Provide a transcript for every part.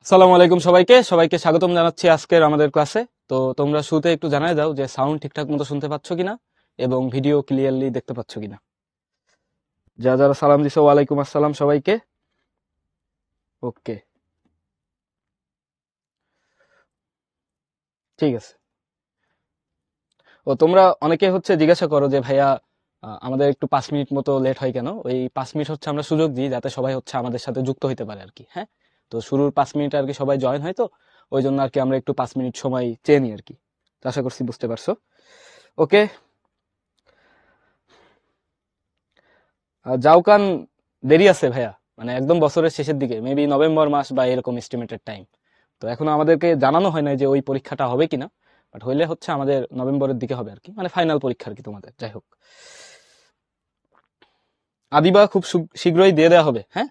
সালামু আলাইকুম সবাইকে সবাইকে স্বাগতম জানাচ্ছি আজকের আমাদের ক্লাসে। তো তোমরা শুরুতে একটু জানাই দাও যে সাউন্ড ঠিকঠাক মতো শুনতে পাচ্ছ কিনা এবং ভিডিও ক্লিয়ারলি দেখতে পাচ্ছ কিনা। যারা সালাম দিছো ওয়ালাইকুম আসসালাম সবাইকে। ওকে, ঠিক আছে। ও তোমরা অনেকে জিজ্ঞাসা করো যে ভাইয়া আমাদের একটু 5 মিনিট মতো লেট হয় কেন। ওই 5 মিনিট আমরা সুযোগ দিই যাতে সবাই আমাদের সাথে যুক্ত হইতে পারে আর কি। হ্যাঁ, তো শুরুর 5 মিনিট আর কি সবাই জয়েন হয়, তো ওই জন্য আর কি আমরা একটু 5 মিনিট সময় চেয়ে নিই আর কি। তো আশা করছি বুঝতে পারছো। ওকে, যাওকান দেরি আছে ভাইয়া, মানে একদম বছরের শেষের দিকে, মেবি নভেম্বর মাস বা এরকম এস্টিমেটেড টাইম। তো এখনো আমাদেরকে জানানো হয় না যে ওই পরীক্ষাটা হবে কিনা, বাট হইলে আমাদের নভেম্বরের দিকে হবে আর কি, মানে ফাইনাল পরীক্ষা আর কি তোমাদের। যাই হোক, আদিবা খুব শীঘ্রই দিয়ে দেওয়া হবে। হ্যাঁ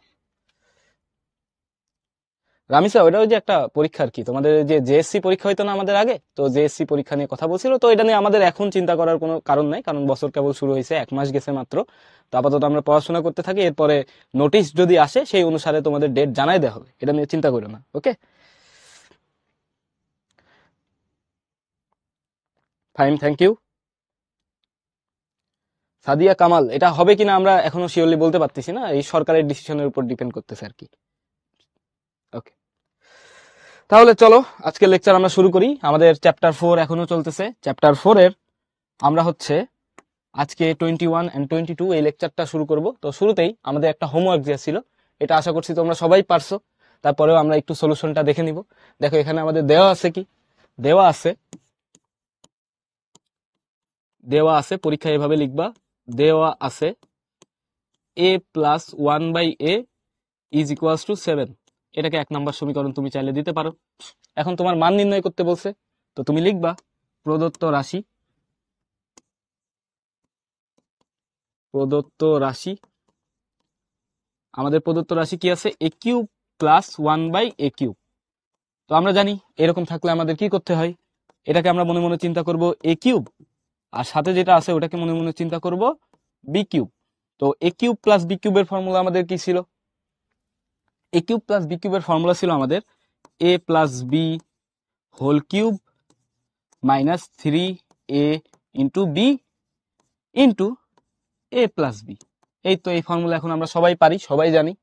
রামিসা, ওটা ওই যে একটা পরীক্ষা আর কি, তোমাদের যে জেএসসি পরীক্ষা হইতো না আমাদের আগে, তো জেএসসি পরীক্ষা নিয়ে কথা বলছিল। তো এটা নিয়ে আমাদের এখন চিন্তা করার কোনো কারণ নাই, কারণ বছর কেবল শুরু হয়েছে, 1 মাস গেছে মাত্র। তো আপাতত আমরা পড়াশোনা করতে থাকি, এরপরে নোটিশ যদি আসে সেই অনুসারে তোমাদের ডেট জানাই দেওয়া হবে, এটা নিয়ে চিন্তা করো না। Okay fine, thank you. Sadia Kamal, এটা হবে কিনা আমরা এখনো শিওরলি বলতে পারতেছি না, এই সরকারের ডিসিশনের উপর ডিপেন্ড করতেছে আর কি। ওকে, তাহলে চলো আজকের লেকচার আমরা শুরু করি। আমাদের চ্যাপ্টার 4 এখনো চলতেছে। চ্যাপ্টার 4 এর আমরা আজকে 21 and 22 এই লেকচারটা শুরু করব। তো শুরুতেই আমাদের একটা হোমওয়ার্ক দেওয়া ছিল, এটা আশা করছি তোমরা সবাই পারছো। তারপরেও আমরা একটু সলিউশনটা দেখে নিব। দেখো এখানে আমাদের দেওয়া আছে কি, দেওয়া আছে দেওয়া আছে পরীক্ষা এভাবে লিখবা, দেওয়া আছে a+1/a ইজ ইকুয়ালস টু 7। এটাকে 1 নম্বর সমীকরণ তুমি চাইলে দিতে পারো। এখন তোমার মান নির্ণয় করতে বলছে, তো তুমি লিখবা প্রদত্ত রাশি, প্রদত্ত রাশি আমাদের প্রদত্ত রাশি কি আছে, a³ + 1/a³। তো আমরা জানি এরকম থাকলে আমাদের কি করতে হয়, এটাকে আমরা মনে মনে চিন্তা করব a³, আর সাথে যেটা আছে ওটাকে মনে মনে চিন্তা করব b³। তো a³ + b³ এর ফর্মুলা আমাদের কি ছিল, a³ + b³ এর ফর্মুলা ছিল আমাদের a+b³ - 3a * b a+b। এই তো এই ফর্মুলা এখন আমরা সবাই পারি, সবাই জানি।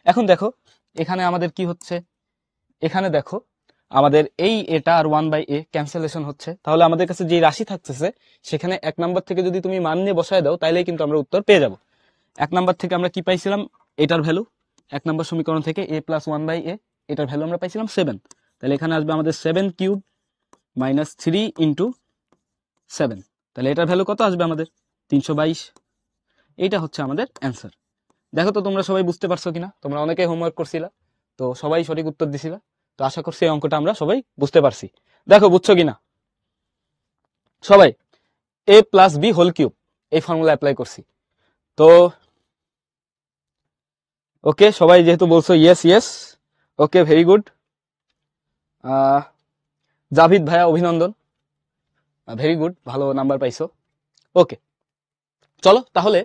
এখন দেখো এখানে আমাদের কি হচ্ছে, এখানে দেখো আমাদের এই এটা আর 1/a ক্যান্সেলেশন হচ্ছে, তাহলে আমাদের কাছে যে রাশি থাকতেছে সেখানে 1 নম্বর থেকে যদি তুমি মান নিয়ে বসায় দাও তাইলেই কিন্তু আমরা উত্তর পেয়ে যাব। 1 নম্বর থেকে আমরা কি পাইছিলাম, এটার ভ্যালু 1 নম্বর সমীকরণ থেকে a+1/a, এটার ভ্যালু আমরা পাইছিলাম 7। তাহলে এখানে আসবে আমাদের 7³ - 3 * 7। তাহলে এটার ভ্যালু কত আসবে আমাদের, 322। এইটা হচ্ছে আমাদের অ্যান্সার। দেখো তো তোমরা সবাই বুঝতে পারছো কিনা, তোমরা অনেকেই হোমওয়ার্ক করছিলা, তো সবাই সঠিক উত্তর দিছিলা। তো আশা করছি এই অঙ্কটা আমরা সবাই বুঝতে পারছি। দেখো বুঝছো কিনা সবাই, a+b³ এই ফর্মুলা অ্যাপ্লাই করছি। তো ওকে, সবাই যেহেতু বলছো yes yes, okay very good. Javid ভাইয়া অভিনন্দন, ভেরি গুড, ভালো নাম্বার পাইছো। ওকে, চলো তাহলে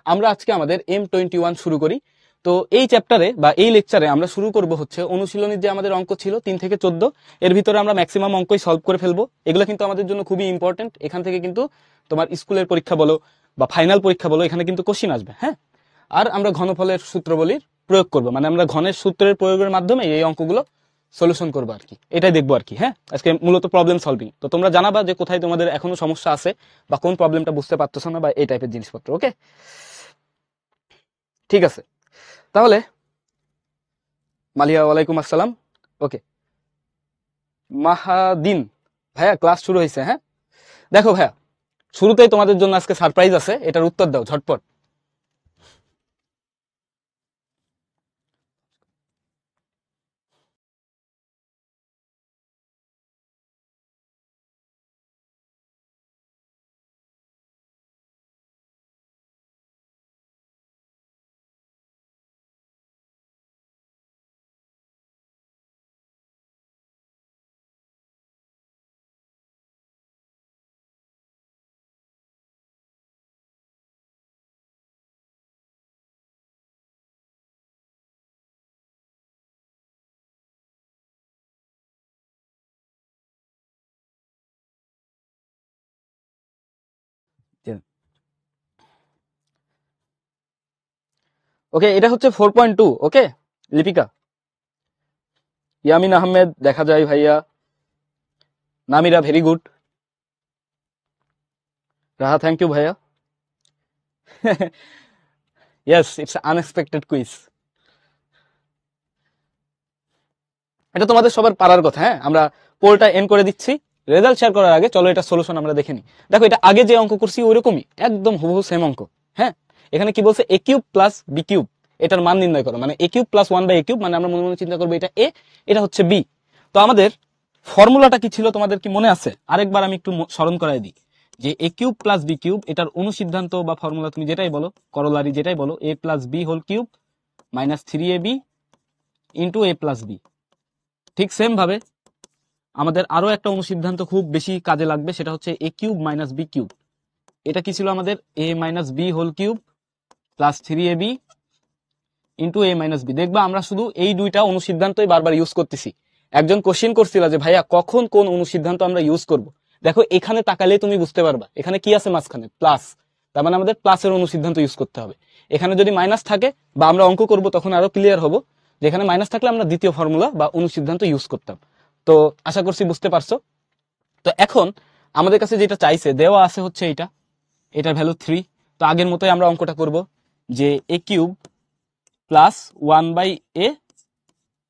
আমরা আজকে আমাদের M21 শুরু করি। তো এই চ্যাপ্টারে বা এই লেকচারে আমরা শুরু করব অনুশীলনীর যে আমাদের অঙ্ক ছিল 3 থেকে 14, এর ভিতরে আমরা ম্যাক্সিমাম অঙ্কই সলভ করে ফেলবো। এগুলো কিন্তু আমাদের জন্য খুবই ইম্পর্টেন্ট, এখান থেকে কিন্তু তোমার স্কুলের পরীক্ষা বলো বা ফাইনাল পরীক্ষা বলো, এখানে কিন্তু কোশ্চিন আসবে। হ্যাঁ, আর আমরা ঘনফলের সূত্রবলীর প্রয়োগ করব, মানে আমরা ঘনের সূত্রের প্রয়োগের মাধ্যমে এই অঙ্কগুলো সলিউশন করবো আর কি, এটাই দেখবো আর কি। হ্যাঁ, আজকে মূলত প্রবলেম সলভিং। তো তোমরা জানাবা যে কোথায় তোমাদের এখনো সমস্যা আছে বা কোন প্রবলেমটা বুঝতে পারতেছো না বা এই টাইপের জিনিসপত্র। ওকে, ঠিক আছে। তাহলে মালিয়া ওয়ালাইকুম আসসালাম। ওকে, মাহাদিন ভাইয়া ক্লাস শুরু হয়েছে। হ্যাঁ, দেখো ভাইয়া শুরুতেই তোমাদের জন্য আজকে সারপ্রাইজ আছে, এটার উত্তর দাও ঝটপট। ওকে, এটা হচ্ছে 4.2। ওকে লিপিকা, ইয়ামিন আহমেদ দেখা যায় ভাইয়া, Namira very good, Raha thank you ভাইয়া। Yes, it's unexpected quiz. এটা তোমাদের সবার পারার কথা। হ্যাঁ, আমরা পোলটা এন্ড করে দিচ্ছি। রেজাল্ট শেয়ার করার আগে চলো এটা সলিউশন আমরা দেখে নিই। দেখো, এটা আগে যে অঙ্ক করছি ওইরকমই, একদম হুবহু সেম অঙ্ক। হ্যাঁ, এখানে কি বলছে, এ কিউব প্লাস বি কিউব, এটার মান নির্ণয় করো। মানে a cube plus 1/a cube, মানে আমরা মনে মনে চিন্তা করবো এটা এ, এটা হচ্ছে বি। তো আমাদের ফর্মুলাটা কি ছিল তোমাদের কি মনে আছে? আরেকবার আমি একটু স্মরণ করাই দিই যে a cube plus b cube, এটার অনুসিদ্ধান্ত বা ফর্মুলা তুমি যেটাই বলো, করোলারি যেটাই বলো, a plus b whole cube minus 3ab into a plus b. ঠিক সেম ভাবে আমাদের আরো একটা অনুসিদ্ধান্ত খুব বেশি কাজে লাগবে, সেটা হচ্ছে a cube minus b cube. এটা কি ছিল আমাদের, a minus b whole cube plus 3ab into a minus b. দেখবা আমরা শুধু এই দুইটা অনুসিদ্ধান্তই বারবার ইউজ করতেছি। একজন কোশ্চেন করছিল যে ভাইয়া কখন কোন অনুসিদ্ধান্ত আমরা ইউজ করব। দেখো এখানে তাকালে তুমি বুঝতে পারবা এখানে কি আছে মাঝখানে, প্লাস। তার মানে আমাদের প্লাসের অনুসিদ্ধান্ত ইউজ করতে হবে। এখানে যদি মাইনাস থাকে বা আমরা অঙ্ক করব তখন আরো ক্লিয়ার হবো, যেখানে মাইনাস থাকলে আমরা দ্বিতীয় ফর্মুলা বা অনুসিদ্ধান্ত ইউজ করতাম। তো আশা করছি বুঝতে পারছো। তো এখন আমাদের কাছে যেটা চাইছে দেওয়া আছে হচ্ছে এইটা, এটার ভ্যালু 3। তো আগের মতোই আমরা অঙ্কটা করব যে a cube plus 1/a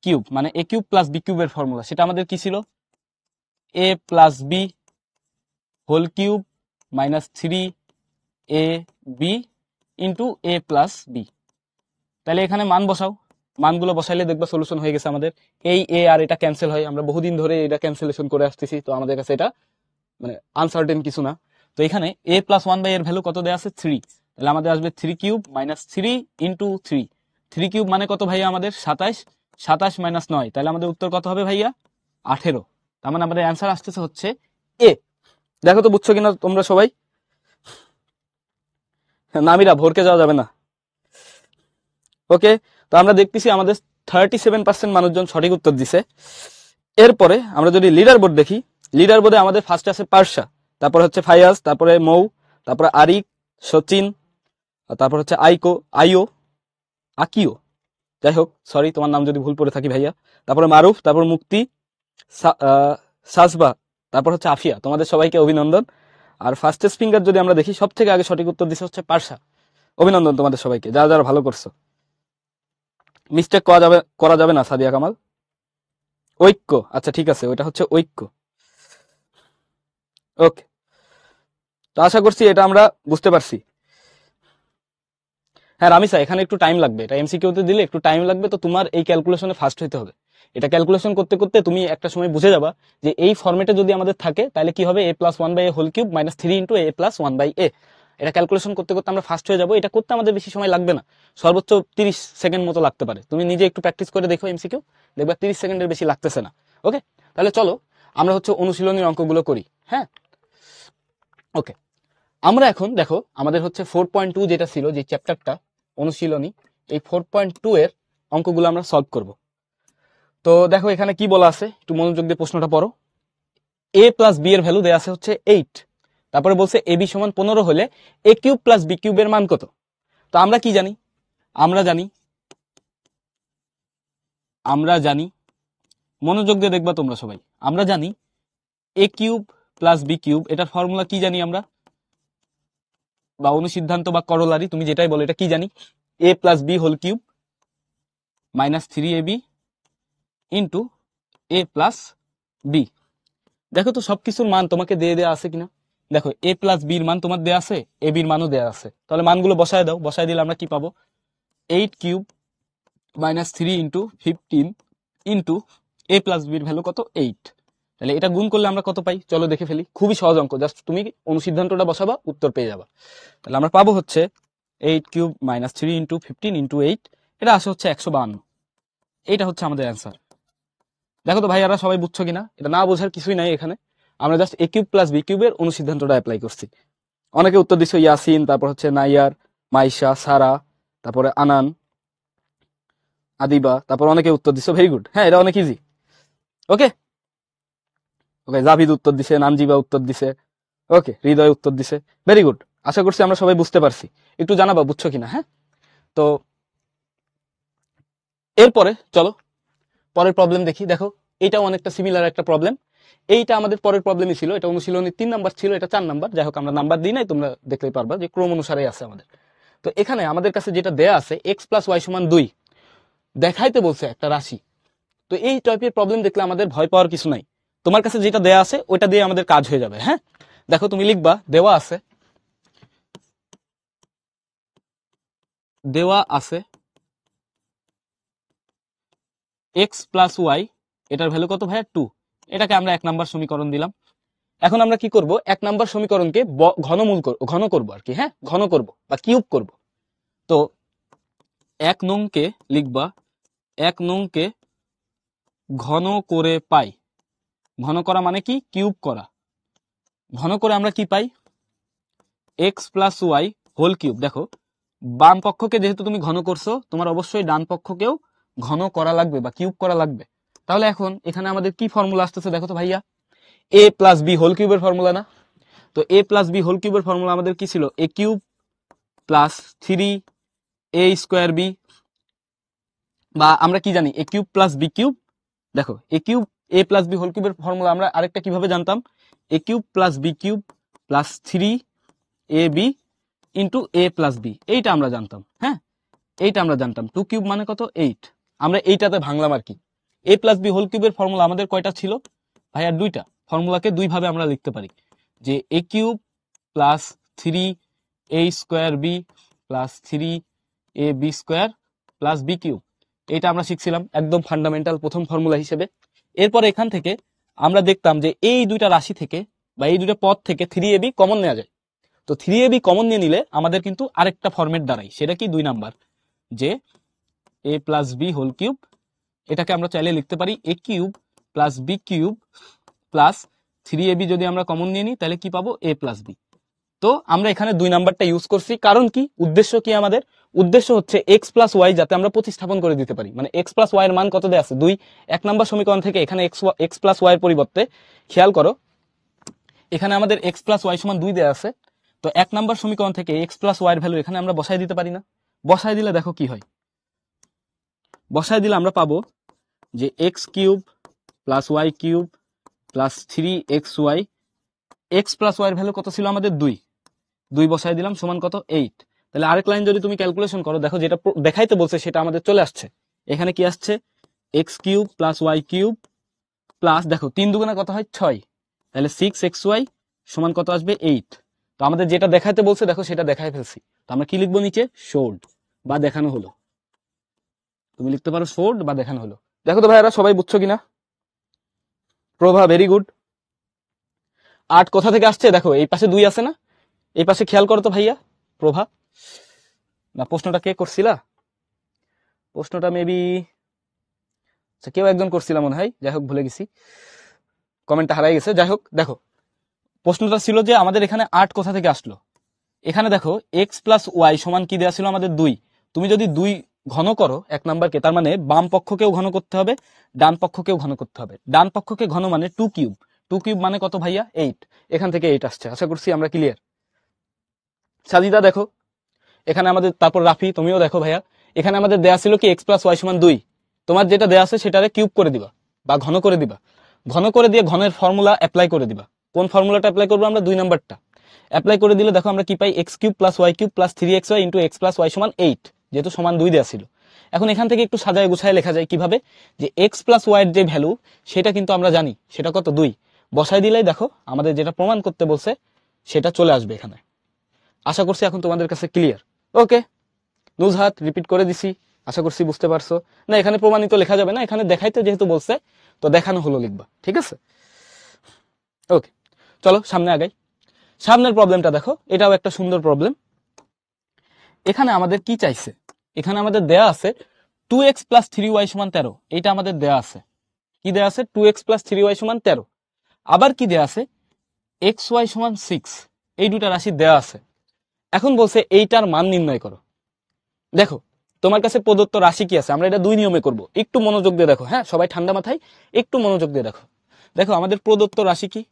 cube, মানে এ কিউব প্লাস বি কিউবের ফর্মুলা সেটা আমাদের কি ছিল, a plus b whole cube minus 3ab into a plus b. তাহলে এখানে মান বসাও, মানগুলো বসাইলে দেখবা সলিউশন হয়ে গেছে আমাদের। এই এ আর এটা ক্যান্সেল হয়, আমরা বহুদিন ধরে এটা ক্যান্সেলেশন করে আসতেছি, তো আমাদের কাছে এটা মানে আনসার্টেন কিছু না। তো এখানে a প্লাস 1/a এর ভ্যালু কত দেওয়া আছে, 3। তাহলে আমাদের আসবে 3 কিউব মাইনাস 3 ইন্টু 3। 3 কিউব মানে কত ভাইয়া আমাদের 27, 27 মাইনাস 9, তাহলে আমাদের উত্তর কত হবে ভাইয়া 18। তার মানে আমাদের অ্যান্সার আসতেছে হচ্ছে এ। দেখো তো বুঝছো কিনা তোমরা সবাই। নামিরা ভোরকে যাওয়া যাবে না। ওকে, তো আমরা দেখতেছি আমাদের 37% মানুষজন সঠিক উত্তর দিছে। এরপরে আমরা যদি লিডার বোর্ড দেখি, লিডার বোর্ডে আমাদের ফার্স্টে আছে পারসা, তারপর হচ্ছে ফায়াজ, তারপরে মৌ, তারপরে আরিক, সচিন, তারপর হচ্ছে আইও, আকিও, যাই হোক সরি তোমার নাম যদি ভুল পড়ে থাকি ভাইয়া, তারপরে মারুফ, তারপর মুক্তি, সাজবা, তারপর হচ্ছে আফিয়া। তোমাদের সবাইকে অভিনন্দন। আর ফার্স্টেস্ট ফিঙ্গার যদি আমরা দেখি, সব থেকে আগে সঠিক উত্তর দিছে হচ্ছে পারসা। অভিনন্দন তোমাদের সবাইকে, যারা যারা ভালো করছো। মিস্টেক করা যাবে না সাদিয়া কামাল। ঐক্য, আচ্ছা ঠিক আছে, ওইটা হচ্ছে ঐক্য। ওকে, তো আশা করছি এটা আমরা বুঝতে পারছি। হ্যাঁ রামিসা, এখানে একটু টাইম লাগবে, এটা এমসিকিউতে দিলে একটু টাইম লাগবে, তো তোমার এই ক্যালকুলেশনে ফার্স্ট হইতে হবে। এটা ক্যালকুলেশন করতে করতে তুমি একটা সময় বুঝে যাবা যে এই ফর্মেটে যদি আমাদের থাকে তাহলে কি হবে, a plus 1/a whole cube minus 3 into a plus 1/a। এটা ক্যালকুলেশন করতে করতে আমরা ফার্স্ট হয়ে যাবো। এটা করতে আমাদের বেশি সময় লাগবে না, সর্বোচ্চ 30 সেকেন্ড মতো লাগতে পারে। তুমি নিজে একটু প্র্যাকটিস করে দেখো এমসিকিউ, দেখবা 30 সেকেন্ডের বেশি লাগতেছে না। ওকে, তাহলে চলো আমরা হচ্ছে অনুশীলনীর অঙ্কগুলো করি। হ্যাঁ ওকে, আমরা এখন দেখো আমাদের হচ্ছে 4.2 যেটা ছিল, যে চ্যাপ্টারটা অনুশীলনী, এই 4.2 এর অঙ্কগুলো আমরা সলভ করব। তো দেখো এখানে কি বলা আছে, একটু মনোযোগ দিয়ে প্রশ্নটা পড়ো। a প্লাস বি এর ভ্যালু দেওয়া আছে হচ্ছে 8, তারপরে বলছে এ বি সমান 15 হলে এ কিউব প্লাস বি কিউবের মান কত। তো আমরা কি জানি, আমরা জানি মনোযোগ দিয়ে দেখবা তোমরা সবাই, আমরা জানি a cube plus b cube, এটার ফর্মুলা কি জানি আমরা, বা অনুসিদ্ধান্ত বা করোলারি তুমি যেটাই বলো, এটা কি জানি, a plus b whole cube minus 3ab into a plus b. দেখো তো সবকিছুর মান তোমাকে দিয়ে দেওয়া আছে কিনা, দেখো এ প্লাস বির মান তোমার দেওয়া আছে, এ বির মানও দেওয়া আছে, তাহলে মানগুলো বসায় দাও। বসায় দিলে আমরা কি পাবো, 8 cube minus 3 into 15 into a plus বির ভ্যালু কত 8। তাহলে এটা গুণ করলে আমরা কত পাই, চলো দেখে ফেলি। খুবই সহজ অঙ্ক, জাস্ট তুমি অনুসিদ্ধান্তটা বসাবা, উত্তর পেয়ে যাবা। তাহলে আমরা পাবো হচ্ছে 8 কিউব মাইনাস 3 ইন্টু 15 ইন্টু 8, এটা আসে হচ্ছে 152। এইটা হচ্ছে আমাদের অ্যান্সার। দেখো তো ভাইয়ারা সবাই বুঝছো কিনা, এটা না বোঝার কিছুই নাই এখানে, আমরা just a cube plus b কিউবের অনুসিদ্ধান্তটা অ্যাপ্লাই করছি। অনেকে উত্তর দিচ্ছে ইয়াসিন, তারপর হচ্ছে নাইয়ার, মাইশা, সারা, তারপরে আনান, আদিবা, তারপর অনেকে উত্তর দিচ্ছে, ভেরি গুড। হ্যাঁ এটা অনেক ইজি। ওকে ওকে, জাভিদ উত্তর দিছে, নানজিবা উত্তর দিছে, ওকে হৃদয় উত্তর দিছে, ভেরি গুড। আশা করছি আমরা সবাই বুঝতে পারছি, একটু জানাবা বুঝছো কিনা। হ্যাঁ, তো এরপরে চলো পরের প্রবলেম দেখি। দেখো এটাও অনেকটা সিমিলার একটা প্রবলেম। এইটা আমাদের পরের প্রবলেমই ছিল, এটা অনুশীলনী 3 নাম্বার ছিল, এটা 4 নাম্বার। যাই হোক আমরা নাম্বার দিই নাই, তোমরা দেখলেই পারবা যে ক্রম অনুসারে আছে আমাদের। তো এখানে আমাদের কাছে যেটা দেয়া আছে এক্স প্লাস ওয়াই সমান 2 দেখাইতে বলছে একটা রাশি। তো এই টাইপের প্রবলেম দেখলে আমাদের ভয় পাওয়ার কিছু নাই, তোমার কাছে যেটা দেয়া আছে ওইটা দিয়ে আমাদের কাজ হয়ে যাবে। হ্যাঁ, দেখো তুমি লিখবা দেওয়া আছে এক্স প্লাস ওয়াই, এটার ভ্যালু কত ভাইয়া 2। এটাকে আমরা 1 নাম্বার সমীকরণ দিলাম। এখন আমরা কি করব, 1 নাম্বার সমীকরণকে ঘন করব আর কি। হ্যাঁ, ঘন করব বা কিউব করব। তো 1 নংকে লিখবা 1 নংকে ঘন করে পাই। ঘন করা মানে কি, কিউব করা। ঘন করে আমরা কি পাই, x plus y whole cube. দেখো বাম পক্ষকে যেহেতু তুমি ঘন করছো, তোমার অবশ্যই ডান পক্ষকেও ঘন করা লাগবে বা কিউব করা লাগবে। তাহলে এখন এখানে আমাদের কি ফর্মুলা আসতেছে দেখো তো ভাইয়া, এ প্লাস বি হোল কিউবের ফর্মুলা না? তো এ প্লাস বি হোল কিউবের ফর্মুলা আমাদের কি ছিল, a cube plus 3 a square b, বা আমরা কি জানি a cube plus b cube. দেখো a cube a plus b whole কিউবের ফর্মুলা আমরা আরেকটা কিভাবে জানতাম, a cube plus b cube plus 3ab into a plus b, এইটা আমরা জানতাম। হ্যাঁ, এইটা আমরা জানতাম 2 কিউব মানে কত 8। আমরা এইটাতে ভাঙলাম আর কি। এ প্লাস বি হোল কিউবের ফর্মুলা আমাদের কয়টা ছিল ভাইয়া, 2টা। ফর্মুলাকে 2 ভাবে আমরা লিখতে পারি, যে a cube plus 3a square b plus 3ab square plus b cube. এটা আমরা শিখছিলাম একদম ফান্ডামেন্টাল প্রথম ফর্মুলা হিসেবে। এরপর এখান থেকে আমরা দেখতাম যে এই দুইটা রাশি থেকে বা এই দুইটা পদ থেকে 3ab কমন নেওয়া যায়। তো 3ab কমন নিয়ে নিলে আমাদের কিন্তু আরেকটা ফর্মেট দাঁড়ায়, সেটা কি 2 নাম্বার, যে a plus b whole cube. এটাকে আমরা চাইলে লিখতে পারি a cube plus b cube plus 3ab যদি আমরা কমন নিয়ে নিই তাহলে কি পাবো, এ প্লাস বি। তো আমরা এখানে 2 নাম্বারটা ইউজ করছি, কারণ কি, উদ্দেশ্য কি, আমাদের উদ্দেশ্য হচ্ছে এক্স প্লাস ওয়াই যাতে আমরা প্রতিস্থাপন করে দিতে পারি। মানে এক্স প্লাস ওয়াই এর মান কত দেয়া আছে 2, 1 নাম্বার সমীকরণ থেকে এখানে এক্স প্লাস ওয়াই এর পরিবর্তে খেয়াল করো এখানে আমাদের এক্স প্লাস ওয়াই সমান 2 দেয়া আছে। তো 1 নাম্বার সমীকরণ থেকে এক্স প্লাস ওয়াই এর ভ্যালু এখানে আমরা বসাই দিতে পারি না? বসাই দিলে দেখো কি হয়, বসাই দিলে আমরা পাবো যে x cube plus y cube plus 3xy, x plus y এর ভ্যালু কত ছিল আমাদের 2 বসাই দিলাম সমান কত 8। তাহলে আরেক লাইন যদি তুমি ক্যালকুলেশন করো, দেখো যেটা দেখাইতে বলছে সেটা আমাদের চলে আসছে। এখানে কি আসছে, x cube plus y cube plus, দেখো 3 দুগুণে কত হয় 6, তাহলে 6xy সমান কত আসবে 8। তো আমাদের যেটা দেখাইতে বলছে দেখো সেটা দেখাই ফেলছি। তো আমরা কি লিখবো নিচে, শোড বা দেখানো হলো। তুমি লিখতে পারো শোড বা দেখানো হলো। দেখো তো ভাইয়ারা সবাই বুঝছো কিনা? প্রভা ভেরি গুড। 8 কোথা থেকে আসছে, দেখো এই পাশে 2 আছে না, এই পাশে খেয়াল করো তো ভাইয়া। প্রভা না, প্রশ্নটা কে করছিলা, প্রশ্নটা মেবি কেউ একজন করছিলাম মনে হয়, যাই হোক ভুলে গেছি, কমেন্টটা হারাই গেছে। যাই হোক দেখো প্রশ্নটা ছিল যে আমাদের এখানে 8 কোথা থেকে আসলো। এখানে দেখো এক্স প্লাস ওয়াই সমান কি দেওয়া ছিল আমাদের 2। তুমি যদি 2 ঘন করো 1 নাম্বারকে, তার মানে বাম পক্ষকেও ঘন করতে হবে, ডান পক্ষকেও ঘন করতে হবে। ডান পক্ষকে ঘন মানে 2 কিউব, 2 কিউব মানে কত ভাইয়া 8। এখান থেকে 8 আসছে, আশা করছি আমরা ক্লিয়ার। সাজিদা দেখো এখানে আমাদের, তারপর রাফি তুমিও দেখো ভাইয়া, এখানে আমাদের দেয়া ছিল কি এক্স প্লাস ওয়াই সমান 2। তোমার যেটা দেয়া আছে সেটারে কিউব করে দিবা বা ঘন করে দিবা। ঘন করে দিয়ে ঘনের ফর্মুলা অ্যাপ্লাই করে দিবা। কোন ফর্মুলাটা অ্যাপ্লাই করবো আমরা, 2 নাম্বারটা অ্যাপ্লাই করে দিলে দেখো আমরা কি পাই, x cube plus y cube plus 3xy into x plus y সমান 8, যেহেতু সমান 2 দেওয়া ছিল। এখন এখান থেকে একটু সাজায় গুছায় লেখা যায় কিভাবে, যে এক্স প্লাস ওয়াই এর যে ভ্যালু সেটা কিন্তু আমরা জানি সেটা কত 2, বসাই দিলেই দেখো আমাদের যেটা প্রমাণ করতে বলছে সেটা চলে আসবে এখানে। আশা করছি এখন তোমাদের কাছে ক্লিয়ার। ওকে, নুজহাত রিপিট করে দিছি, আশা করছি বুঝতে পারছো। না এখানে প্রমাণিত লেখা যাবে না, এখানে দেখাইতে যেহেতু বলছে তো দেখানো হলো লিখবা, ঠিক আছে। ওকে চলো সামনে আগাই। সামনের প্রবলেমটা দেখো, এটাও একটা সুন্দর প্রবলেম। এখানে আমাদের কি চাইছে, এখানে আমাদের দেয়া আছে 2x প্লাস 3y সমান 13, এটা আমাদের দেয়া আছে। কি দেয়া আছে, 2x প্লাস 3y সমান 13। আবার কি দেয়া আছে, xy সমান 6, এই দুটা রাশি দেয়া আছে। এখন বলছে এইটার মান নির্ণয় করো। দেখো তোমার কাছে প্রদত্ত রাশি কি আছে, আমরা এটা 2 নিয়মে করব, একটু মনোযোগ দিয়ে দেখো। হ্যাঁ, সবাই ঠান্ডা মাথায় একটু মনোযোগ দিয়ে দেখো। দেখো আমাদের প্রদত্ত রাশি কি,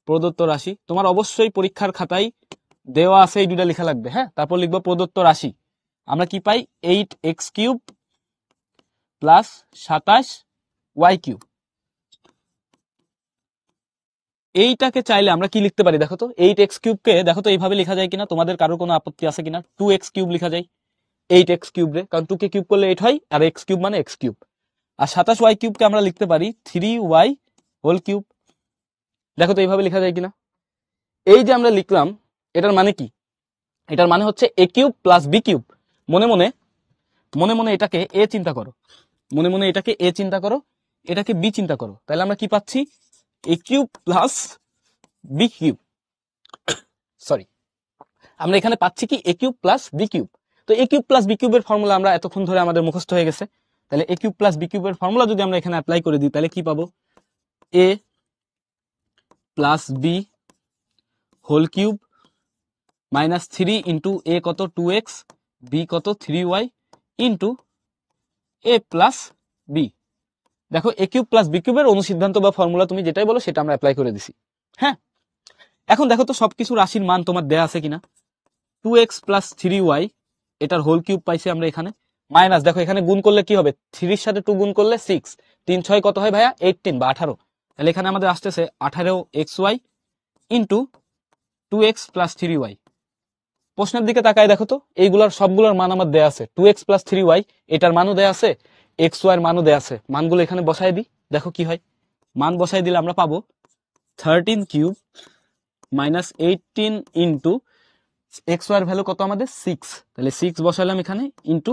প্রদত্ত রাশি। তোমার অবশ্যই পরীক্ষার খাতায় দেওয়া আছে এই দুটা লেখা লাগবে, হ্যাঁ। তারপর লিখবো প্রদত্ত রাশি। আমরা কি পাই 8x³ প্লাস 27y³ এইটাকে চাইলে আমরা কি লিখতে পারি দেখো তো, 8x³ কে দেখো তো এইভাবে লেখা যায় কিনা, তোমাদের কারোর কোনো আপত্তি আছে কিনা। 2x³ লেখা যায় 8x³ রে, কারণ 2 কে কিউব করলে 8 হয়, আর x³ মানে x³। আর 27y³ কে আমরা লিখতে পারি 3y³। দেখো তো এইভাবে লেখা যায় কিনা। এই যে আমরা লিখলাম, এটার মানে কি? এটার মানে হচ্ছে a³ প্লাস b³ মনে মনে এটাকে a চিন্তা করো, মনে এটাকে a চিন্তা করো, এটাকে b চিন্তা করো, তাহলে আমরা কি পাচ্ছি a³ প্লাস b³। সরি, আমরা এখানে পাচ্ছি কি a³ প্লাস b³। তো a³ প্লাস b³ এর ফর্মুলা আমরা এতক্ষণ ধরে আমাদের মুখস্থ হয়ে গেছে। তাহলে a³ প্লাস b³ এর ফর্মুলা যদি আমরা এখানে অ্যাপ্লাই করে দিই, তাহলে কি পাবো? a plus b whole cube minus 3 into a কত 2x, b কত 3y into a plus b। দেখো a³ প্লাস b³ এর অনুসিদ্ধান্ত বা ফর্মুলা তুমি যেটাই বলো সেটা আমরা অ্যাপ্লাই করে দিছি, হ্যাঁ। এখন দেখো তো সবকিছু রাশির মান তোমার দেয়া আছে কিনা। 2x প্লাস 3y এটার হোল কিউব পাইছি আমরা এখানে, মাইনাস দেখো এখানে গুণ করলে কি হবে, 3 এর সাথে 2 গুণ করলে 6, 3 6 কত হয় ভাইয়া 18 বা 18। তাহলে এখানে আমাদের আসতেছে 18xy into 2x plus 3y। প্রশ্নের দিকে তাকায় দেখো তো, এইগুলার সবগুলোর মান আমার দেয়া আছে। 2x প্লাস 3y এটার মানও দেয়া আছে, xy এর মানও দেয়া আছে। মানগুলো এখানে বসাই দিই, দেখো কি হয়। মান বসাই দিলে আমরা পাবো 13³ মাইনাস 18 ইন্টু xy এর ভ্যালু কত আমাদের 6, তাহলে 6 বসাইলাম এখানে ইন্টু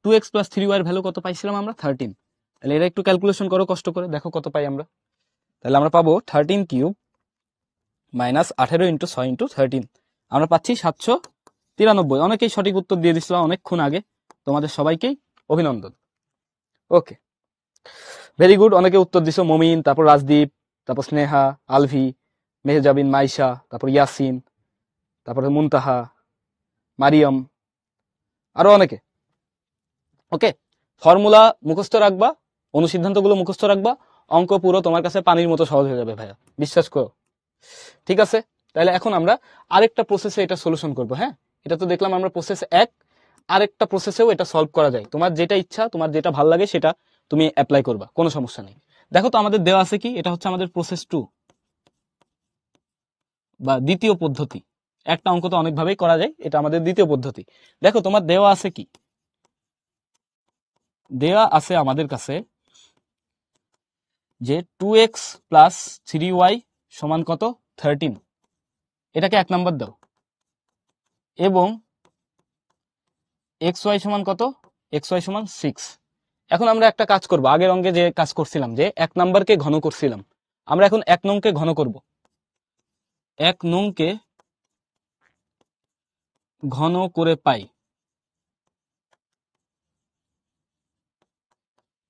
2x প্লাস 3y এর ভ্যালু কত পাইছিলাম আমরা 13। তাহলে এটা একটু ক্যালকুলেশন করো কষ্ট করে, দেখো কত পাই আমরা। তাহলে আমরা পাবো 13³ মাইনাস 18 ইন্টু 6 ইন্টু 13, আমরা পাচ্ছি 793। অনেকেই সঠিক উত্তর দিয়ে দিচ্ছিল অনেকক্ষণ আগে, তোমাদের সবাইকেই অভিনন্দন। ওকে, ভেরি গুড। অনেকে উত্তর দিছো, মমিন, তারপর রাজদীপ, তারপর স্নেহা, আলভি, মেহজাবিন, মাইশা, তারপর ইয়াসিন, তারপরে মুনতাহা, মারিয়াম, আরো অনেকে। ওকে, ফর্মুলা মুখস্থ রাখবা, অনুসিদ্ধান্তগুলো মুখস্থ রাখবা, অঙ্ক পুরো তোমার কাছে পানির মতো সহজ হয়ে যাবে ভাইয়া, বিশ্বাস করো। ঠিক আছে, তাহলে এখন আমরা আরেকটা প্রসেসে এটা সলিউশন করব, হ্যাঁ। এটা তো দেখলাম আমরা প্রসেস 1, আরেকটা প্রসেসেও এটা সলভ করা যায়। তোমার যেটা ইচ্ছা, তোমার যেটা ভালো লাগে সেটা তুমি অ্যাপ্লাই করবা, কোনো সমস্যা নেই। দেখো তো আমাদের দেওয়া আছে কি, এটা হচ্ছে আমাদের প্রসেস 2 বা দ্বিতীয় পদ্ধতি। একটা অঙ্ক তো অনেকভাবেই করা যায়, এটা আমাদের দ্বিতীয় পদ্ধতি। দেখো তোমার দেওয়া আছে কি, দেওয়া আছে আমাদের কাছে যে 2x প্লাস 3y সমান কত 13, এটাকে 1 নাম্বার দাও, এবং xy সমান কত, xy সমান 6। এখন আমরা একটা কাজ করব, আগের অঙ্কে যে কাজ করছিলাম যে 1 নাম্বারকে ঘন করছিলাম, আমরা এখন 1 নংকে ঘন করব। 1 নংকে ঘন করে পাই,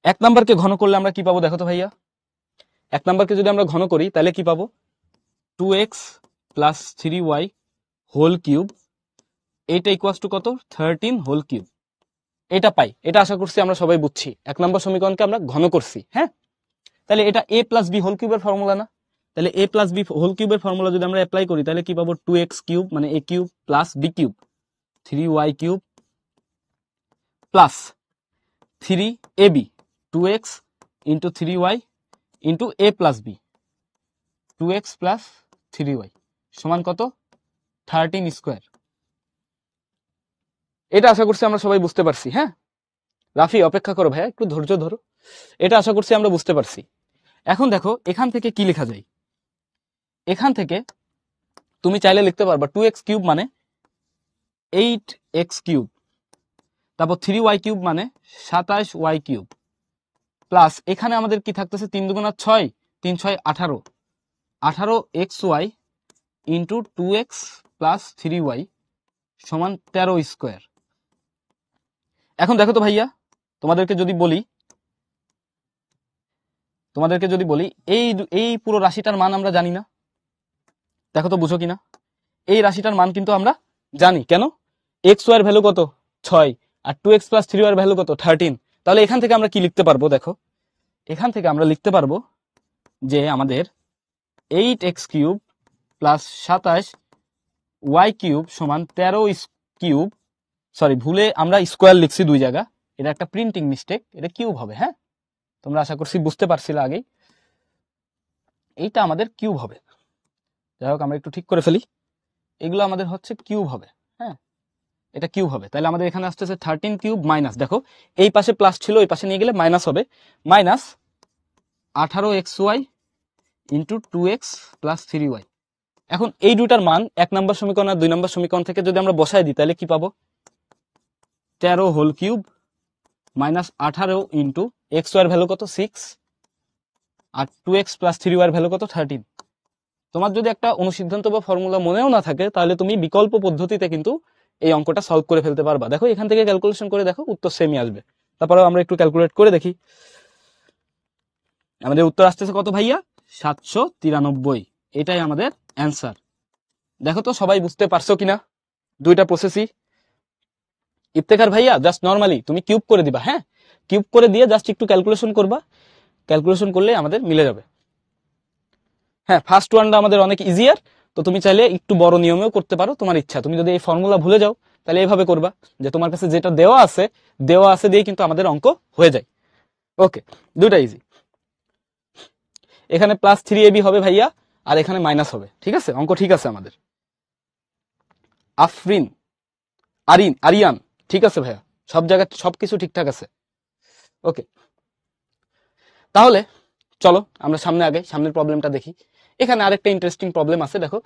1 নাম্বারকে ঘন করলে আমরা কি পাবো দেখো তো ভাইয়া। 1 নাম্বারকে যদি আমরা ঘন করি তাহলে কি পাবো, 2x plus 3y whole cube, এটা ইকুয়ালস টু কত 13 হোল কিউব, এটা পাই। এটা আশা করছি আমরা সবাই বুঝছি, 1 নম্বর সমীকরণকে আমরা ঘন করছি, হ্যাঁ। তাহলে এটা a প্লাস বি হোল কিউবের ফর্মুলা না, তাহলে a প্লাস বি হোল কিউবের ফর্মুলা যদি আমরা অ্যাপ্লাই করি তাহলে কি পাবো, 2x³ মানে a³ plus b³ 3y³ plus 3ab 2x into 3y into a plus b 2x plus 3y সমান কত 13 স্কোয়ার। এটা আশা করছি আমরা সবাই বুঝতে পারছি, হ্যাঁ। রাফি অপেক্ষা করো ভাইয়া, একটু ধৈর্য ধরো। এটা আশা করছি আমরা বুঝতে পারছি। এখন দেখো এখান থেকে কি লেখা যায়, এখান থেকে তুমি চাইলে লিখতে পারবা 2x³ মানে 8x³ তারপর 3y³ মানে 27y³ প্লাস এখানে আমাদের কি থাকতেছে 3 দুগুণা 6, 3 6 18, 18xy into 2x plus 3y সমান 13 স্কোয়ার। এখন দেখো তো ভাইয়া, তোমাদেরকে যদি বলি এই পুরো রাশিটার মান আমরা জানি না, দেখো তো বুঝো কিনা। এই রাশিটার মান কিন্তু আমরা জানি, কেন, xy এর ভ্যালু কত 6 আর 2x প্লাস 3y এর ভ্যালু কত 13। তাহলে এখান থেকে আমরা কি লিখতে পারবো, দেখো এখান থেকে আমরা লিখতে পারবো যে আমাদের 8x³ প্লাস 27 ওয়াই কিউব সমান 13 কিউব, সরি ভুলে আমরা স্কোয়ার লিখছি দুই জায়গা, এটা একটা প্রিন্টিং মিস্টেক, এটা কিউব হবে। হ্যাঁ, তোমরা আশা করছি বুঝতে পারছিলে আগেই, এইটা আমাদের কিউব হবে। যাই হোক আমরা একটু ঠিক করে ফেলি, এগুলো আমাদের হচ্ছে কিউব হবে। হ্যাঁ, এটা কিউব হবে, তাহলে আমাদের এখানে আসতেছে 13 কিউব মাইনাস, দেখো এই পাশে প্লাস ছিল ওই পাশে নিয়ে গেলে মাইনাস হবে, minus 18xy into 2x plus 3y। এখন এই দুটার মান 1 নম্বর সমীকরণ আর 2 নম্বর সমীকরণ থেকে যদি আমরা বসাই দিই তাহলে কি পাবো, 13 whole cube minus 18 into x ওয়ার ভ্যালু কত 6 আর 2x প্লাস 3y ভ্যালু কত 13। তোমার যদি একটা অনুসিদ্ধান্ত বা ফর্মুলা মনেও না থাকে তাহলে তুমি বিকল্প পদ্ধতিতে কিন্তু এই অঙ্কটা সলভ করে ফেলতে পারবা। দেখো এখান থেকে ক্যালকুলেশন করে দেখো উত্তর সেমই আসবে। তারপরেও আমরা একটু ক্যালকুলেট করে দেখি, আমাদের উত্তর আসতেছে কত ভাইয়া, 793। এটাই আমাদের অ্যান্সার। দেখো তো সবাই বুঝতে পারছো কিনা দুইটা প্রসেসই। ইফতেখার ভাইয়া জাস্ট নরমালি তুমি কিউব করে দিবা, হ্যাঁ কিউব করে দিয়ে জাস্ট একটু ক্যালকুলেশন করবা, ক্যালকুলেশন করলে আমাদের মিলে যাবে। হ্যাঁ, ফার্স্ট ওয়ানটা আমাদের অনেক ইজিয়ার, তো তুমি চাইলে একটু বড় নিয়মেও করতে পারো, তোমার ইচ্ছা। তুমি যদি এই ফর্মুলা ভুলে যাও তাহলে এইভাবে করবা যে তোমার কাছে যেটা দেওয়া আছে দিয়ে কিন্তু আমাদের অঙ্ক হয়ে যায়। ওকে, দুইটা ইজি। এখানে প্লাস 3ab হবে ভাইয়া, আর এখানে মাইনাস হবে, ঠিক আছে, অঙ্ক ঠিক আছে আমাদের। আফরিন, আরিয়ান, ঠিক আছে ভাইয়া, সব জায়গায় সবকিছু ঠিকঠাক আছে। ওকে, তাহলে চলো আমরা সামনে আগে সামনের প্রবলেমটা দেখি। এখানে আরেকটা ইন্টারেস্টিং প্রবলেম আছে, দেখো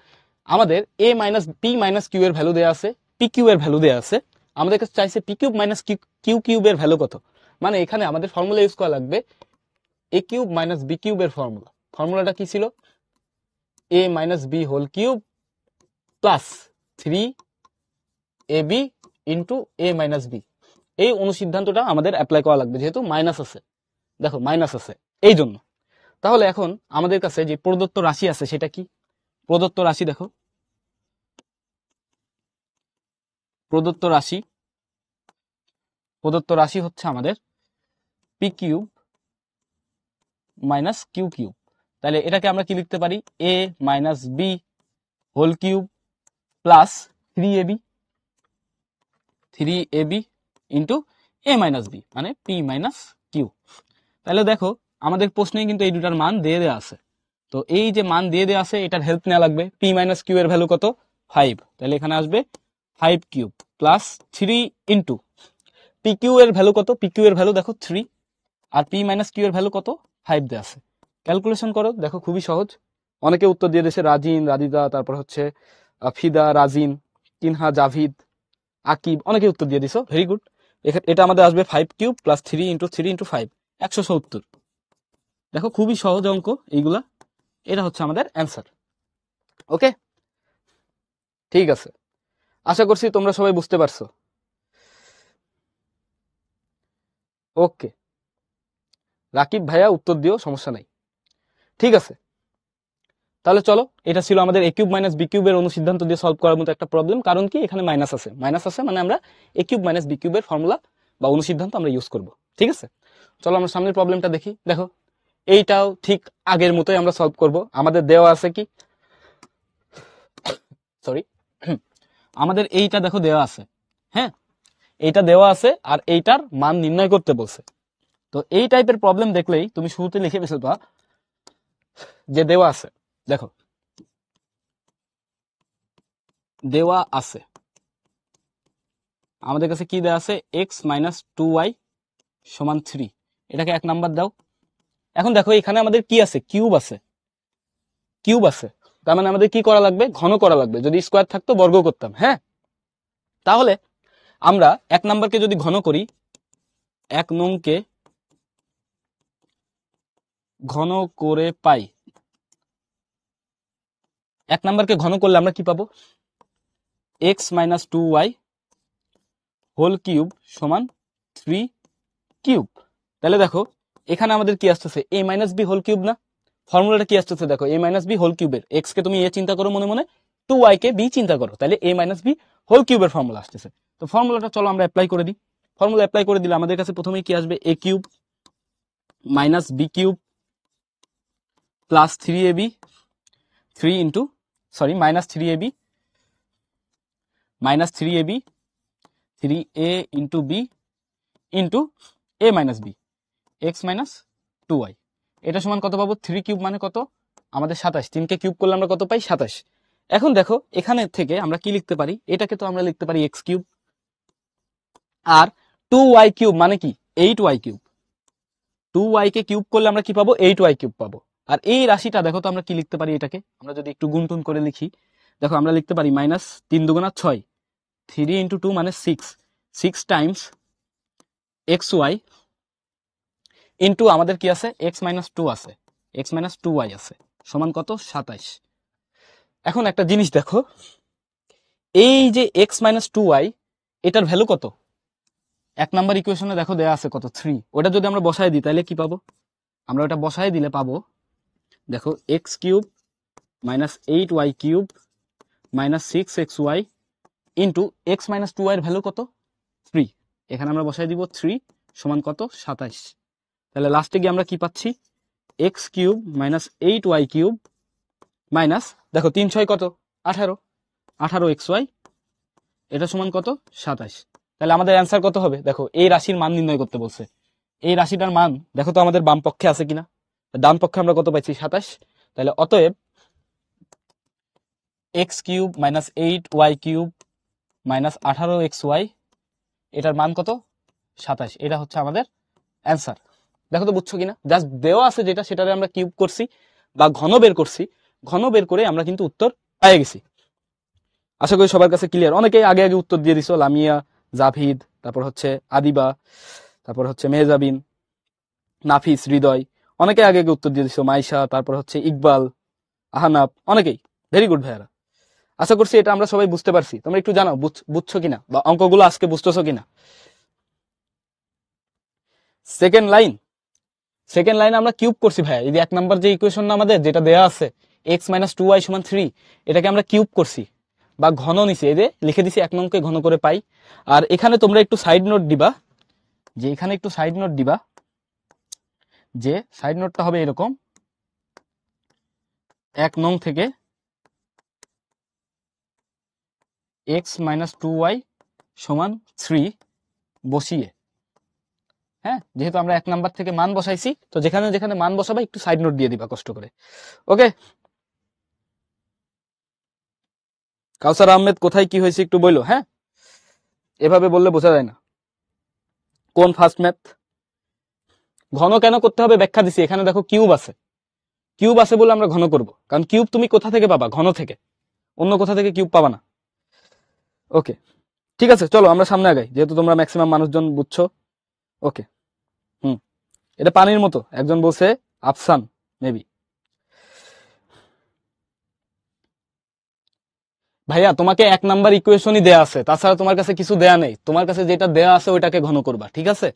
আমাদের a minus p minus q এর ভ্যালু দেওয়া আছে, পি কিউ এর ভ্যালু দেওয়া আছে, আমাদের কাছে চাইছে পি কিউব মাইনাস কিউ কিউবের ভ্যালু কত। মানে এখানে আমাদের ফর্মুলা ইউজ করা লাগবে এ কিউব মাইনাস বি কিউবের ফর্মুলা। ফর্মুলাটা কি ছিল, a minus b whole cube plus 3ab into a minus b. এই অনুসিদ্ধান্তটা আমাদের অ্যাপ্লাই করা লাগবে, যেহেতু মাইনাস আছে, দেখো মাইনাস আছে এই জন্য। তাহলে এখন আমাদের কাছে যে প্রদত্ত রাশি আছে সেটা কি, প্রদত্ত রাশি দেখো, প্রদত্ত রাশি হচ্ছে আমাদের p cube minus q cube. তাহলে এটাকে আমরা কি লিখতে পারি, a minus b whole cube plus 3ab into a minus b, মানে পি মাইনাস কিউ। তাহলে দেখো আমাদের প্রশ্নে কিন্তু এই দুটার মান দিয়ে দেওয়া আছে, তো এই যে মান দিয়ে দেওয়া আছে এটার হেল্প নেওয়া লাগবে। পি মাইনাস কিউ এর ভ্যালু কত 5, তাহলে এখানে আসবে 5 cube plus 3 into p q এর ভ্যালু কত, পি কিউ এর ভ্যালু দেখো 3 আর পি মাইনাস কিউ এর ভ্যালু কত 5 দেওয়া আছে। ক্যালকুলেশন করো, দেখো খুবই সহজ। অনেকে উত্তর দিয়ে দিয়েছে রাজিন, রাদিদা, তারপর হচ্ছে ফিদা, রাজিন, কিনহা, জাভিদ, আকিব, অনেকে উত্তর দিয়ে দিছো, ভেরি গুড। এটা আমাদের আসবে 5 কিউব প্লাস 3 ইন্টু 3 ইন্টু 5, 170। দেখো খুবই সহজ অঙ্ক এইগুলা, এটা হচ্ছে আমাদের অ্যান্সার। ওকে, ঠিক আছে, আশা করছি তোমরা সবাই বুঝতে পারছো। ওকে, রাকিব ভাইয়া উত্তর দিও, সমস্যা নাই, ঠিক আছে। তাহলে চলো, এটা ছিল আমাদের এ কিউব মাইনাস বি কিউবের অনুসিদ্ধান্ত দিয়ে সলভ করার মতো একটা প্রবলেম। কারণ কি, এখানে মাইনাস আছে মানে আমরা এ কিউব মাইনাস বি কিউবের ফর্মুলা বা অনুসিদ্ধান্ত আমরা ইউজ করব, ঠিক আছে। চলো আমরা সামনের প্রবলেমটা দেখি। দেখো এইটাও ঠিক আগের মতোই আমরা সলভ করব। আমাদের দেওয়া আছে কি, সরি, আমাদের এইটা দেখো দেওয়া আছে, হ্যাঁ এইটা দেওয়া আছে আর এইটার মান নির্ণয় করতে বলছে। তো এই টাইপের প্রবলেম দেখলেই তুমি শুরুতে লিখে ফেলবা যে দেওয়া আছে, দেখো দেওয়া আছে আমাদের কাছে কি দেওয়া আছে, এক্স মাইনাস 2y সমান 3, এটাকে 1 নাম্বার দাও। এখন দেখো এখানে আমাদের কি আছে, কিউব আছে, তার মানে আমাদের কি করা লাগবে, ঘন করা লাগবে। যদি স্কোয়ার থাকতো বর্গ করতাম, হ্যাঁ। তাহলে আমরা 1 নাম্বারকে যদি ঘন করি, 1 নংকে ঘন করে পাই, 1 নাম্বারকে ঘন করলে আমরা কি পাবো, x minus 2y whole cube সমান 3 কিউব। তাহলে দেখো এখানে আমাদের কি আসতেছে, এ মাইনাস বি হোল কিউব না, ফর্মুলাটা কি আসতেছে দেখো, এ মাইনাস বি হোল কিউবের, এক্স কে তুমি এ চিন্তা করো মনে মনে, 2y কে বি চিন্তা করো, তাহলে এ মাইনাস বি হোল কিউবের ফর্মুলা আসতেছে। তো ফর্মুলাটা চলো আমরা অ্যাপ্লাই করে দিই। ফর্মুলা অ্যাপ্লাই করে দিলে আমাদের কাছে প্রথমেই কি আসবে, a cube minus b cube plus 3ab 3 into sorry -3ab 3a into b into a minus b x minus 2y। এটা সমান কত পাবো? 3 কিউব মানে কত আমাদের 27। 3 কে কিউব করলে আমরা কত পাই? 27। এখন দেখো এখানে থেকে আমরা কি লিখতে পারি, এটাকে তো আমরা লিখতে পারি এক্স কিউব, আর 2y কিউব মানে কি 8y কিউব। 2y কে কিউব করলে আমরা কি পাবো? 8y কিউব পাবো। আর এই রাশিটা দেখো তো আমরা কি লিখতে পারি, এটাকে আমরা যদি একটু গুণটুন করে লিখি, দেখো আমরা লিখতে পারি -3 দুগুণা 6, 3 ইন্টু 2 মানে 6 টাইমস xy ইন্টু আমাদের কি আছে x মাইনাস 2 আছে, x মাইনাস 2y আছে, সমান কত? 27। এখন একটা জিনিস দেখো, এই যে x মাইনাস 2y এটার ভ্যালু কত? 1 নাম্বার ইকুয়েশনে দেখো দেয়া আছে কত? 3। ওটা যদি আমরা বসায় দিই তাহলে কি পাবো? আমরা ওটা বসায় দিলে পাবো, দেখো x cube minus 8y cube minus 6xy into x minus 2y এর ভ্যালু কত? 3। এখানে আমরা বসায় দিব 3 সমান কত? 27। তাহলে লাস্টে গিয়ে আমরা কি পাচ্ছি? x cube minus 8y cube minus, দেখো 3 6 কত? 18xy, এটা সমান কত? 27। তাহলে আমাদের অ্যান্সার কত হবে? দেখো এই রাশির মান নির্ণয় করতে বলছে, এই রাশিটার মান দেখো তো আমাদের বাম পক্ষে আছে কিনা। ডান পক্ষে আমরা কত পাইছি? 27। তাহলে অতএব x cube minus 8y cube minus 18xy এটার মান কত? 27। এটা হচ্ছে আমাদের অ্যান্সার। দেখো তো বুঝছো কিনা, জাস্ট দেওয়া আছে যেটা সেটারে আমরা কিউব করছি বা ঘন বের করছি, ঘন বের করে আমরা কিন্তু উত্তর পেয়ে গেছি। আশা করি সবার কাছে ক্লিয়ার। অনেকেই আগে আগে উত্তর দিয়ে দিছো, লামিয়া, জাভিদ, তারপর হচ্ছে আদিবা, তারপর হচ্ছে মেহজাবিন, নাফিস, হৃদয়, অনেকে আগে আগে উত্তর দিয়ে দিছো, মাইশা, তারপর হচ্ছে ইকবাল, আহানাব, অনেকেই। ভেরি গুড ভাইয়ারা, আশা করছি এটা আমরা সবাই বুঝতে পারছি। তোমরা একটু জানাও বুঝছো কিনা বা অঙ্কগুলো আজকে বুঝতেছো কিনা। সেকেন্ড লাইন আমরা কিউব করছি ভাইয়া। এই যে 1 নাম্বার যে ইকুয়েশন না আমাদের যেটা দেয়া আছে x মাইনাস 2y সমান 3, এটাকে আমরা কিউব করছি বা ঘন নিছি, এই যে লিখে দিছি 1 নংকে ঘন করে পাই। আর এখানে তোমরা একটু সাইড নোট দিবা, যে এখানে একটু সাইড নোট দিবা, যে সাইড নোটটা হবে এরকম, 1 নং থেকে x মাইনাস 2y সমান 3 বসিয়ে, হ্যাঁ, যেহেতু আমরা 1 নাম্বার থেকে মান বসাইছি তো যেখানে যেখানে মান বসাবা একটু সাইড নোট দিয়ে দিবা কষ্ট করে। ওকে, কাউসার আহমেদ কোথায় কি হয়েছে একটু বললো, হ্যাঁ, এভাবে বললে বোঝা যায় না কোন ফার্স্ট ম্যাথ। ঘন কেন করতে হবে ব্যাখ্যা দিছি। এখানে দেখো কিউব আছে বলে আমরা ঘন করব, কারণ কিউব তুমি কোথা থেকে পাবা? ঘন থেকে, অন্য কোথা থেকে কিউব পাবা না। ওকে ঠিক আছে, চলো আমরা সামনে আগাই, যেহেতু তোমরা ম্যাক্সিমাম মানুষজন বুঝছো। ওকে, এটা পানির মতো, একজন বলছে আফসান মেবি। ভাইয়া তোমাকে 1 নাম্বার ইকুয়েশনই দেয়া আছে, তাছাড়া তোমার কাছে কিছু দেয়া নেই। তোমার কাছে যেটা দেয়া আছে ওইটাকে ঘন করবা, ঠিক আছে?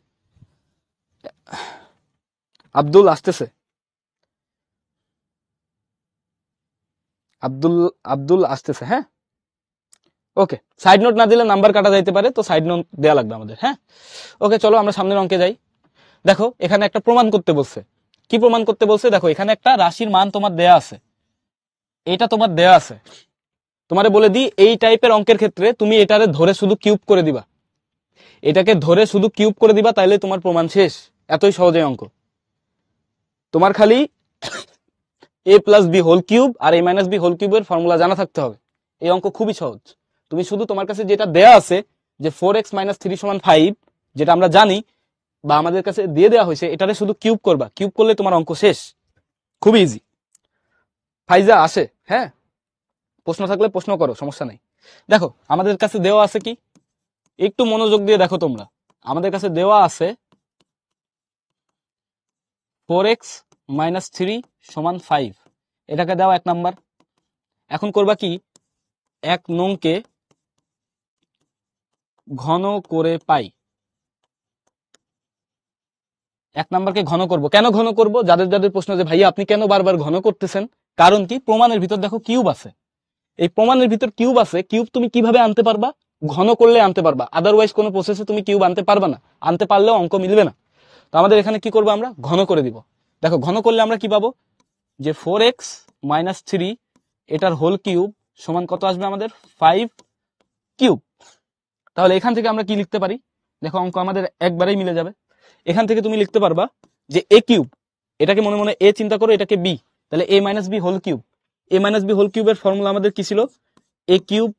আব্দুল আসতেছে, আব্দুল আসতেছে, হ্যাঁ। ওকে, সাইড নোট না দিলে নাম্বার কাটা যাইতে পারে, তো সাইড নোট দেয়া লাগবে আমাদের, হ্যাঁ। ওকে চলো আমরা সামনের অঙ্কে যাই। দেখো এখানে একটা প্রমাণ করতে বলছে। কি প্রমাণ করতে বলছে? দেখো এখানে একটা রাশির মান তোমার দেয়া আছে, এটা তোমার দেয়া আছে, তোমারে বলে দিই এই টাইপের অঙ্কের ক্ষেত্রে তুমি এটারে ধরে শুধু কিউব করে দিবা, এটাকে ধরে শুধু কিউব করে দিবা, তাইলে তোমার প্রমাণ শেষ। এতই সহজে অঙ্ক। তোমার খালি a plus b whole cube আর a মাইনাস বি হোল কিউবের ফর্মুলা জানা থাকতে হবে। এই অঙ্ক খুবই সহজ। তুমি শুধু তোমার কাছে যেটা দেয়া আছে যে 4x মাইনাস 3 সমান 5, যেটা আমরা জানি বা আমাদের কাছে দিয়ে দেওয়া হয়েছে, এটারে শুধু কিউব করবা, কিউব করলে তোমার অঙ্ক শেষ। খুবই ইজি। ফাইজা আসে, হ্যাঁ, প্রশ্ন থাকলে প্রশ্ন করো, সমস্যা নাই। দেখো আমাদের কাছে দেওয়া আছে কি, একটু মনোযোগ দিয়ে দেখো তোমরা, আমাদের কাছে দেওয়া আছে 4x মাইনাস 3 সমান 5, এটাকে দাও 1 নাম্বার। এখন করবা কি, 1 নংকে ঘন করে পাই। 1 নাম্বারকে ঘন করব। কেন ঘন করব? যাদের যাদের প্রশ্ন যে ভাইয়া আপনি কেন বারবার ঘন করতেছেন, কারণ কি, প্রমাণের ভিতর দেখো কিউব আছে। এই প্রমাণের ভিতর কিউব আছে, কিউব তুমি কিভাবে আনতে পারবা? ঘন করলে আনতে পারবা, আদারওয়াইজ কোনো প্রসেসে তুমি কিউব আনতে পারবা না, আনতে পারলেও অঙ্ক মিলবে না। তো আমাদের এখানে কি করবো, আমরা ঘন করে দিব। দেখো ঘন করলে আমরা কি পাবো, যে 4x মাইনাস 3 এটার হোল কিউব সমান কত আসবে আমাদের 5 কিউব। তাহলে এখান থেকে আমরা কি লিখতে পারি, দেখো অঙ্ক আমাদের একবারেই মিলে যাবে। এখান থেকে তুমি লিখতে পারবা যে এ কিউব, এটাকে মনে মনে এ চিন্তা করো, এটাকে বি, তাহলে a minus b whole cube. A minus b whole কিউবের ফর্মুলা আমাদের কি ছিল, a cube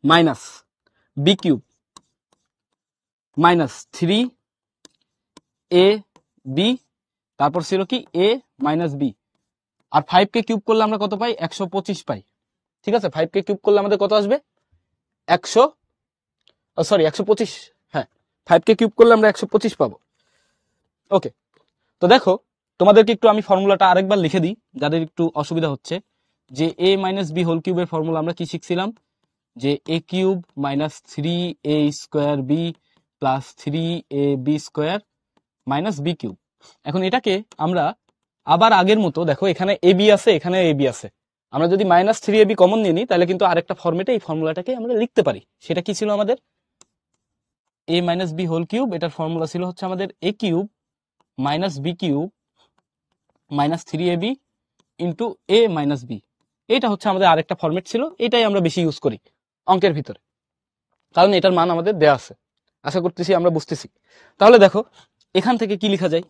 minus b cube minus 3 a b, তারপর ছিল কি এ মাইনাস বি, আর 5 কে কিউব করলে আমরা কত পাই, 125 পাই। ঠিক আছে, 5 কে কিউব করলে আমাদের কত আসবে, 125, হ্যাঁ 5 কে কিউব করলে আমরা 125 পাবো। ওকে, তো দেখো তোমাদেরকে একটু আমি ফর্মুলাটা আরেকবার লিখে দিই যাদের একটু অসুবিধা হচ্ছে, যে এ মাইনাস বি হোল কিউবের ফর্মুলা আমরা কি শিখছিলাম, যে a cube minus 3a square b plus 3ab square minus b cube. এখন এটাকে আমরা আবার আগের মতো, দেখো এখানে এবি আছে, এখানে এবি আছে, আমরা যদি মাইনাস 3ab কমন নিয়ে নিই তাহলে কিন্তু আরেকটা ফর্মেটে এই ফর্মুলাটাকে আমরা লিখতে পারি। সেটা কি ছিল আমাদের, a minus b whole cube, এটার ফর্মুলা ছিল হচ্ছে আমাদের a cube minus b cube minus 3ab into a minus b. এটা হচ্ছে আমাদের আরেকটা ফর্মেট ছিল, এটাই আমরা বেশি ইউজ করি অঙ্কের ভিতরে, কারণ এটার মান আমাদের দেয়া আছে। আশা করতেছি আমরা বুঝতেছি। তাহলে দেখো এখান থেকে কি লেখা যায়,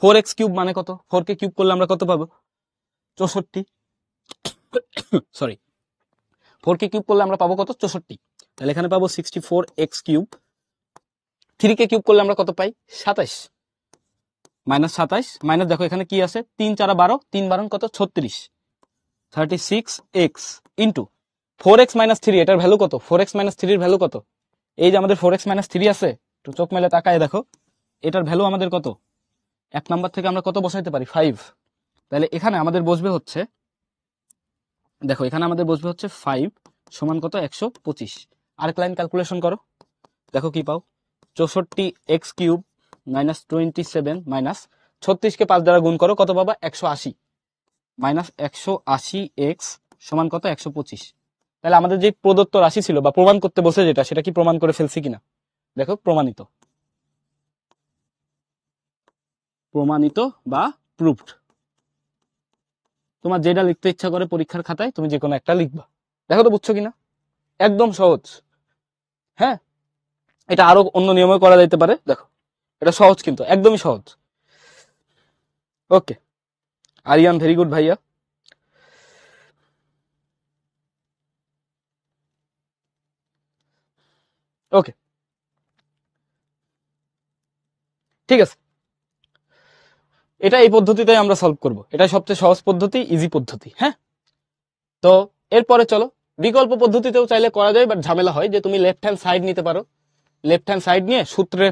4x কিউব মানে কত, 4 কে কিউব করলে আমরা কত পাবো, 64। সরি, 4 কে কিউব করলে আমরা পাবো কত, 64। তাহলে এখানে পাবো 64x কিউব। 3 কে কিউব করলে আমরা কত পাই, 27 মাইনাস 27 মাইনাস, দেখো এখানে কি আছে, 3 4 12, 3 12 কত, 36, 36x ইন্টু 4x মাইনাস 3, এটার ভ্যালু কত, 4x মাইনাস 3 এর ভ্যালু কত, এই যে আমাদের 4x মাইনাস 3 আছে, একটু চোখ মেলে তাকায় দেখো এটার ভ্যালু আমাদের কত, এক নাম্বার থেকে আমরা কত বসাইতে পারি, 5। তাহলে এখানে আমাদের বসবে হচ্ছে, দেখো এখানে আমাদের বসবে হচ্ছে 5 সমান কত, 125। আরেক লাইন ক্যালকুলেশন করো, দেখো কি পাও, 64x কিউব মাইনাস 27 মাইনাস 36কে 5 দ্বারা গুণ করো, কত পাবা, 180 মাইনাস 180x সমান কত, 125। তাহলে আমাদের যে প্রদত্ত রাশি ছিল বা প্রমাণ করতে বসে যেটা, সেটা কি প্রমাণ করে ফেলছি কিনা, দেখো প্রমাণিত, প্রমাণিত বা প্রুফড। তোমার যেটা লিখতে ইচ্ছা করে পরীক্ষার খাতায় তুমি যে কোনো একটা লিখবা। দেখো তো বুঝছো কিনা, একদম সহজ। হ্যাঁ, এটা আরো অন্য নিয়মে করা যেতে পারে, দেখো এটা সহজ, কিন্তু একদমই সহজ। ওকে, আরিয়ান ভেরি গুড ভাইয়া। ওকে, ঠিক আছে, এটা এই পদ্ধতিতে আমরা সলভ করব, এটা সবচেয়ে সহজ পদ্ধতি, ইজি পদ্ধতি। হ্যাঁ, তো এরপরে চলো বিকল্প পদ্ধতিতেও চাইলে করা যায়, বাট ঝামেলা হয়, যে তুমি লেফট হ্যান্ড সাইড নিতে পারো, লেফট হ্যান্ড সাইড নিয়ে সূত্রে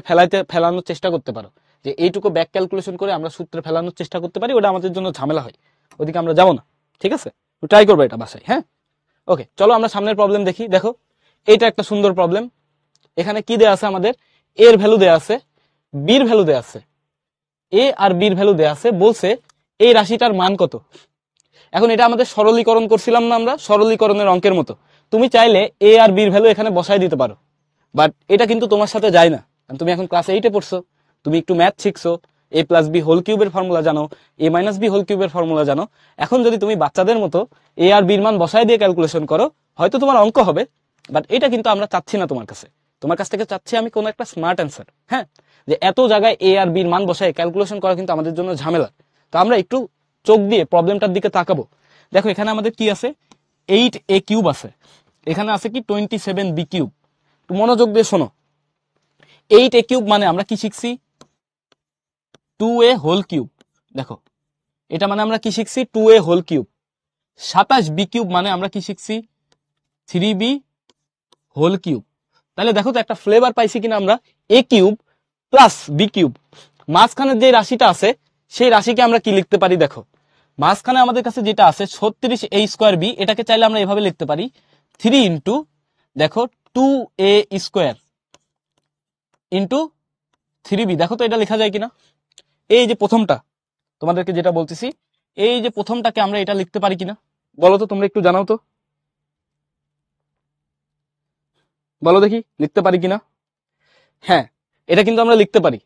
ফেলানোর চেষ্টা করতে পারো, যে এইটুকু ব্যাক ক্যালকুলেশন করে আমরা সূত্রে ফেলানোর চেষ্টা করতে পারি, ওটা আমাদের জন্য ঝামেলা হয়, ওদিকে আমরা যাবো না। ঠিক আছে, ট্রাই করবো এটা বাসায়। হ্যাঁ, ওকে, চলো আমরা সামনের প্রবলেম দেখি। দেখো এইটা একটা সুন্দর প্রবলেম, এখানে কি দেয়া আছে, আমাদের এর ভ্যালু দেয়া আছে, বির ভ্যালু দেয়া আছে, এ আর বির ভ্যালু দেয়া আছে, বলছে এই রাশিটার মান কত। এখন এটা আমাদের সরলীকরণ করছিলাম না আমরা, সরলীকরণের অঙ্কের মতো, তুমি চাইলে এ আর বির ভ্যালু এখানে বসাই দিতে পারো, বাট এটা কিন্তু তোমার সাথে যায় না, তুমি এখন ক্লাস 8-এ পড়ছো, তুমি একটু ম্যাথ শিখছো, এ প্লাস বি হোল কিউবের ফর্মুলা জানো, এ মাইনাস বি হোল কিউবের ফর্মুলা জানো। এখন যদি তুমি বাচ্চাদের মতো এ আর বির মান বসাই দিয়ে ক্যালকুলেশন করো, হয়তো তোমার অঙ্ক হবে, বাট এটা কিন্তু আমরা চাচ্ছি না তোমার কাছে। তোমার কাছ থেকে চাচ্ছি আমি কোনো একটা স্মার্ট অ্যান্সার। হ্যাঁ, যে এত জায়গায় এ আর বির মান বসায় ক্যালকুলেশন করা কিন্তু আমাদের জন্য ঝামেলা। তো আমরা একটু চোখ দিয়ে প্রবলেমটার দিকে তাকাবো। দেখো এখানে আমাদের কি আছে, 8a কিউব আছে, এখানে আছে কি 27b কিউব। মনোযোগ দিয়ে শোনো, 8a কিউব মানে আমরা কি শিখছি, 2a হোল কিউব। দেখো এটা মানে আমরা কি শিখছি, 2a whole cube. 27b cube মানে আমরা কি শিখছি, 3b হোল কিউব। তাহলে দেখো তো একটা ফ্লেভার পাইছি কিনা আমরা, a cube plus b cube. মাঝখানে যে রাশিটা আছে সেই রাশিকে আমরা কি লিখতে পারি, দেখো মাঝখানে আমাদের কাছে যেটা আছে 36a স্কোয়ার বি, এটাকে চাইলে আমরা এভাবে লিখতে পারি 3 ইন্টু, দেখো 2a স্কোয়ার ইন্টু 3b। দেখো তো এটা লেখা যায় কিনা, এই যে প্রথমটা তোমাদেরকে যেটা বলতেছি, এই যে প্রথমটাকে আমরা এটা লিখতে পারি কিনা বলো তো, তোমরা একটু জানাও তো, বলো দেখি লিখতে পারি কিনা। হ্যাঁ, এটা কিন্তু আমরা লিখতে পারি।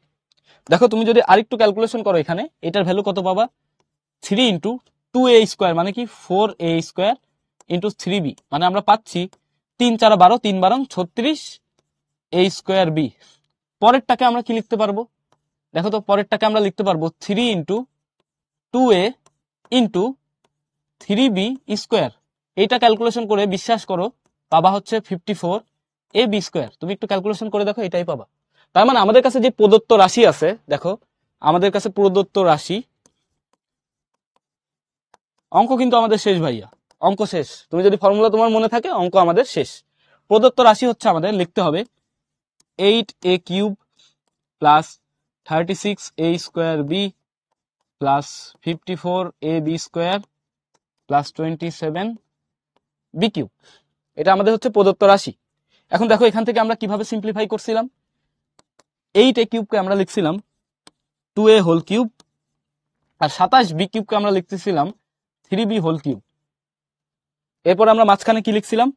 দেখো তুমি যদি আরেকটু ক্যালকুলেশন করো, এখানে এটার ভ্যালু কত পাবা, 3 ইন্টু 2a² মানে কি 4a² ইন্টু 3b, মানে আমরা পাচ্ছি 3 4 12, 3 12 36 a²b। পরেরটাকে আমরা কি লিখতে পারবো? দেখো তো, পরেরটাকে আমরা লিখতে পারবো 3 ইন্টু 2a ইন্টু 3b²। এইটা ক্যালকুলেশন করে বিশ্বাস করো পাবা হচ্ছে 54ab²। তুমি একটু ক্যালকুলেশন করে দেখো, এটাই পাবা। তার মানে আমাদের কাছে যে প্রদত্ত রাশি আছে, দেখো আমাদের কাছে প্রদত্ত রাশি, অঙ্ক কিন্তু আমাদের শেষ ভাইয়া, অঙ্ক শেষ। তুমি যদি ফর্মুলা তোমার মনে থাকে, অঙ্ক আমাদের শেষ। প্রদত্ত রাশি হচ্ছে আমাদের লিখতে হবে 8a³ plus 36a²b plus 54ab² plus 27b³। এটা আমাদের হচ্ছে প্রদত্ত রাশি। এখন দেখো এখান থেকে আমরা কিভাবে সিম্পলিফাই করছিলাম। 8a³ কে আমরা লিখছিলাম 2a³ আর 27b³ কে আমরা লিখতেছিলাম 3b³। এরপর আমরা মাঝখানে কি লিখছিলাম,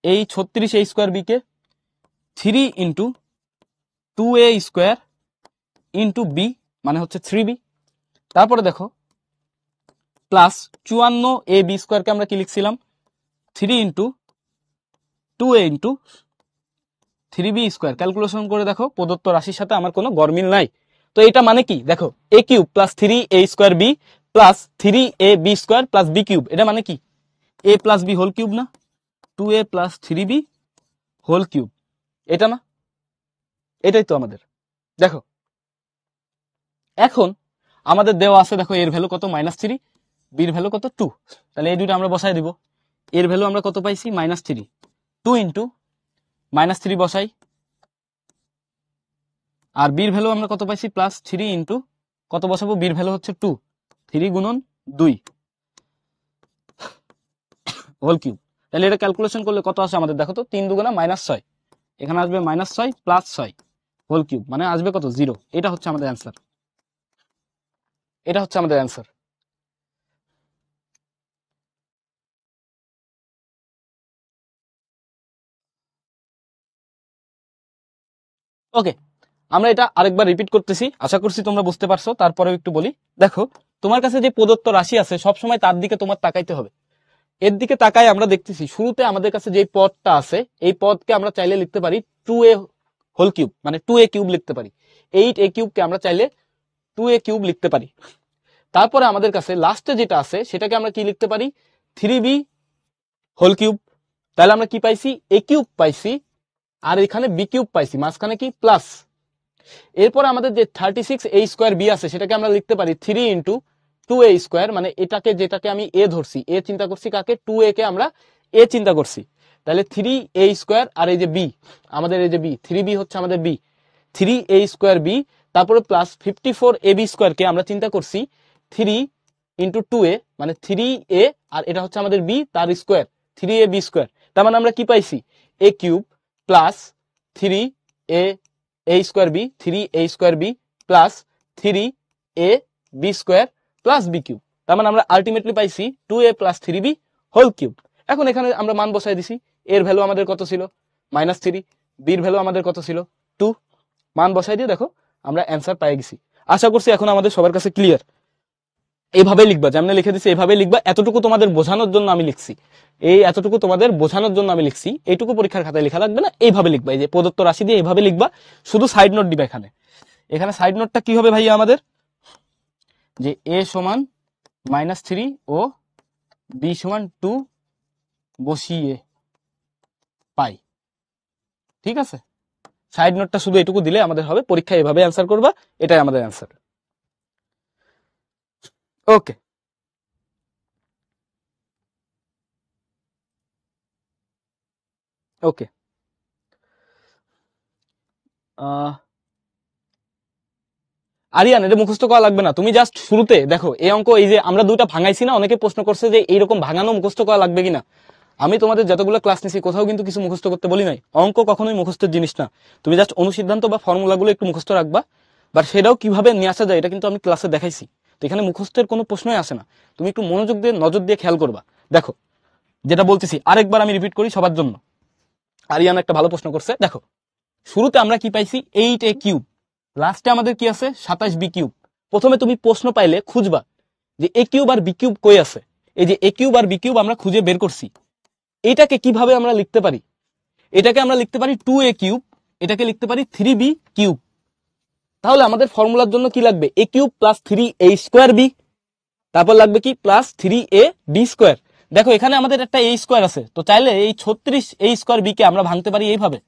এই 36a² কে 3 ইন্টু 2a² ইন্টু b, মানে হচ্ছে 3b। তারপরে দেখো প্লাস 54ab² কে আমরা কি লিখছিলাম 3 into 2a into 3b²। Calculation করে দেখো প্রদত্ত রাশির সাথে আমার কোনো গরমিল নাই। তো এটা মানে কি, দেখো a³ plus 3a²b plus 3ab² plus b³, এটা মানে কি a প্লাস b³ না, 2a প্লাস 3b³, এটা না? এটাই তো আমাদের। দেখো এখন আমাদের দেওয়া আছে, দেখো এর ভ্যালু কত -3, বির ভ্যালু কত 2। তাহলে এই দুটো আমরা বসাই দিব। এর ভ্যালু আমরা কত পাইছি -3, 2 ইন্টু -3 বসাই, আর বির ভ্যালু আমরা কত পাইছি +3 ইন্টু কত বসাবো, বির ভ্যালু হচ্ছে 2, 3 গুণন 2 হোল কিউব। তাহলে এটা ক্যালকুলেশন করলে কত আসে আমাদের, দেখো তো 3 দুগুণা -6, এখানে আসবে -6 প্লাস 6 হোল কিউব, মানে আসবে কত 0। এটা হচ্ছে আমাদের অ্যান্সার, এটা হচ্ছে আমাদের অ্যান্সার। ওকে, আমরা এটা আরেকবার রিপিট করতেছি, আশা করছি তোমরা বুঝতে পারছো। তারপরেও একটু বলি, দেখো তোমার কাছে যে প্রদত্ত রাশি আছে সবসময় তার দিকে তোমার তাকাইতে হবে। এর দিকে তাকাই আমরা দেখতেছি শুরুতে আমাদের কাছে যে পদটা আছে, এই পদকে আমরা চাইলে লিখতে পারি 2a³ মানে 2a³ লিখতে পারি। 8a³ কে আমরা চাইলে 2a³ লিখতে পারি। তারপরে আমাদের কাছে লাস্টে যেটা আছে সেটাকে আমরা কি লিখতে পারি 3b³। তাহলে আমরা কি পাইছি, a³ পাইছি আর এখানে b³ পাইছি, মাঝখানে কি প্লাস। এরপর আমাদের যে 36a²b আছে সেটাকে আমরা লিখতে পারি 3 ইন্টু 2a², মানে এটাকে যেটাকে আমি a ধরছি, a চিন্তা করছি কাকে, 2a কে আমরা a চিন্তা করছি। তাহলে 3a² আর এই যে b, আমাদের এই যে b 3b হচ্ছে আমাদের b, 3a²b, তারপরে প্লাস 54ab² কে আমরা চিন্তা করছি 3 ইন্টু 2a, মানে 3a আর এটা হচ্ছে আমাদের b তার স্কোয়ার 3ab²। তার মানে আমরা কি পাইছি a³ plus 3a²b 3a²b plus 3ab² plus b³। তার মানে আমরা আলটিমেটলি পাইছি 2a প্লাস 3b³। এখন এখানে আমরা মান বসাই দিছি, এর ভ্যালু আমাদের কত ছিল -3, বির ভ্যালু আমাদের কত ছিল 2, মান বসাই দিয়ে দেখো আমরা অ্যান্সার পেয়ে গেছি। আশা করছি এখন আমাদের সবার কাছে ক্লিয়ার। এইভাবে লিখবা, যেমন লিখে দিছি এইভাবে লিখবা। এতটুকু তোমাদের বোঝানোর জন্য আমি লিখছি, এই এতটুকু তোমাদের বোঝানোর জন্য আমি লিখছি। এইটুকু পরীক্ষার খাতায় লেখা লাগবে না, এইভাবে লিখবা। এই যে প্রদত্ত রাশি দিয়ে এইভাবে লিখবা, শুধু সাইড নোট দিবা। এখানে এখানে সাইড নোটটা কি হবে ভাইয়া আমাদের, যে a সমান -3 ও b সমান 2 বসিয়ে পাই। ঠিক আছে, সাইড নোটটা শুধু এটুকু দিলে আমাদের হবে। পরীক্ষায় এভাবে অ্যান্সার করবা, এটাই আমাদের অ্যান্সার। ওকে, ওকে। আরিয়ান, এটা মুখস্থ করা লাগবে না, তুমি জাস্ট শুরুতে দেখো এই অঙ্ক, এই যে আমরা দুইটা ভাঙাইছি না, অনেকে প্রশ্ন করছে যে এইরকম ভাঙানো মুখস্থ করা লাগবে কিনা। আমি তোমাদের যতগুলো ক্লাস নিছি কোথাও কিন্তু কিছু মুখস্থ করতে বলি নাই। অঙ্ক কখনোই মুখস্থের জিনিস না, তুমি জাস্ট অনুসিদ্ধান্ত বা ফর্মুলাগুলো একটু মুখস্থ রাখবা, বাট সেটাও কিভাবে নিয়ে আসা যায় এটা কিন্তু আমি ক্লাসে দেখাইছি। তো এখানে মুখস্থের কোনো প্রশ্নই আসে না, তুমি একটু মনোযোগ দিয়ে নজর দিয়ে খেয়াল করবা। দেখো যেটা বলতেছি আরেকবার আমি রিপিট করি সবার জন্য। আরিয়ান একটা ভালো প্রশ্ন করছে, দেখো শুরুতে আমরা কি পাইছি 8a³, লাস্টে আমাদের কি আছে 27b³। প্রথমে তুমি প্রশ্ন পাইলে খুঁজবা যে a cube R B cube কই আছে, এই যে a cube R B cube আমরা খুঁজে বের করছি। এটাকে কিভাবে আমরা লিখতে পারি? এটাকে আমরা লিখতে পারি 2a কিউব, এটাকে লিখতে পারি 3b কিউব। তাহলে আমাদের ফর্মুলার জন্য কি লাগবে? a cube plus 3a square b, তারপর লাগবে কি প্লাস 3a বি স্কোয়ার। দেখো এখানে আমাদের একটা a স্কোয়ার আছে, তো চাইলে এই 36a স্কোয়ার বি কে আমরা ভাঙতে পারি এইভাবে।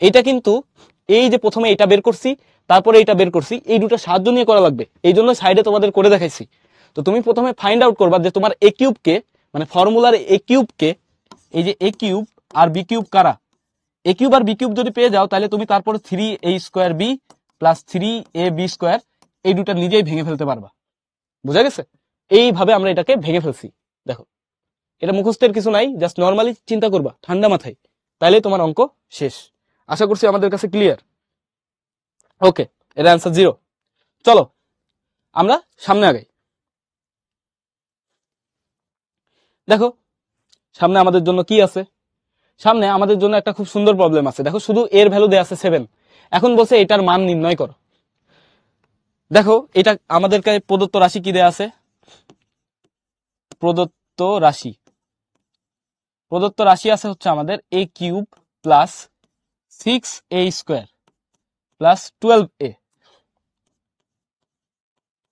এটা কিন্তু এই যে প্রথমে এটা বের করছি, তারপরে এটা বের করছি, এই দুটো সাহায্য নিয়ে করা লাগবে, এই জন্য সাইডে তোমাদের করে দেখাইছি। তো তুমি প্রথমে ফাইন্ড আউট করবা যে তোমার এ কিউবকে, মানে ফর্মুলার এ কিউবকে, এই যে a cube R B cube কারা, এ কিউব আর বি কিউব যদি পেয়ে যাও তাহলে তুমি তারপরে 3a square b plus 3ab square এই দুটা নিজেই ভেঙে ফেলতে পারবা। বুঝা গেছে? এইভাবে আমরা এটাকে ভেঙে ফেলছি। দেখো এটা মুখস্থের কিছু নাই, জাস্ট নর্মালি চিন্তা করবা ঠান্ডা মাথায়, তাইলে তোমার অঙ্ক শেষ। আশা করছি আমাদের কাছে ক্লিয়ার। ওকে, এর অ্যান্সার 0। চলো আমরা সামনে আগাই। দেখো সামনে আমাদের জন্য কি আছে, সামনে আমাদের জন্য একটা খুব সুন্দর প্রবলেম আছে। দেখো শুধু এর ভ্যালু দেয়া আছে 7, এখন বলছে এটার মান নির্ণয় করো। দেখো এটা আমাদেরকে প্রদত্ত রাশি কি দেয়া আছে, প্রদত্ত রাশি আছে হচ্ছে আমাদের a cube plus 6a square plus 12a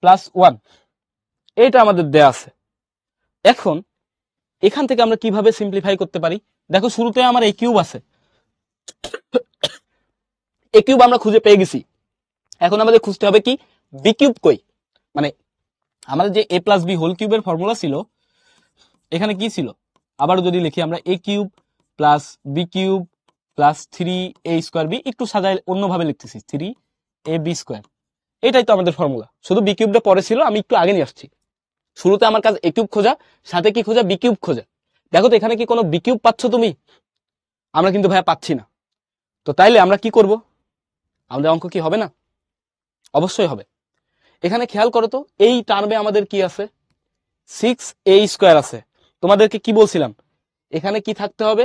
plus 1, এটা আমাদের দেয়া আছে। এখন এখান থেকে আমরা কিভাবে সিম্পলিফাই করতে পারি? দেখো শুরুতে আমার a কিউব আছে, a কিউব আমরা খুঁজে পেয়ে গেছি। এখন আমাদের খুঁজতে হবে কি বি কিউব কই, মানে আমাদের যে a প্লাস বি হোল কিউবের ফর্মুলা ছিল, এখানে কি ছিল আবারও যদি লিখি আমরা a cube plus b cube plus 3a square b, একটু সাজায় অন্যভাবে লিখতেছি 3ab স্কোয়ার, এটাই তো আমাদের ফর্মুলা। শুধু বি কিউবটা পরে ছিল, আমি একটু আগে নিয়ে আসছি। শুরুতে আমার কাজ এ কিউব খোঁজা, সাথে কি খোঁজা বি কিউব খোঁজা। দেখো তো এখানে কি কোনো বি কিউব পাচ্ছ তুমি? আমরা কিন্তু ভাইয়া পাচ্ছি না। তো তাইলে আমরা কি করব? আমাদের অঙ্ক কি হবে না? অবশ্যই হবে। এখানে খেয়াল করো তো, এই টার্মে আমাদের কি আছে, 6a স্কোয়ার আছে। তোমাদেরকে কি বলছিলাম, এখানে কি থাকতে হবে,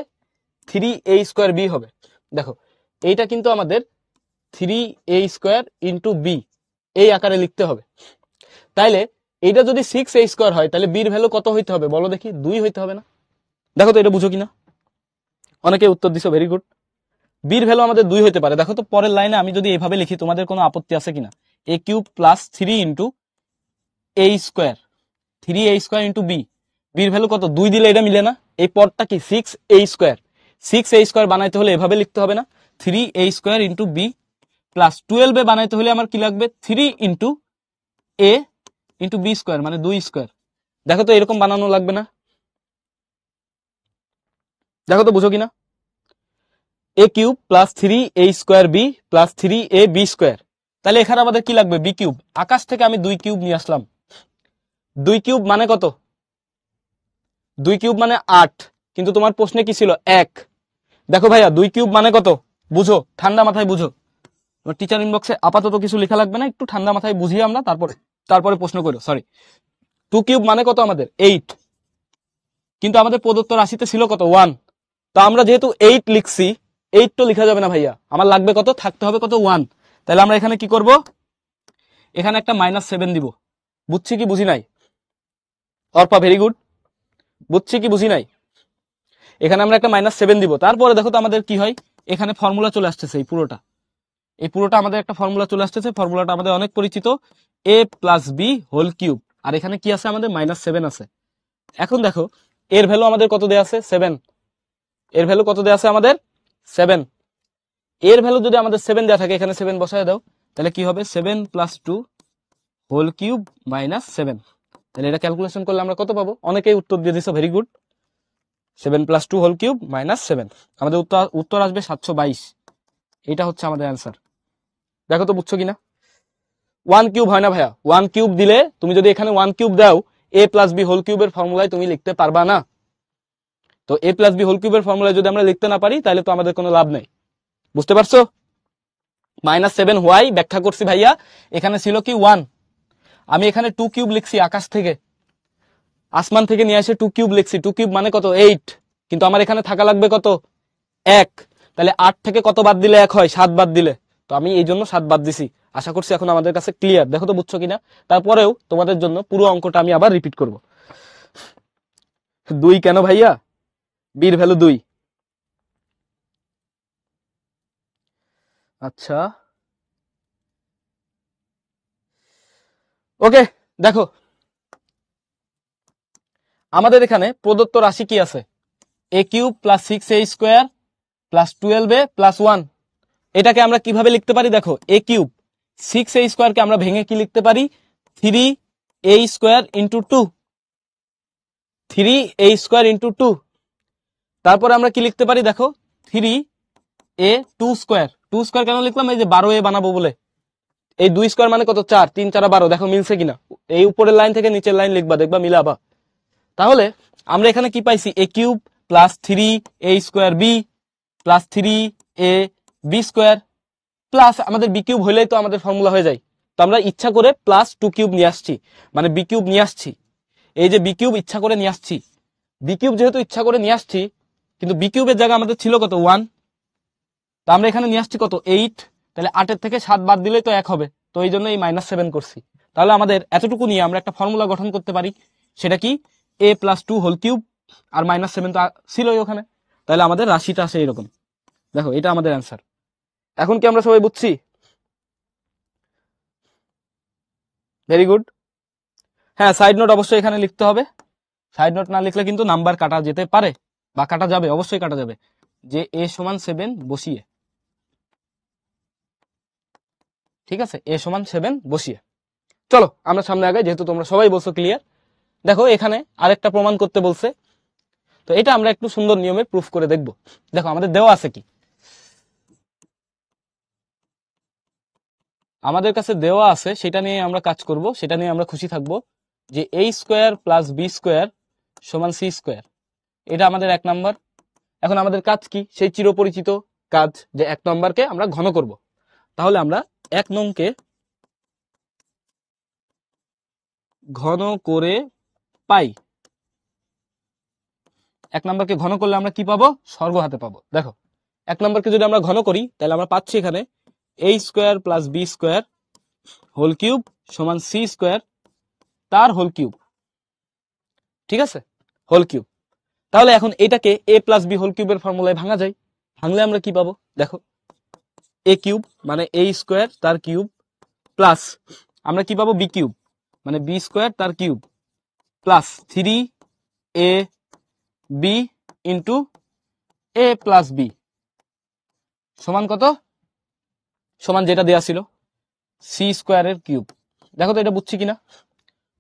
3a স্কোয়ার বি হবে। দেখো এইটা কিন্তু আমাদের 3a স্কোয়ার ইন্টু বি এই আকারে লিখতে হবে। তাইলে এইটা যদি 6a স্কোয়ার হয় তাহলে বির ভ্যালু কত হইতে হবে বলো দেখি? 2 হইতে হবে না? দেখো তো এটা বুঝো কিনা, অনেকে উত্তর দিছো, ভেরি গুড। বির ভ্যালু আমাদের 2 হইতে পারে। দেখো তো পরের লাইনে আমি যদি এইভাবে লিখি তোমাদের কোনো আপত্তি আছে কিনা, a cube plus 3 into a square, 3a square into b, বির ভ্যালু কত? 2 দিলে এটা মিলে না। এই পদটা কি 6a স্কোয়ার, 6a স্কোয়ার বানাইতে হলে এভাবে লিখতে হবে না, 3a square into b plus 12 বানাইতে হলে আমার কি লাগবে, 3 into a into b square, মানে 2 স্কোয়ার। দেখো তো এরকম বানানো লাগবে না? দেখো তো বুঝো কিনা, a cube plus 3a square b plus 3ab square. তাহলে এখানে আমাদের কি লাগবে, বি কিউব। আকাশ থেকে আমি 2 কিউব নিয়ে আসলাম। 2 কিউব মানে কত? 2 কিউব মানে 8, কিন্তু তোমার প্রশ্নে কি ছিল 1। দেখো ভাইয়া 2 কিউব মানে কত বুঝো, ঠান্ডা মাথায় বুঝো। টিচার ইনবক্সে আপাতত কিছু লেখা লাগবে না, একটু ঠান্ডা মাথায় বুঝিয়ে আমরা তারপরে প্রশ্ন করো। সরি, 2 কিউব মানে কত আমাদের 8, কিন্তু আমাদের প্রদত্ত রাশিতে ছিল কত 1। তো আমরা যেহেতু 8 লিখছি, 8 তো লেখা যাবে না ভাইয়া, আমার লাগবে কত, থাকতে হবে কত 1। তাহলে আমরা এখানে কি করব, এখানে একটা -7 দিব। বুঝছি কি বুঝি নাই? অর্পা ভেরি গুড, বুঝছি কি বুঝি নাই? এখানে আমরা একটা -7 দিব। তারপরে দেখো তো আমাদের কি হয়, এখানে ফর্মুলা চলে আসতেছে, এই পুরোটা আমাদের একটা ফর্মুলা চলে আসতেছে। ফর্মুলাটা আমাদের অনেক পরিচিত, a plus b whole cube, আর এখানে কি আছে আমাদের -7 আছে। এখন দেখো এর ভ্যালু আমাদের কত দেয়া আছে, 7। এর ভ্যালু কত দেয়া আছে আমাদের, 7। এর ভ্যালু যদি আমাদের 7 দেয়া থাকে, এখানে 7 বসায় দাও, তাহলে কি হবে 7 প্লাস 2 হোল কিউব -7। তাহলে এটা ক্যালকুলেশন করলে আমরা কত পাবো? অনেকেই উত্তর দিয়ে দিছো, very good. 7 plus 2 whole cube -7, আমাদের উত্তর আসবে 722। এটা হচ্ছে আমাদের অ্যান্সার। দেখো তো বুঝছো কিনা? 1 কিউব হয় না ভাইয়া, 1 কিউব দিলে তুমি যদি এখানে 1 কিউব দাও, a প্লাস বি হোল কিউবের ফর্মুলায় তুমি লিখতে পারবা না। তো a প্লাস বি হোল কিউবের ফর্মুলায় যদি আমরা লিখতে না পারি তাহলে তো আমাদের কোনো লাভ নেই। বুঝতে পারছো? -7 হোয়াই ব্যাখ্যা করছি ভাইয়া। এখানে ছিল কি 1, আমি এখানে 2 কিউব লিখছি, আকাশ থেকে আসমান থেকে নিয়ে এসে 2 কিউব লিখছি। 2 কিউব মানে কত 8, কিন্তু আমার এখানে থাকা লাগবে কত 1। তাহলে 8 থেকে কত বাদ দিলে 1 হয়, 7 বাদ দিলে, তো আমি এই জন্য 7 বাদ দিছি। আশা করছি এখন আমাদের কাছে ক্লিয়ার। দেখো তো বুঝছো কিনা। তারপরেও তোমাদের জন্য পুরো অঙ্কটা আমি আবার রিপিট করব। 2 কেন ভাইয়া? বির ভ্যালু 2। আচ্ছা ওকে, দেখো আমাদের এখানে প্রদত্ত রাশি কি আছে? A cube plus 6a square plus 12a plus 1। এটাকে আমরা কিভাবে লিখতে পারি? দেখো এ কিউব 6a স্কোয়ারকে আমরা ভেঙে কি লিখতে পারি? 3a square into 2, 3a square into 2। তারপরে আমরা কি লিখতে পারি? দেখো 3a 2 স্কোয়ার। 2 স্কোয়ার কেন লিখলাম? এই যে 12a বানাবো বলে। এই 2 স্কোয়ার মানে কত? 4, 3 4 12। দেখো মিলছে কিনা। এই উপরের লাইন থেকে নিচের লাইন লিখবা, দেখবা মিলাবা। তাহলে আমরা এখানে কি পাইছি? A cube plus 3a square b plus 3a b square plus আমাদের বি কিউব হইলেই তো আমাদের ফর্মুলা হয়ে যায়। তো আমরা ইচ্ছা করে প্লাস 2 কিউব নিয়ে আসছি, মানে বি কিউব নিয়ে আসছি। এই যে বি কিউব ইচ্ছা করে নিয়ে আসছি, বি কিউব যেহেতু ইচ্ছা করে নিয়ে আসছি, কিন্তু বি কিউবের জায়গা আমাদের ছিল কত? 1। তো আমরা এখানে নিয়ে আসছি কত? 8। তাহলে 8 থেকে 7 বাদ দিলেই তো 1 হবে। তো এই জন্য এই -7 করছি। তাহলে আমাদের এতটুকু নিয়ে আমরা একটা ফর্মুলা গঠন করতে পারি। সেটা কি? a প্লাস 2 হোল কিউব আর -7 তো ছিলই ওখানে। তাহলে আমাদের রাশিটা আসে এরকম। দেখো এটা আমাদের অ্যান্সার। এখন কি আমরা সবাই বুঝছি? Very good. হ্যাঁ, সাইড নোট অবশ্যই এখানে লিখতে হবে। সাইড নোট না লিখলে কিন্তু নাম্বার কাটা যেতে পারে, বা কাটা যাবে, অবশ্যই কাটা যাবে। যে a সমান 7 বসিয়ে, ঠিক আছে, a সমান 7 বসিয়ে। চলো আমরা সামনে আগাই, যেহেতু তোমরা সবাই বলছো ক্লিয়ার। দেখো এখানে আরেকটা প্রমাণ করতে বলছে, তো এটা আমরা একটু সুন্দর নিয়মে প্রুফ করে দেখব। দেখো আমাদের দেওয়া আছে কি? আমাদের কাছে দেওয়া আছে, সেটা নিয়ে আমরা কাজ করব, সেটা নিয়ে আমরা খুশি থাকব। যে a square plus b square সমান সি স্কোয়ার, এটা আমাদের 1 নাম্বার। এখন আমাদের কাজ কি? সেই চিরপরিচিত কাজ, যে 1 নম্বরকে আমরা ঘন করব। তাহলে আমরা 1 নংকে ঘন করে পাই। 1 নম্বরকে ঘন করলে আমরা কি পাবো? স্বর্গ হাতে পাবো। দেখো 1 নম্বরকে যদি আমরা ঘন করি, তাহলে আমরা পাচ্ছি এখানে a square plus b square whole cube সমান সি স্কোয়ার তার হোল কিউব, ঠিক আছে, হোল কিউব। তাহলে এখন এটাকে a প্লাস বি হোল কিউবের ফর্মুলায় ভাঙা যায়। ভাঙলে আমরা কি পাবো? দেখো a কিউব মানে a স্কোয়ার তার কিউব প্লাস আমরা কি পাবো? বি কিউব মানে বি স্কোয়ার তার cube plus 3a b into a plus b সমান কত? সমান যেটা দেয়া ছিল সি স্কোয়ারের কিউব। দেখো তো এটা বুঝছি কিনা।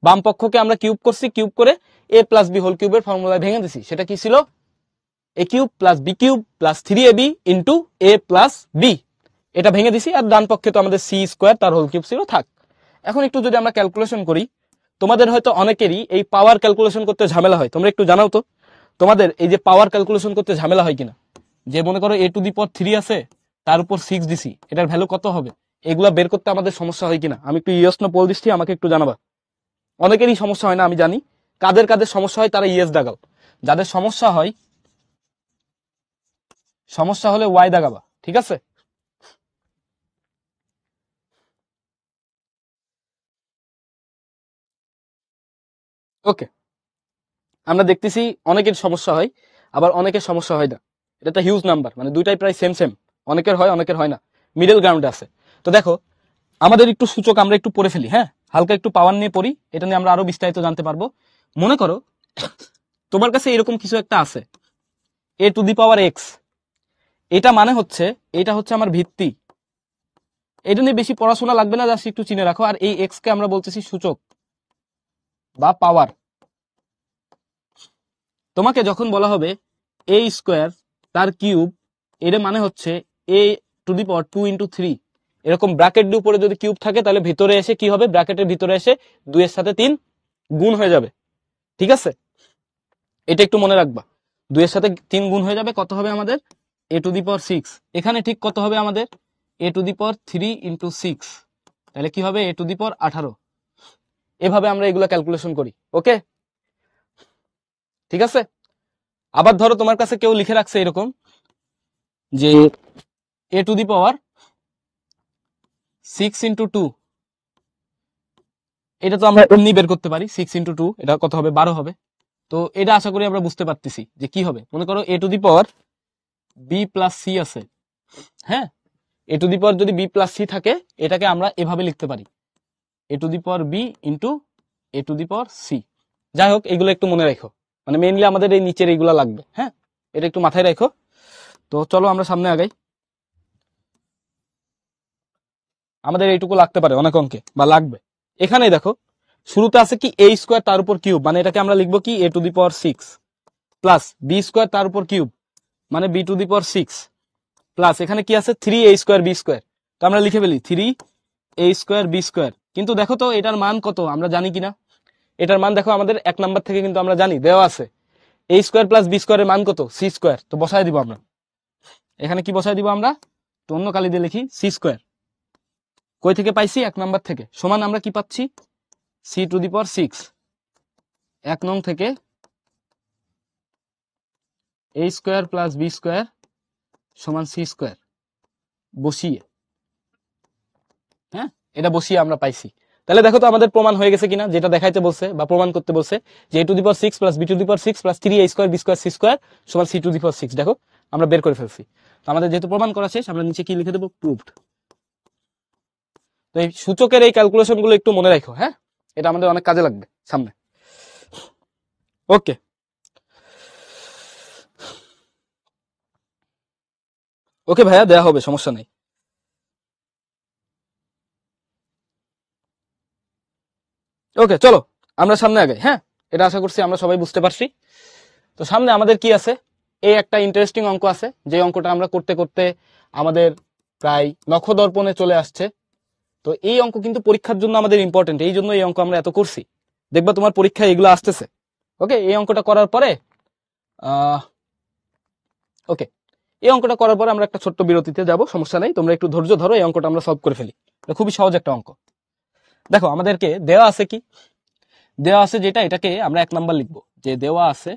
বাম পক্ষকে আমরা কিউব করছি, কিউব করে a প্লাস বি হোল কিউবের ফর্মুলায় ভেঙে দিছি। সেটা কি ছিল? a cube plus b cube plus 3ab into a plus b, এটা ভেঙে দিছি। আর ডান পক্ষে তো আমাদের সি স্কোয়ার তার হোল কিউব ছিল, থাক। এখন একটু যদি আমরা ক্যালকুলেশন করি, তোমাদের হয়তো অনেকেরই এই পাওয়ার ক্যালকুলেশন করতে ঝামেলা হয়। তোমরা একটু জানাও তো তোমাদের এই যে পাওয়ার ক্যালকুলেশন করতে ঝামেলা হয় কিনা। যে মনে করো a টু দি পাওয়ার 3 আছে, তার উপর 6 দিছি, এটার ভ্যালু কত হবে, এগুলা বের করতে আমাদের সমস্যা হয় কিনা। আমি একটু ইয়েস নো পোল দিচ্ছি, আমাকে একটু জানাবা। অনেকেরই সমস্যা হয় না আমি জানি, কাদের কাদের সমস্যা হয় তারা ইয়েস দাগাও। যাদের সমস্যা হয়, সমস্যা হলে ওয়াই দাগাবা, ঠিক আছে। ওকে, আমরা দেখতেছি অনেকের সমস্যা হয়, আবার অনেকের সমস্যা হয় না। এটা একটা হিউজ নাম্বার, মানে দুইটাই প্রায় সেম সেম। অনেকের হয়, অনেকের হয় না, মিডল গ্রাউন্ডে আছে। তো দেখো আমাদের একটু সূচক আমরা একটু পড়ে ফেলি। হ্যাঁ, হালকা একটু পাওয়ার নিয়ে পড়ি, এটা নিয়ে আমরা আরো বিস্তারিত জানতে পারবো। মনে করো তোমার কাছে এরকম কিছু একটা আছে, a to the power x। এটা মানে হচ্ছে, এটা হচ্ছে আমার ভিত্তি। এটা নিয়ে বেশি পড়াশোনা লাগবে না, জাস্ট একটু চিনে রাখো। আর এই x কে আমরা বলতেছি সূচক বা পাওয়ার। তোমাকে যখন বলা হবে a স্কোয়ার তার কিউব, এর মানে হচ্ছে a to the power 2 into 3। এরকম ব্র্যাকেট দিয়ে উপরে যদি কিউব থাকে, তাহলে ভিতরে এসে কি হবে? ব্র্যাকেটের ভিতরে এসে 2 এর সাথে 3 গুণ হয়ে যাবে, ঠিক আছে। এটা একটু মনে রাখবা, 2 এর সাথে 3 গুণ হয়ে যাবে। কত হবে আমাদের? a to the power 6। এখানে ঠিক কত হবে আমাদের? a to the power 3 into 6, তাহলে কি হবে? a টু দি পাওয়ার 18। এভাবে আমরা এগুলো ক্যালকুলেশন করি। ওকে, ঠিক আছে। আবার ধরো তোমার কাছে কেউ লিখে রাখছে এরকম, যে a টু দি পাওয়ার 6 × 2, এটা তো আমরা এমনি বের করতে পারি। 6 × 2 এটা কত হবে, 12 হবে। তো এটা আশা করি আমরা বুঝতে পারতেছি যে কি হবে। মনে করো a to the power b plus c আছে, হ্যাঁ, a টু দি পাওয়ার যদি b প্লাস c থাকে, এটাকে আমরা এভাবে লিখতে পারি a to the power b into a to the power c। যাই হোক, এগুলো একটু মনে রাখো, মানে মেইনলি আমাদের এই নিচের এইগুলা লাগবে, হ্যাঁ, এটা একটু মাথায় রাখো। তো চলো আমরা সামনে আগাই। আমাদের এইটুকু লাগতে পারে অনেক অঙ্কে, বা লাগবে। এখানে দেখো শুরুতে আছে কি a স্কোয়ার তার উপর কিউব, মানে এটাকে আমরা লিখবো কি a to the power 6 plus b square তার উপর কিউব, মানে b two the power 6 plus এখানে কি আছে 3a স্কোয়ার b স্কোয়ার। তো আমরা লিখে ফেলি 3a স্কোয়ার b স্কোয়ার। কিন্তু দেখো তো এটার মান কত আমরা জানি কিনা। এটার মান দেখো আমাদের 1 নাম্বার থেকে কিন্তু আমরা জানি, দেওয়া আছে a স্কোয়ার প্লাস b স্কোয়ারের মান কত, c স্কোয়ার। তো বসায় দিব আমরা, এখানে কি বসায় দিব আমরা, তো অন্য কালি দিয়ে লিখি c স্কোয়ার। কই থেকে পাইছি, 1 নাম্বার থেকে, সমান আমরা কি পাচ্ছি c টু দি পাওয়ার 6 1 নং থেকে a square plus b square সমান c স্কোয়ার বসিয়ে, হ্যাঁ, এটা বসিয়ে আমরা পাইছি। তাহলে দেখো তো আমাদের প্রমাণ হয়ে গেছে কিনা, যেটা দেখাইতে বলছে বা প্রমাণ করতে বলছে যে a to the power 6 plus b two the power 6 plus 3a square b square c square সমান c টু দি পাওয়ার 6। দেখো আমরা বের করে ফেলছি। তো আমাদের যেহেতু প্রমাণ করা শেষ, আমরা নিচে কি লিখে দেবো, প্রুভড। তো এই সূচকের এই ক্যালকুলেশন গুলো একটু মনে রাখো, হ্যাঁ, এটা আমাদের অনেক কাজে লাগবে সামনে। ওকে, ওকে ভাইয়া, দেয়া হবে, সমস্যা নেই। ওকে চলো আমরা সামনে আগাই, হ্যাঁ, এটা আশা করছি আমরা সবাই বুঝতে পারছি। তো সামনে আমাদের কি আছে, এই একটা ইন্টারেস্টিং অঙ্ক আছে, যে অঙ্কটা আমরা করতে করতে আমাদের প্রায় নখদর্পণে চলে আসছে। তো এই অঙ্ক কিন্তু পরীক্ষার জন্য আমাদের ইম্পর্টেন্ট, এই জন্য এই অঙ্ক আমরা এত করছি। দেখবা তোমার পরীক্ষায় এগুলো আসতেছে। ওকে, এই অঙ্কটা করার পরে ওকে, এই অঙ্কটা করার পরে আমরা একটা ছোট্ট বিরতিতে যাব, সমস্যা নেই, তোমরা একটু ধৈর্য ধরো, এই অঙ্কটা আমরা সলভ করে ফেলি। এটা খুবই সহজ একটা অঙ্ক। দেখো আমাদেরকে দেওয়া আছে কি, দেওয়া আছে যেটা, এটাকে আমরা 1 নাম্বার লিখবো, যে দেওয়া আছে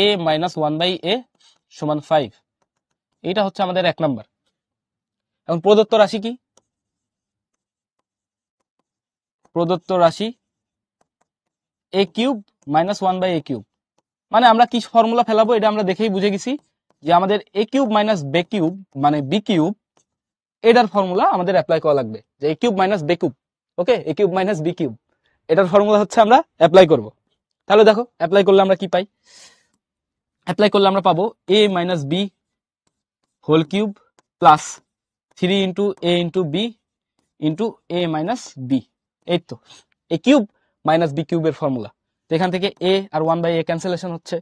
a মাইনাস 1/a সমান 5। এটা হচ্ছে আমাদের 1 নাম্বার। এখন প্রদত্ত রাশি কি, প্রদত্ত রাশি a cube minus 1/a cube. মানে আমরা কি ফর্মুলা ফেলাবো এটা আমরা দেখেই বুঝে গেছি, যে আমাদের a cube minus b cube মানে b কিউব, এটার ফর্মুলা আমাদের অ্যাপ্লাই করা লাগবে, যে a cube minus b cube. Okay, a cube minus b cube, এটার ফর্মুলা হচ্ছে আমরা অ্যাপ্লাই করব। তাহলে দেখো অ্যাপ্লাই করলে আমরা কি পাই, অ্যাপ্লাই করলে আমরা পাবো a minus b whole cube plus 3 into a into b into a minus b। এই তো a কিউব মাইনাস b কিউবের ফর্মুলা। তো এখান থেকে a আর 1/a ক্যান্সেলেশন হচ্ছে,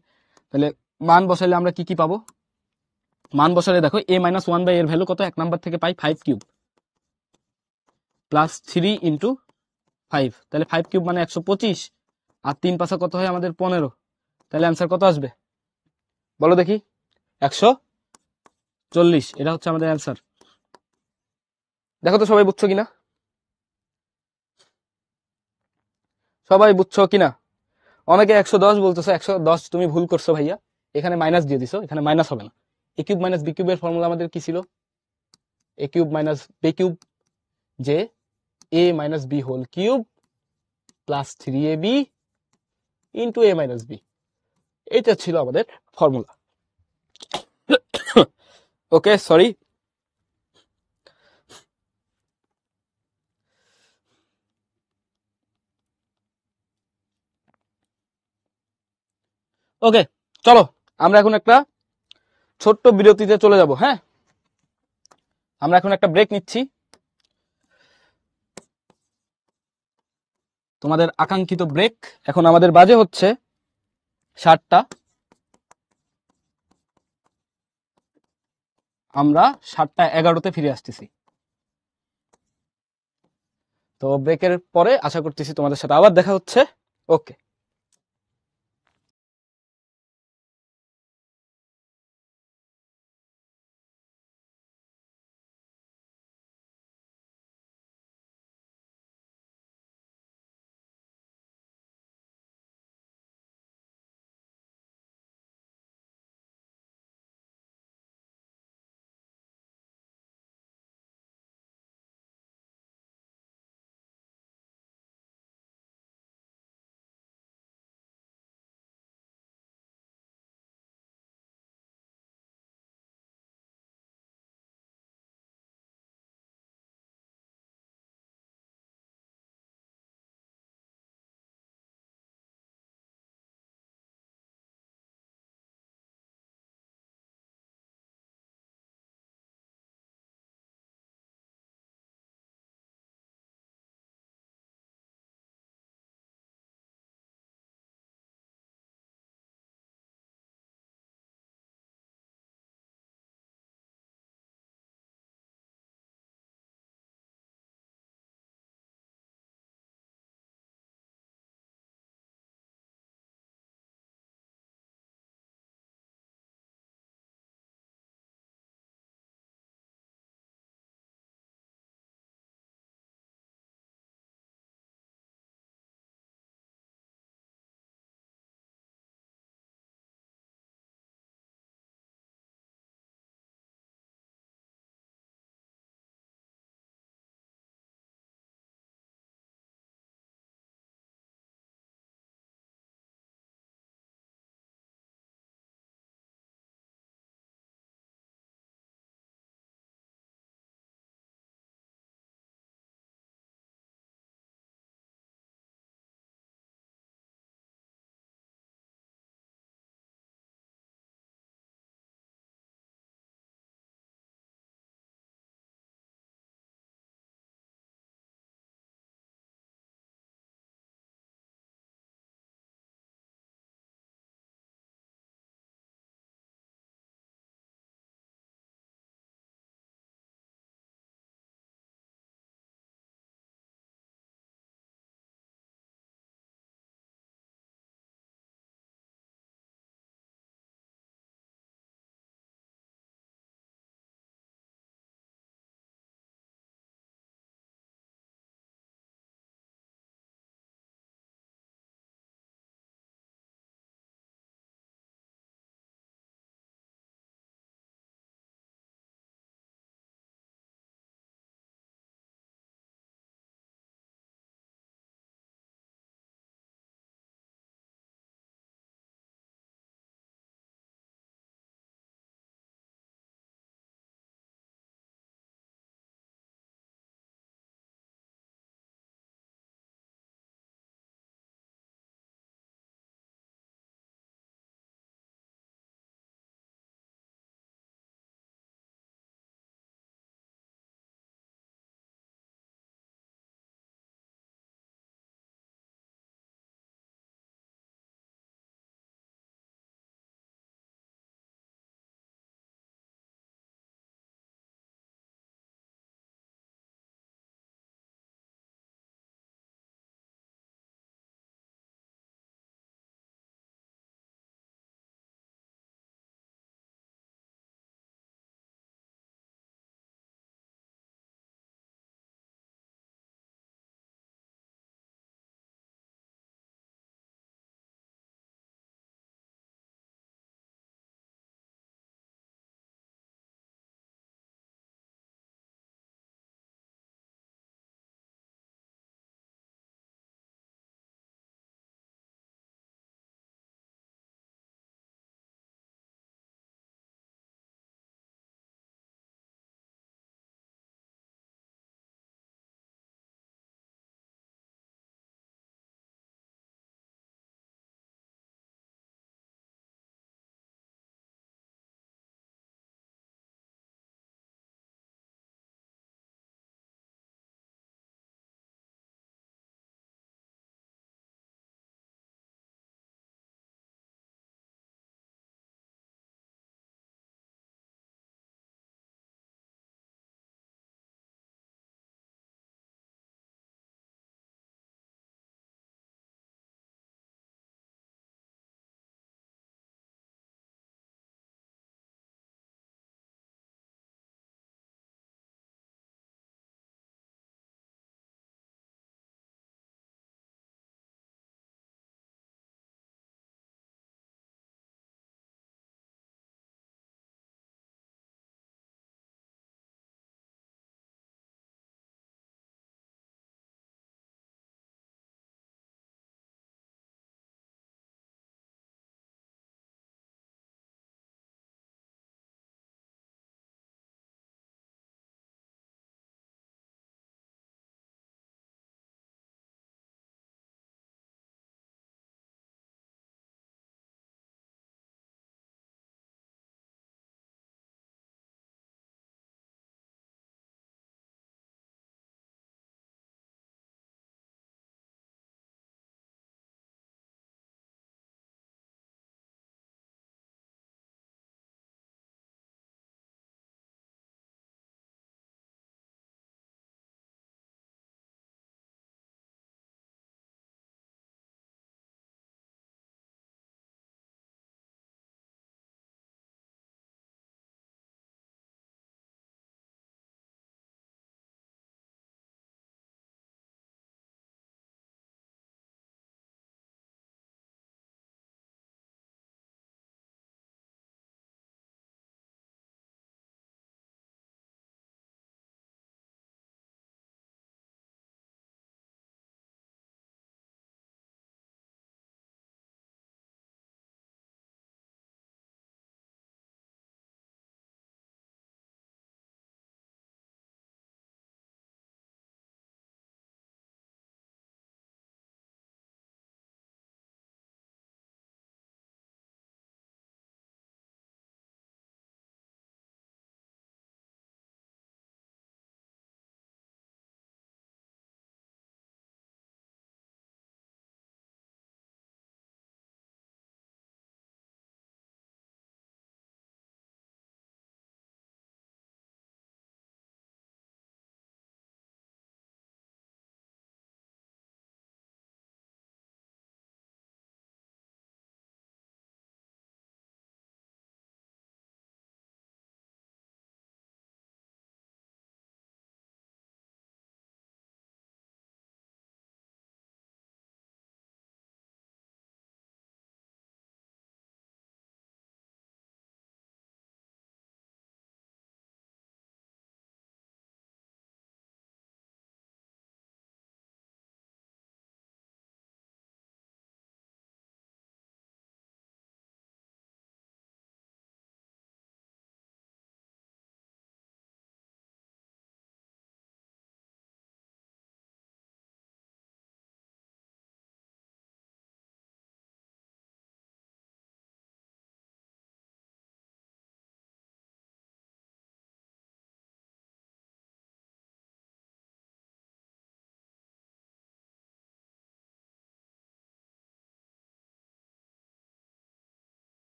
তাহলে মান বসাইলে আমরা কি কি পাবো, মান বসালে দেখো a মাইনাস 1/a এর ভ্যালু কত, 1 নাম্বার থেকে পাই 5 কিউব প্লাস 3 ইন্টু 5, তাহলে 5 কিউব মানে 125, আর 3 পাশা কত হয় আমাদের 15। তাহলে অ্যান্সার কত আসবে বলো দেখি, 140। এটা হচ্ছে আমাদের অ্যান্সার। দেখো তো সবাই বুঝছো কিনা, সবাই বুঝছো কিনা। অনেকে 110 বলতেছো, 110 তুমি ভুল করছো ভাইয়া, এখানে মাইনাস দিয়ে দিছো, এখানে মাইনাস হবে না। a কিউব মাইনাস b কিউবের ফর্মুলা আমাদের কি ছিল, a cube minus b cube, যে a minus b whole cube plus 3ab into a minus b, এটা ছিল আমাদের ফর্মুলা। ওকে সরি, ওকে চলো আমরা এখন একটা ছোট্ট বিরতিতে চলে যাব, হ্যাঁ, আমরা এখন একটা ব্রেক নিচ্ছি। তোমাদের আকাঙ্ক্ষিত ব্রেক। এখন আমাদের বাজে হচ্ছে 7টা, আমরা 7:11 ফিরে আসতেছি। তো ব্রেকের পরে আশা করতেছি তোমাদের সাথে আবার দেখা হচ্ছে। ওকে।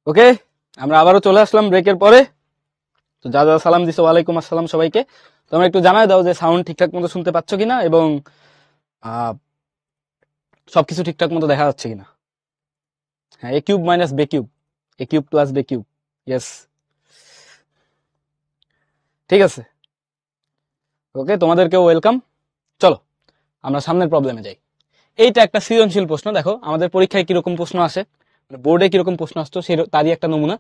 ওকে, আমরা আবারও চলে আসলাম ব্রেকের পরে। তো যা যা সালাম দিছো ওয়ালাইকুম আসসালাম সবাইকে। তোমরা একটু জানাই দাও যে সাউন্ড ঠিকঠাক মতো শুনতে পাচ্ছ কিনা এবং সবকিছু ঠিকঠাক মতো দেখা যাচ্ছে কিনা। হ্যাঁ, এ কিউব মাইনাস বে কিউব, এ কিউব প্লাস বে কিউব, ইয়েস, ঠিক আছে। ওকে, তোমাদেরকেও ওয়েলকাম। চলো আমরা সামনের প্রবলেমে যাই। এইটা একটা সৃজনশীল প্রশ্ন। দেখো আমাদের পরীক্ষায় কিরকম প্রশ্ন আসে, বোর্ডে কিরকম প্রশ্ন আসতো তারই একটা নমুনা।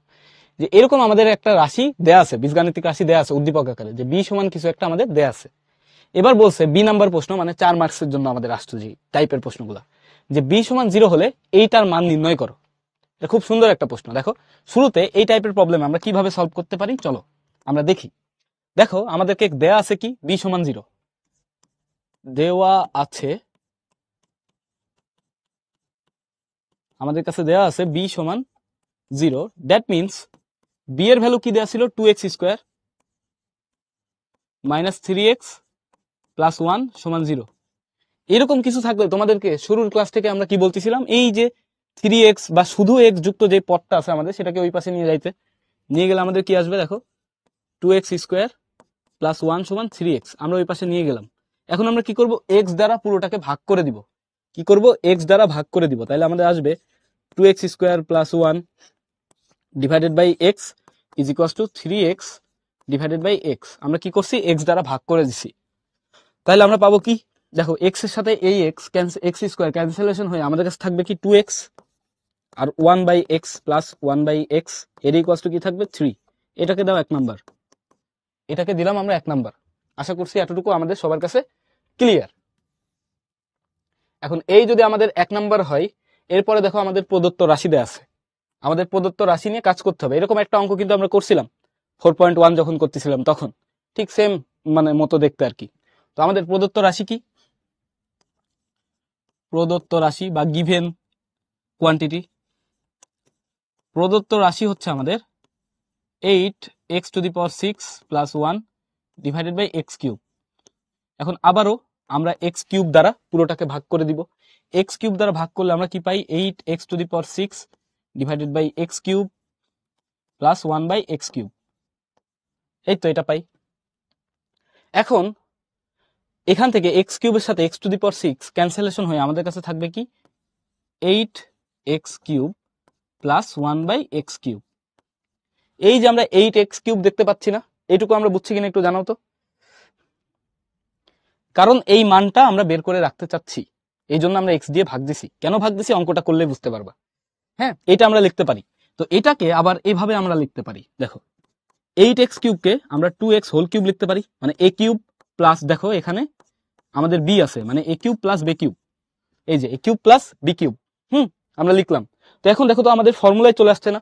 যে এরকম আমাদের একটা রাশি দেয়া আছে, বীজগাণিতিক রাশি দেয়া আছে উদ্দীপক আকারে, যে বি সমান কিছু একটা আমাদের দেয়া আছে। এবার বলছে বি নাম্বার প্রশ্ন, মানে 4 মার্কসের জন্য আমাদের আসতো যে টাইপের প্রশ্নগুলা, যে বি সমান 0 হলে এইটার মান নির্ণয় করো। এটা খুব সুন্দর একটা প্রশ্ন। দেখো শুরুতে এই টাইপের প্রবলেম আমরা কিভাবে সলভ করতে পারি চলো আমরা দেখি। দেখো আমাদেরকে দেয়া আছে কি, বি সমান 0 দেওয়া আছে, আমাদের কাছে দেওয়া আছে বি সমান 0। দ্যাট মিনস বি এর ভ্যালু কি দেওয়া ছিল, 2x square minus 3x plus 1 সমান 0। এরকম কিছু থাকলে তোমাদেরকে শুরুর ক্লাস থেকে আমরা কি বলতেছিলাম, এই যে 3x বা শুধু x যুক্ত যে পদটা আছে আমাদের, সেটাকে ওই পাশে নিয়ে যাইতে, নিয়ে গেলে আমাদের কি আসবে, দেখো 2x স্কোয়ার প্লাস 1 সমান 3x আমরা ওই পাশে নিয়ে গেলাম। এখন আমরা কি করব, x দ্বারা পুরোটাকে ভাগ করে দিব। কি করব, x দ্বারা ভাগ করে দিব। তাহলে আমাদের আসবে 2x square plus 1 divided by x is equals to 3x divided by x। আমরা কি করছি, x দ্বারা ভাগ করে দিছি। তাহলে আমরা পাবো কি, দেখো x এর সাথে এই x স্কোয়ার ক্যান্সেলেশন হয়ে আমাদের কাছে থাকবে কি 2x, আর 1 by x plus 1 by x এর ইকুয়ালস টু কি থাকবে 3। এটাকে দাও 1 নাম্বার, এটাকে দিলাম আমরা 1 নাম্বার। আশা করছি এতটুকু আমাদের সবার কাছে ক্লিয়ার। এখন এই যদি আমাদের 1 নাম্বার হয়, এরপরে দেখো আমাদের প্রদত্ত রাশি দেয়া আছে, আমাদের প্রদত্ত রাশি নিয়ে কাজ করতে হবে। এরকম একটা অঙ্ক কিন্তু আমরা করছিলাম 4.1 যখন করতেছিলাম তখন, ঠিক সেম মানে মতো দেখতে আর কি। তো আমাদের প্রদত্ত রাশি কি, প্রদত্ত রাশি বা গিভেন কোয়ান্টিটি, প্রদত্ত রাশি হচ্ছে আমাদের 8x to the power 6 plus 1 divided by x cube. এখন আবারও আমরা x কিউব দ্বারা পুরোটাকে ভাগ করে দিব। x কিউব দ্বারা ভাগ করলে আমরা কি পাই, 8x to the power 6 divided by x cube plus 1 by x cube. এই তো এটা পাই। এখন এখান থেকে x কিউবের সাথে x to the power 6 cancellation হয়ে আমাদের কাছে থাকবে কি, 8x cube plus 1 by x cube. এই যে আমরা 8x কিউব দেখতে পাচ্ছি না, এইটুকু আমরা বুঝছি কিনা একটু জানাও তো। কারণ এই মানটা আমরা বের করে রাখতে চাচ্ছি, এই জন্য আমরা x দিয়ে ভাগ দিছি। কেন ভাগ দিছি অঙ্কটা করলে বুঝতে পারবা। হ্যাঁ, এটা আমরা লিখতে পারি। তো এটাকে আবার এভাবে আমরা লিখতে পারি, দেখো 8x কিউবকে আমরা 2x হোল কিউব লিখতে পারি, মানে a কিউব প্লাস, দেখো এখানে আমাদের b আছে, মানে a cube plus b cube, এই যে a cube plus b cube. আমরা লিখলাম। তো এখন দেখো তো আমাদের ফর্মুলায় চলে আসছে না,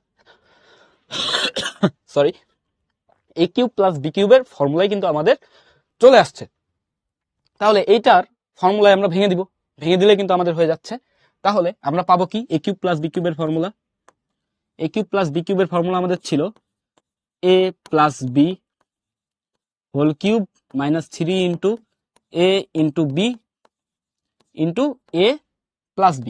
sorry, a cube plus b কিউবের ফর্মুলায় কিন্তু আমাদের চলে আসছে। তাহলে এইটার ফর্মুলায় আমরা ভেঙে দিব, ভেঙে দিলে কিন্তু আমাদের হয়ে যাচ্ছে। তাহলে আমরা পাবো কি, a কিউব প্লাস b কিউবের formula, a cube plus b কিউবের ফর্মুলা আমাদের ছিল a plus b whole cube minus 3 into a into b into a plus b।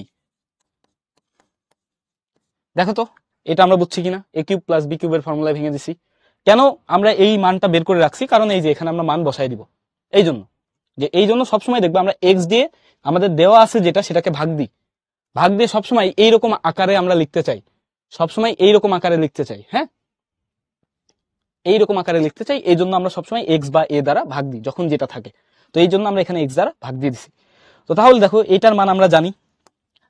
দেখো তো এটা আমরা বুঝছি কিনা, a কিউব প্লাস b কিউবের ফর্মুলায় ভেঙে দিছি। কেন আমরা এই মানটা বের করে রাখছি, কারণ এই যে এখানে আমরা মান বসাই দিব। এই জন্য যে এই জন্য সবসময় দেখবো আমরা x দিয়ে আমাদের দেওয়া আছে যেটা, সেটাকে ভাগ দিই, ভাগ দিয়ে সবসময় এইরকম আকারে আমরা লিখতে চাই, সবসময় এইরকম আকারে লিখতে চাই। হ্যাঁ, এইরকম আকারে লিখতে চাই, এই জন্য আমরা সবসময় x বা a দ্বারা ভাগ দিই যখন যেটা থাকে। তো এই জন্য আমরা এখানে x দ্বারা ভাগ দিয়ে দিছি। তো তাহলে দেখো এইটার মান আমরা জানি।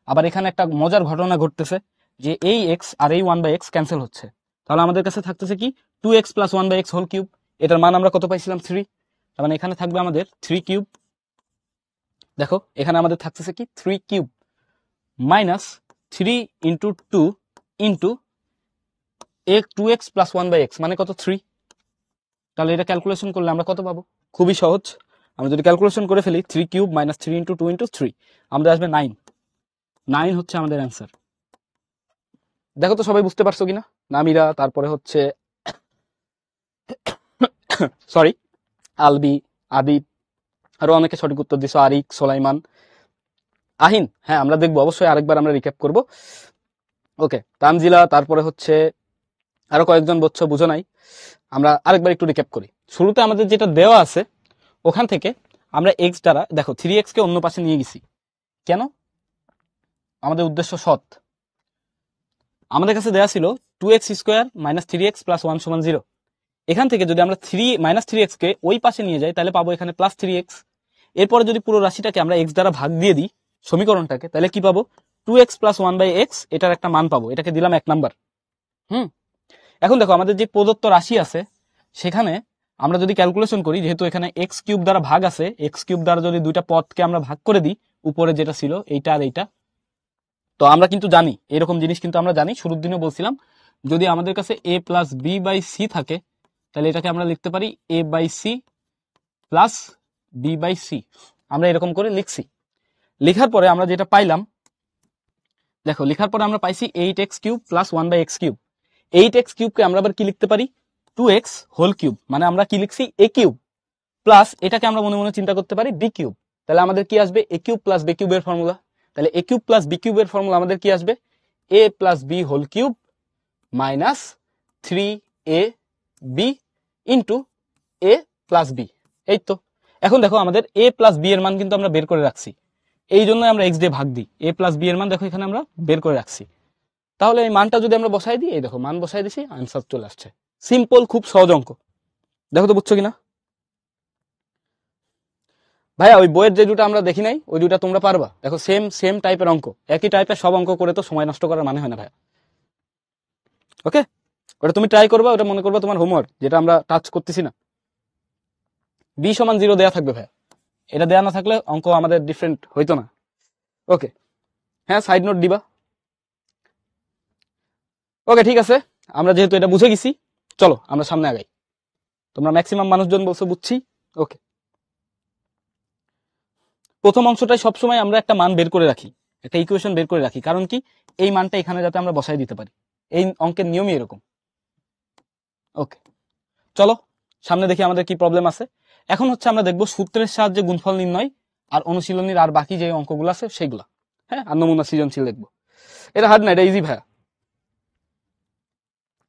আবার এখানে একটা মজার ঘটনা ঘটতেছে, যে এই x আর এই 1 বাই x ক্যান্সেল হচ্ছে। তাহলে আমাদের কাছে থাকতেছে কি, 2x plus 1 by x whole cube. এটার মান আমরা কত পাইছিলাম, 3। তার মানে এখানে থাকবে আমাদের 3 কিউব। দেখো এখানে আমাদের থাকতেছে কি, 3 cube minus 3 into 2 into 2x plus 1 by x মানে কত, 3। তাহলে এটা ক্যালকুলেশন করলে আমরা কত পাবো, খুবই সহজ। আমরা যদি ক্যালকুলেশন করে ফেলি, 3 কিউব মাইনাস 3 ইন্টু 2 ইন্টু 3 আমাদের আসবে 9। 9 হচ্ছে আমাদের অ্যান্সার। দেখো তো সবাই বুঝতে পারছো কিনা, নামিরা, তারপরে হচ্ছে সরি আলবি, আদিব, আরো অনেকে সঠিক উত্তর দিছো, আরিক, সোলাইমান, আহিন, হ্যাঁ আমরা দেখবো অবশ্যই, আরেকবার আমরা রিক্যাপ করব। ওকে, তানজিলা, তারপরে হচ্ছে আরো কয়েকজন বলছো বুঝো নাই, আমরা আরেকবার একটু রিক্যাপ করি। শুরুতে আমাদের যেটা দেওয়া আছে ওখান থেকে আমরা এক্স দ্বারা, দেখো 3x কে অন্য পাশে নিয়ে গেছি কেন, আমাদের উদ্দেশ্য সৎ। আমাদের কাছে দেওয়া ছিল 2x square minus 3x plus 1 সমান 0। এখান থেকে যদি আমরা -3x কে ওই পাশে নিয়ে যাই তাহলে পাবো এখানে প্লাস 3x। এরপরে যদি পুরো রাশিটাকে আমরা x দ্বারা ভাগ দিয়ে দিই সমীকরণটাকে, তাহলে কি পাবো 2x প্লাস 1/x, এটার একটা মান পাবো, এটাকে দিলাম 1 নাম্বার। এখন দেখো আমাদের যে প্রদত্ত রাশি আছে সেখানে আমরা যদি ক্যালকুলেশন করি, যেহেতু এখানে এক্স কিউব দ্বারা ভাগ আছে, এক্স কিউব দ্বারা যদি দুইটা পদকে আমরা ভাগ করে দিই, উপরে যেটা ছিল এইটা আর এইটা, তো আমরা কিন্তু জানি এরকম জিনিস কিন্তু আমরা জানি, শুরুর দিনে বলছিলাম যদি আমাদের কাছে a plus b by c থাকে তাহলে এটাকে আমরা লিখতে পারি a by c plus b by c, আমরা এরকম করে লিখছি। লেখার পরে আমরা যেটা পাইলাম, দেখো লেখার পরে আমরা পাইছি 8x cube plus 1/x cube. 8x কিউবকে আমরা আবার কি লিখতে পারি 2x হোল কিউব, মানে আমরা কি লিখছি a কিউব, প্লাস এটাকে আমরা মনে মনে চিন্তা করতে পারি b কিউব। তাহলে আমাদের কি আসবে a কিউব প্লাস b কিউবের ফর্মুলা, তাহলে a কিউব প্লাস b কিউবের ফর্মুলা আমাদের কি আসবে a plus b whole cube minus 3ab into a plus b। এই তো এখন দেখো আমাদের a প্লাস b এর মান কিন্তু আমরা বের করে রাখছি, এই জন্য আমরা x দিয়ে ভাগ দিই, a প্লাস b এর মান দেখো এখানে আমরা বের করে রাখছি। তাহলে এই মানটা যদি আমরা বসাই দিই, এই দেখো মান বসাই দিছি, আনসার চলে আসছে। সিম্পল, খুব সহজ অঙ্ক। দেখো তো বুঝছো কিনা ভাইয়া, ওই বইয়ের যে দুটো আমরা দেখি নাই ওই দুটা তোমরা পারবা? দেখো সেম সেম টাইপের অঙ্ক, একই টাইপের সব অঙ্ক করে তো সময় নষ্ট করার মানে হয় না ভাইয়া। ওকে, ওটা তুমি ট্রাই করবা, ওটা মনে করবা তোমার হোমওয়ার্ক, যেটা আমরা টাচ করতেছি না। বি সমান 0 দেয়া থাকবে ভাইয়া, এটা দেয়া না থাকলে অঙ্ক আমাদের ডিফারেন্ট হইতো না। ওকে, হ্যাঁ সাইড নোট দিবা। ওকে ঠিক আছে, আমরা যেহেতু এটা বুঝে গেছি, চলো আমরা সামনে আগাই। তোমরা ম্যাক্সিমাম মানুষজন বলছো বুঝছি। ওকে, প্রথম অংশটাই সবসময় আমরা একটা মান বের করে রাখি, একটা ইকুয়েশন বের করে রাখি, কারণ কি এই মানটা এখানে যাতে আমরা বসাই দিতে পারি, এই অঙ্কের নিয়মই এরকম। ওকে চলো সামনে দেখি আমাদের কি প্রবলেম আছে। এখন হচ্ছে আমরা দেখবো সূত্রের সাহায্যে গুণফল নির্ণয় আর অনুশীলনীর আর বাকি যে অঙ্কগুলো আছে সেগুলা, হ্যাঁ আর নমুনা সৃজনশীল দেখবো। এটা হার্ড না, এটা ইজি ভাইয়া।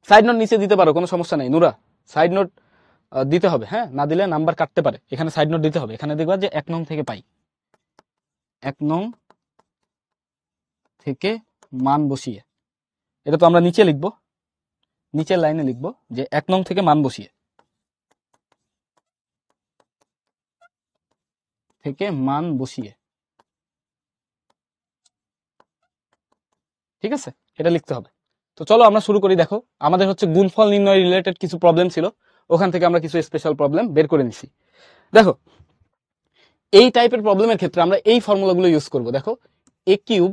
সাইড নোট নিচে দিতে পারো, কোনো সমস্যা নেই নুরা, সাইড নোট দিতে হবে, হ্যাঁ না দিলে নাম্বার কাটতে পারে, এখানে সাইড নোট দিতে হবে। এখানে দেখবা যে 1 নং থেকে পাই, 1 নং থেকে মান বসিয়ে, এটা তো আমরা নিচে লিখবো, নিচের লাইনে লিখবো যে 1 নং থেকে মান বসিয়ে, থেকে মান বসিয়ে, ঠিক আছে, এটা লিখতে হবে। তো চলো আমরা শুরু করি। দেখো আমাদের হচ্ছে গুণফল নির্ণয় রিলেটেড কিছু প্রবলেম ছিল, ওখান থেকে আমরা কিছু স্পেশাল প্রবলেম বের করে নিছি। দেখো এই টাইপের প্রবলেমের ক্ষেত্রে আমরা এই ফর্মুলাগুলো ইউজ করব। দেখো a cube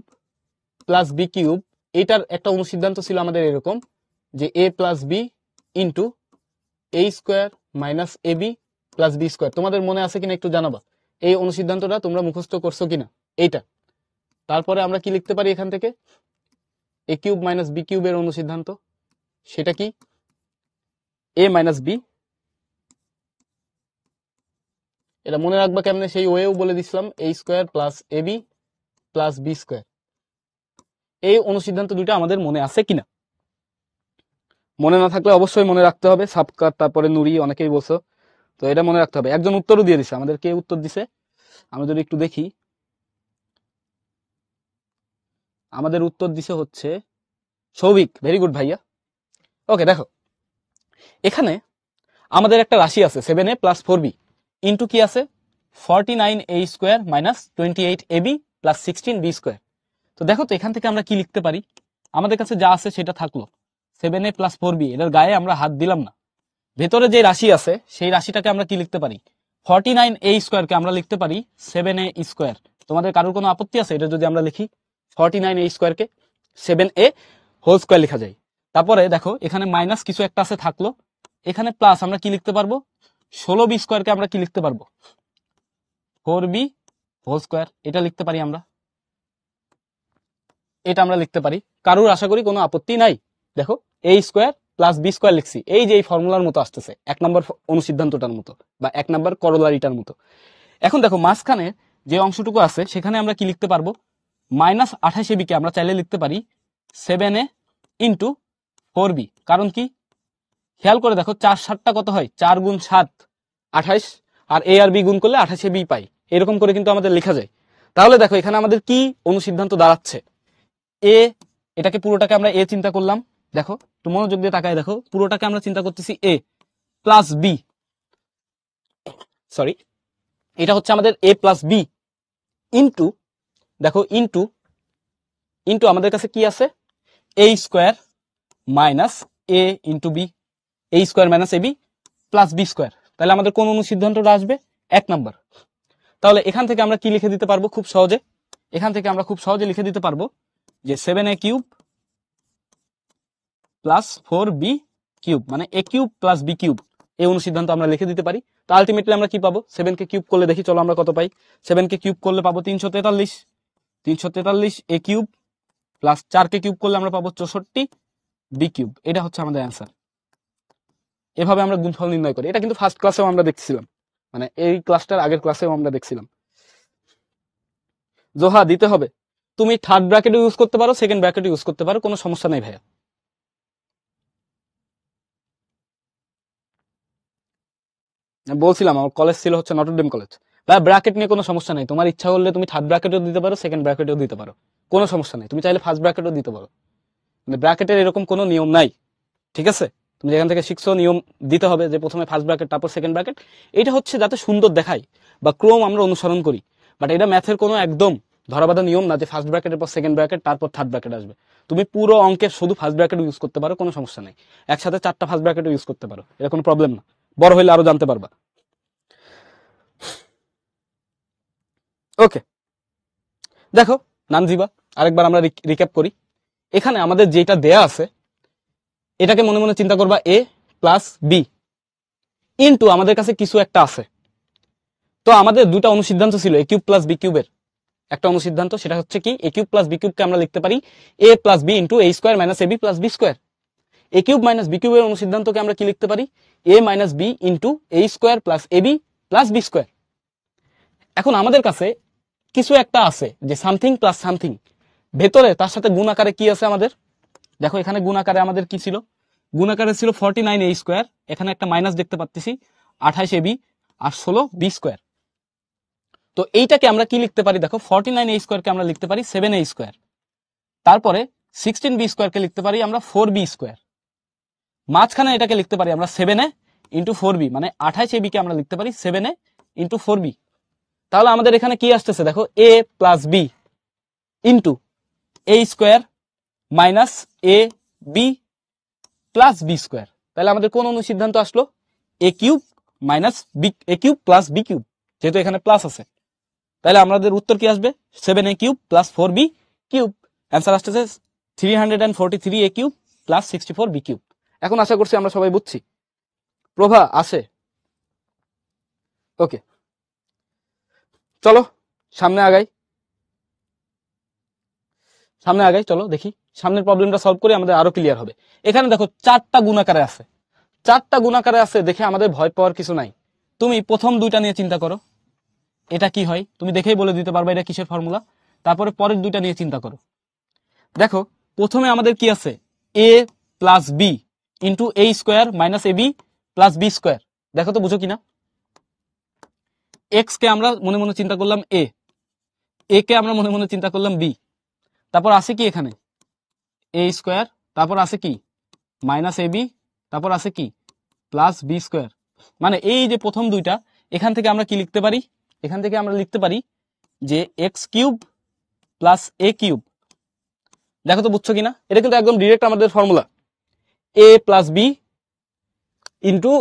plus b cube, এটার একটা অনুসিদ্ধান্ত ছিল আমাদের এরকম যে a plus b into a square minus a b plus b square. তোমাদের মনে আছে কিনা একটু জানাবা, এই অনুসিদ্ধান্তটা তোমরা মুখস্থ করছো কিনা এইটা। তারপরে আমরা কি লিখতে পারি এখান থেকে a কিউব মাইনাস বি কিউবের অনুসিদ্ধান্ত, সেটা কি a মাইনাস বি। এটা মনে রাখবা কেমনে, সেই ওয়েও বলে দিছিলাম, a square plus a b plus b square. এই অনুসিদ্ধান্ত দুইটা আমাদের মনে আছে কিনা, মনে না থাকলে অবশ্যই মনে রাখতে হবে। সাবকাত, তারপরে নুরি, অনেকেই বলছো, তো এটা মনে রাখতে হবে। একজন উত্তরও দিয়ে দিছে আমাদের, কে উত্তর দিছে আমরা যদি একটু দেখি, আমাদের উত্তর দিছে হচ্ছে সৌভিক, ভেরি গুড ভাইয়া। ওকে দেখো এখানে আমাদের একটা রাশি আছে 7a প্লাস 4b ইন্টু কি আছে 49a square minus 28ab plus 16b square. তো দেখো তো এখান থেকে আমরা কি লিখতে পারি, আমাদের কাছে যা আছে সেটা থাকলো 7a প্লাস 4b, এটার গায়ে আমরা হাত দিলাম না। ভেতরে যে রাশি আছে সেই রাশিটাকে আমরা কি লিখতে পারি 49a স্কোয়ারকে আমরা লিখতে পারি 7a স্কোয়ার। তোমাদের কারোর কোনো আপত্তি আছে এটা যদি আমরা লিখি 49a স্কোয়ারকে 7a হোল স্কোয়ার লেখা যায়? তারপরে দেখো এখানে মাইনাস কিছু একটা আছে থাকলো, এখানে প্লাস আমরা কি লিখতে পারবো 16b স্কোয়ারকে আমরা কি লিখতে পারবো 4b হোল স্কোয়ার, এটা লিখতে পারি আমরা, এটা আমরা লিখতে পারি। কারোর আশা করি কোনো আপত্তি নাই। দেখো a square plus b square লিখছি, এই যে এই ফর্মুলার মতো আসতেছে, 1 নম্বর অনুসিদ্ধান্তটার মতো বা 1 নম্বর করোলারিটার মতো। এখন দেখো মাঝখানে যে অংশটুকু আছে সেখানে আমরা কি লিখতে পারবো, মাইনাস 28ab কে আমরা চাইলে লিখতে পারি 7a ইন্টু 4b। কারণ কি, খেয়াল করে দেখো 4 7টা কত হয়, 4 গুণ 7 28, আর a আর b গুণ করলে 28ab পাই। এরকম করে কিন্তু আমাদের লেখা যায়। তাহলে দেখো এখানে আমাদের কি অনুসিদ্ধান্ত দাঁড়াচ্ছে, এ, এটাকে পুরোটাকে আমরা এ চিন্তা করলাম। দেখো একটু মনোযোগ দিয়ে তাকায় দেখো, পুরোটাকে আমরা চিন্তা করতেছি এ প্লাস বি, সরি এটা হচ্ছে আমাদের এ প্লাস বি ইন্টু, দেখো ইন্টু ইন্টু আমাদের কাছে কি আছে, এ square minus a into B, a square minus a b plus b square. তাহলে আমাদের কোন অনুসিদ্ধান্তটা আসবে, 1 নাম্বার। তাহলে এখান থেকে আমরা কি লিখে দিতে পারবো খুব সহজে, এখান থেকে আমরা খুব সহজে লিখে দিতে পারবো যে 7a cube plus 4b cube, মানে a cube plus b cube, এই অনুসিদ্ধান্ত আমরা লিখে দিতে পারি। তো আলটিমেটলি আমরা কি পাবো, 7 কে কিউব করলে দেখি চলো আমরা কত পাই। 7 কে কিউব করলে পাবো 343, 343 a cube plus 4 K cube করলে আমরা পাবো 64 b কিউব। এটা হচ্ছে আমাদের অ্যান্সার। এভাবে আমরা গুণফল নির্ণয় করি। এটা কিন্তু ফার্স্ট ক্লাসেও আমরা দেখছিলাম, মানে এই ক্লাসটার আগের ক্লাসেও আমরা দেখছিলাম। জোহা দিতে হবে, তুমি থার্ড ব্র্যাকেটও ইউজ করতে পারো, সেকেন্ড ব্র্যাকেটও ইউজ করতে পারো, কোনো সমস্যা নেই ভাইয়া। বলছিলাম আমার কলেজ ছিল হচ্ছে নটরডেম কলেজ। ভাই ব্র্যাকেট নিয়ে কোনো সমস্যা নেই, তোমার ইচ্ছা করলে তুমি থার্ড ব্র্যাকেটও দিতে পারো, সেকেন্ড ব্র্যাকেটও দিতে পারো, কোনো সমস্যা নেই। তুমি চাইলে ফার্স্ট ব্র্যাকেটও দিতে পারো, মানে ব্র্যাকেটের এরকম কোনো নিয়ম নাই, ঠিক আছে? তুমি যেখান থেকে শিখছো নিয়ম দিতে হবে যে প্রথমে ফার্স্ট ব্র্যাকেট তারপর সেকেন্ড ব্র্যাকেট, এটা হচ্ছে যাতে সুন্দর দেখায় বা ক্রম আমরা অনুসরণ করি। বাট এটা ম্যাথের কোনো একদম ধরাবাধা নিয়ম না যে ফার্স্ট ব্র্যাকেটের পর সেকেন্ড ব্র্যাকেট তারপর থার্ড ব্র্যাকেট আসবে। তুমি পুরো অঙ্কের শুধু ফার্স্ট ব্র্যাকেট ইউজ করতে পারো, কোনো সমস্যা নেই। একসাথে 4টা ফার্স্ট ব্র্যাকেট ইউজ করতে পারো, এটা কোনো প্রবলেম না। বড় হইলে আরো জানতে পারবা। ওকে, দেখো নানজিবা, আরেকবার আমরা রিক্যাপ করি। এখানে আমাদের যেটা দেয়া আছে এটাকে মনে মনে চিন্তা করবা এ প্লাস বি ইন্টু আমাদের কাছে কিছু একটা আছে। তো আমাদের দুটা অনুসিদ্ধান্ত ছিল এ কিউব প্লাস বি কিউবের, একটা অনুসিদ্ধান্ত সেটা হচ্ছে কি এ কিউব প্লাস বি কিউবকে আমরা লিখতে পারি এ plus b into a square minus a b plus b square. A cube minus b কিউবের অনুসিদ্ধান্তকে আমরা কি লিখতে পারি, a minus B into a square plus a b plus b square. এখন আমাদের কাছে কিছু একটা আছে যে সামথিং প্লাস সামথিং, ভেতরে তার সাথে গুণ আকারে কি আছে আমাদের, দেখো এখানে গুণ আকারে আমাদের কি ছিল, গুণ আকারে ছিল 49 a স্কোয়ার, এখানে একটা মাইনাস দেখতে পাচ্ছি 28 ab আর 16 b স্কোয়ার। তো এইটাকে আমরা কি লিখতে পারি, দেখো 49 a স্কোয়ারকে আমরা লিখতে পারি 7a স্কোয়ার, তারপরে 16 b স্কোয়ারকে লিখতে পারি আমরা 4b স্কোয়ার, মাঝখানে এটাকে লিখতে পারি আমরা 7a ইন্টু 4b, মানে 28 ab কে আমরা লিখতে পারি 7a ইন্টু 4b। তাহলে আমাদের এখানে কি আসতেছে দেখো, a plus b into a square minus a b plus b square. তাহলে আমাদের কোন অনুসিদ্ধান্ত আসলো, a cube minus b, a cube plus b cube, যেহেতু এখানে প্লাস আছে। তাহলে আমাদের উত্তর কি আসবে, 7a cube plus 4b cube. Answer আসতেছে 343 a cube plus 64 b cube. এখন আশা করছি আমরা সবাই বুঝছি। প্রভা আসে, ওকে চলো সামনে আগাই, সামনে আগাই, চলো দেখি সামনের প্রবলেমটা সলভ করে আমাদের আরো ক্লিয়ার হবে। এখানে দেখো 4টা গুণাকারে আছে, 4টা গুণাকারে আছে দেখে আমাদের ভয় পাওয়ার কিছু নাই। তুমি প্রথম দুইটা নিয়ে চিন্তা করো, এটা কি হয় তুমি দেখেই বলে দিতে পারবে এটা কিসের ফর্মুলা। তারপরে পরের দুইটা নিয়ে চিন্তা করো। দেখো প্রথমে আমাদের কি আছে, এ plus b into a square minus a b plus b square. দেখো তো বুঝো কিনা, এক্স কে আমরা মনে মনে চিন্তা করলাম এ কে আমরা মনে মনে চিন্তা করলাম বি, তারপর আছে কি এখানে এ স্কোয়ার, তারপর আছে কি মাইনাস এ বি, তারপর আছে কি প্লাস বি স্কোয়ার। মানে এই যে প্রথম দুইটা, এখান থেকে আমরা কি লিখতে পারি, এখান থেকে আমরা লিখতে পারি যে এক্স কিউব প্লাস এ কিউব। দেখো তো বুঝছো কিনা, এটা কিন্তু একদম ডিরেক্ট আমাদের formula, A plus b into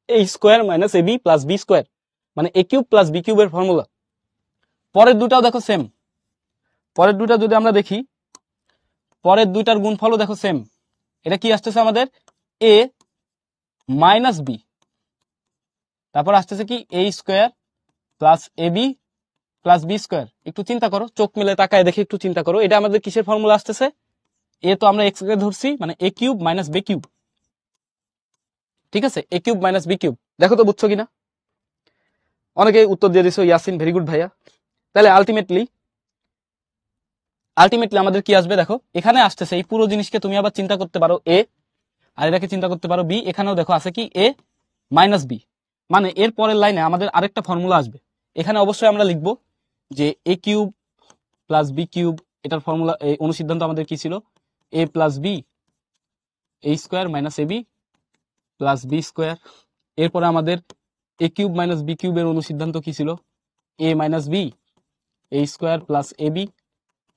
a square minus a b plus b square, মানে এ কিউব প্লাস বি কিউবের ফর্মুলা। পরের দুটাও দেখো সেম, পরের দুটা যদি আমরা দেখি, পরের দুইটার গুণফলও দেখো সেম। এটা কি আসতেছে আমাদের, এ মাইনাস বি, তারপর আসতেছে কি এ square plus a b plus b square. একটু চিন্তা করো, চোখ মিলে তাকায় দেখে একটু চিন্তা করো, এটা আমাদের কিসের ফর্মুলা আসতেছে, এ তো আমরা এক্স কে ধরছি, মানে a cube minus b cube, ঠিক আছে, a cube minus b cube. দেখো তো বুঝছো কিনা, অনেকে উত্তর দিয়ে দিছো, ইয়াসিন ভেরি গুড ভাইয়া। তাহলে আলটিমেটলি আমাদের কি আসবে দেখো, এখানে আসতেছে এই পুরো জিনিসকে তুমি আবার চিন্তা করতে পারো এ, আর এটাকে চিন্তা করতে পারো বি। এখানেও দেখো আছে কি এ মাইনাস বি, মানে এর পরের লাইনে আমাদের আরেকটা ফর্মুলা আসবে। এখানে অবশ্যই আমরা লিখব যে a cube plus b cube, এটার ফর্মুলা এই অনুসিদ্ধান্ত আমাদের কি ছিল, a plus b a square minus a b plus b square. এরপরে আমাদের এ কিউব মাইনাস বি কিউবের অনুসিদ্ধান্ত কি ছিল, a minus b a square plus a b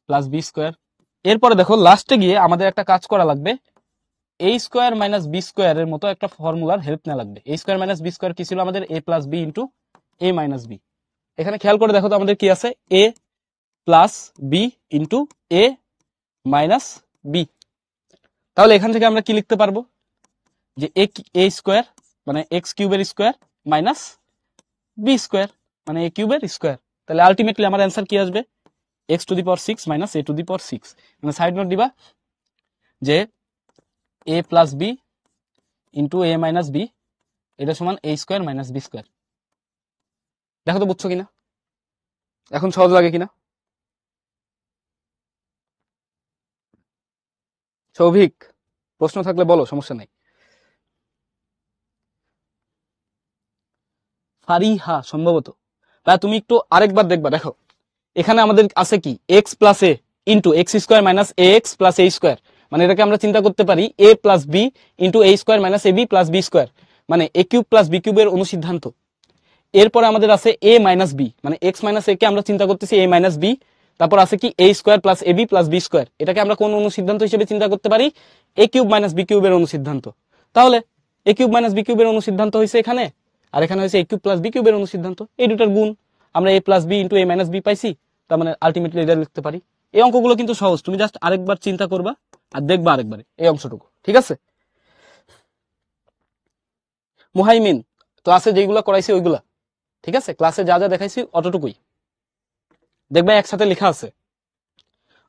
plus b square. এরপরে দেখো লাস্টে গিয়ে আমাদের একটা কাজ করা লাগবে, এ স্কোয়ার মাইনাস বি স্কোয়ারের মতো একটা ফর্মুলার হেল্প নেওয়া লাগবে। এ স্কোয়ার মাইনাস বি স্কোয়ার কি ছিল আমাদের, এ plus b into a minus B. এখানে খেয়াল করে দেখো তো আমাদের কি আছে, এ plus b into a minus B. তাহলে এখান থেকে আমরা কি লিখতে পারবো, যে এ স্কোয়ার মানে এক্স কিউবের স্কোয়ার মাইনাস বি স্কোয়ার মানে এ কিউবের স্কোয়ার। তাহলে আলটিমেটলি আমার অ্যান্সার কি আসবে, x to the power 6 minus a to the power 6। মানে সাইড নোট দিবা যে a plus b into a minus b এটা সমান a square minus b square. দেখো তো বুঝছো কিনা, এখন সহজ লাগে কিনা। সৌভিক, প্রশ্ন থাকলে বলো, সমস্যা নাই। ফারিহা সম্ভবত, তা তুমি একটু আরেকবার দেখবা। দেখো এখানে আমাদের আছে কি এক্স প্লাস এ ইন্টু এক্স স্কোয়ার মাইনাস এ এক্স প্লাস এ স্কোয়ার, মানে এটাকে আমরা চিন্তা করতে পারি এ plus b into a square minus a b plus b square, মানে এ কিউব প্লাস বি কিউবের অনুসিদ্ধান্ত। এরপরে আমাদের আছে এ মাইনাস বি, মানে এক্স মাইনাস এ কে আমরা চিন্তা করতেছি এ মাইনাস বি। তারপর আছে কি এ square plus a b plus b square, এটাকে আমরা কোন অনুসিদ্ধান্ত হিসেবে চিন্তা করতে পারি, এ কিউব মাইনাস বি কিউবের অনুসিদ্ধান্ত। তাহলে এ কিউব মাইনাস বি কিউবের অনুসিদ্ধান্ত হয়েছে এখানে, আর এখানে হয়েছে এ কিউব প্লাস বি কিউবের অনুসিদ্ধান্ত। এই দুটার গুণ আমরা এ plus b into a minus B পাইছি, তার মানে আলটিমেটলি এটা লিখতে পারি। এই অঙ্কগুলো কিন্তু সহজ, তুমি জাস্ট আরেকবার চিন্তা করবা আর দেখবা আরেকবারে এই অংশটুকু, ঠিক আছে। মুহাইমিন ক্লাসে যেগুলো করাইছি ওইগুলা, ঠিক আছে, ক্লাসে যা যা দেখাইছি অতটুকুই দেখবে একসাথে লেখা আছে।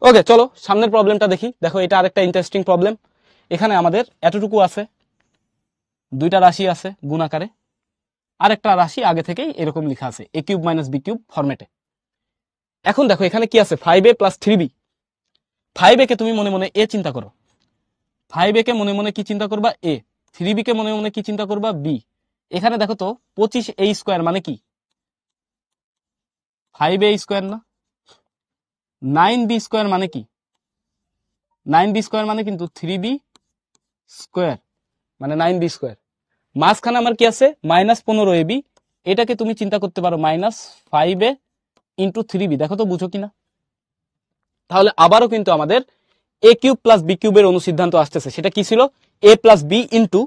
ওকে চলো সামনের প্রবলেমটা দেখি। দেখো এটা আরেকটা ইন্টারেস্টিং প্রবলেম। এখানে আমাদের এতটুকু আছে, দুইটা রাশি আছে গুণ আকারে, আরেকটা রাশি আগে থেকেই এরকম লেখা আছে a cube minus b cube ফরম্যাটে। এখন দেখো এখানে কি আছে 5a প্লাস 3b। 5a কে তুমি মনে মনে এ চিন্তা করো, 5a কে মনে মনে কি চিন্তা করবা এ, 3b কে মনে মনে কি চিন্তা করবা বি। এখানে দেখো তো 25a স্কোয়ার মানে কি 5a স্কোয়ার না, 9b স্কোয়ার মানে কি 9b স্কোয়ার মানে কিন্তু 3b স্কোয়ার মানে 9b স্কোয়ার। মাঝখানে আমার কি আছে মাইনাস 15ab, এটাকে তুমি চিন্তা করতে পারো মাইনাস 5a ইন্টু 3b। দেখো তো বুঝো কিনা। তাহলে আবারও কিন্তু আমাদের এ কিউব প্লাস বি কিউবের অনুসিদ্ধান্ত আসতেছে, সেটা কি ছিল a plus b into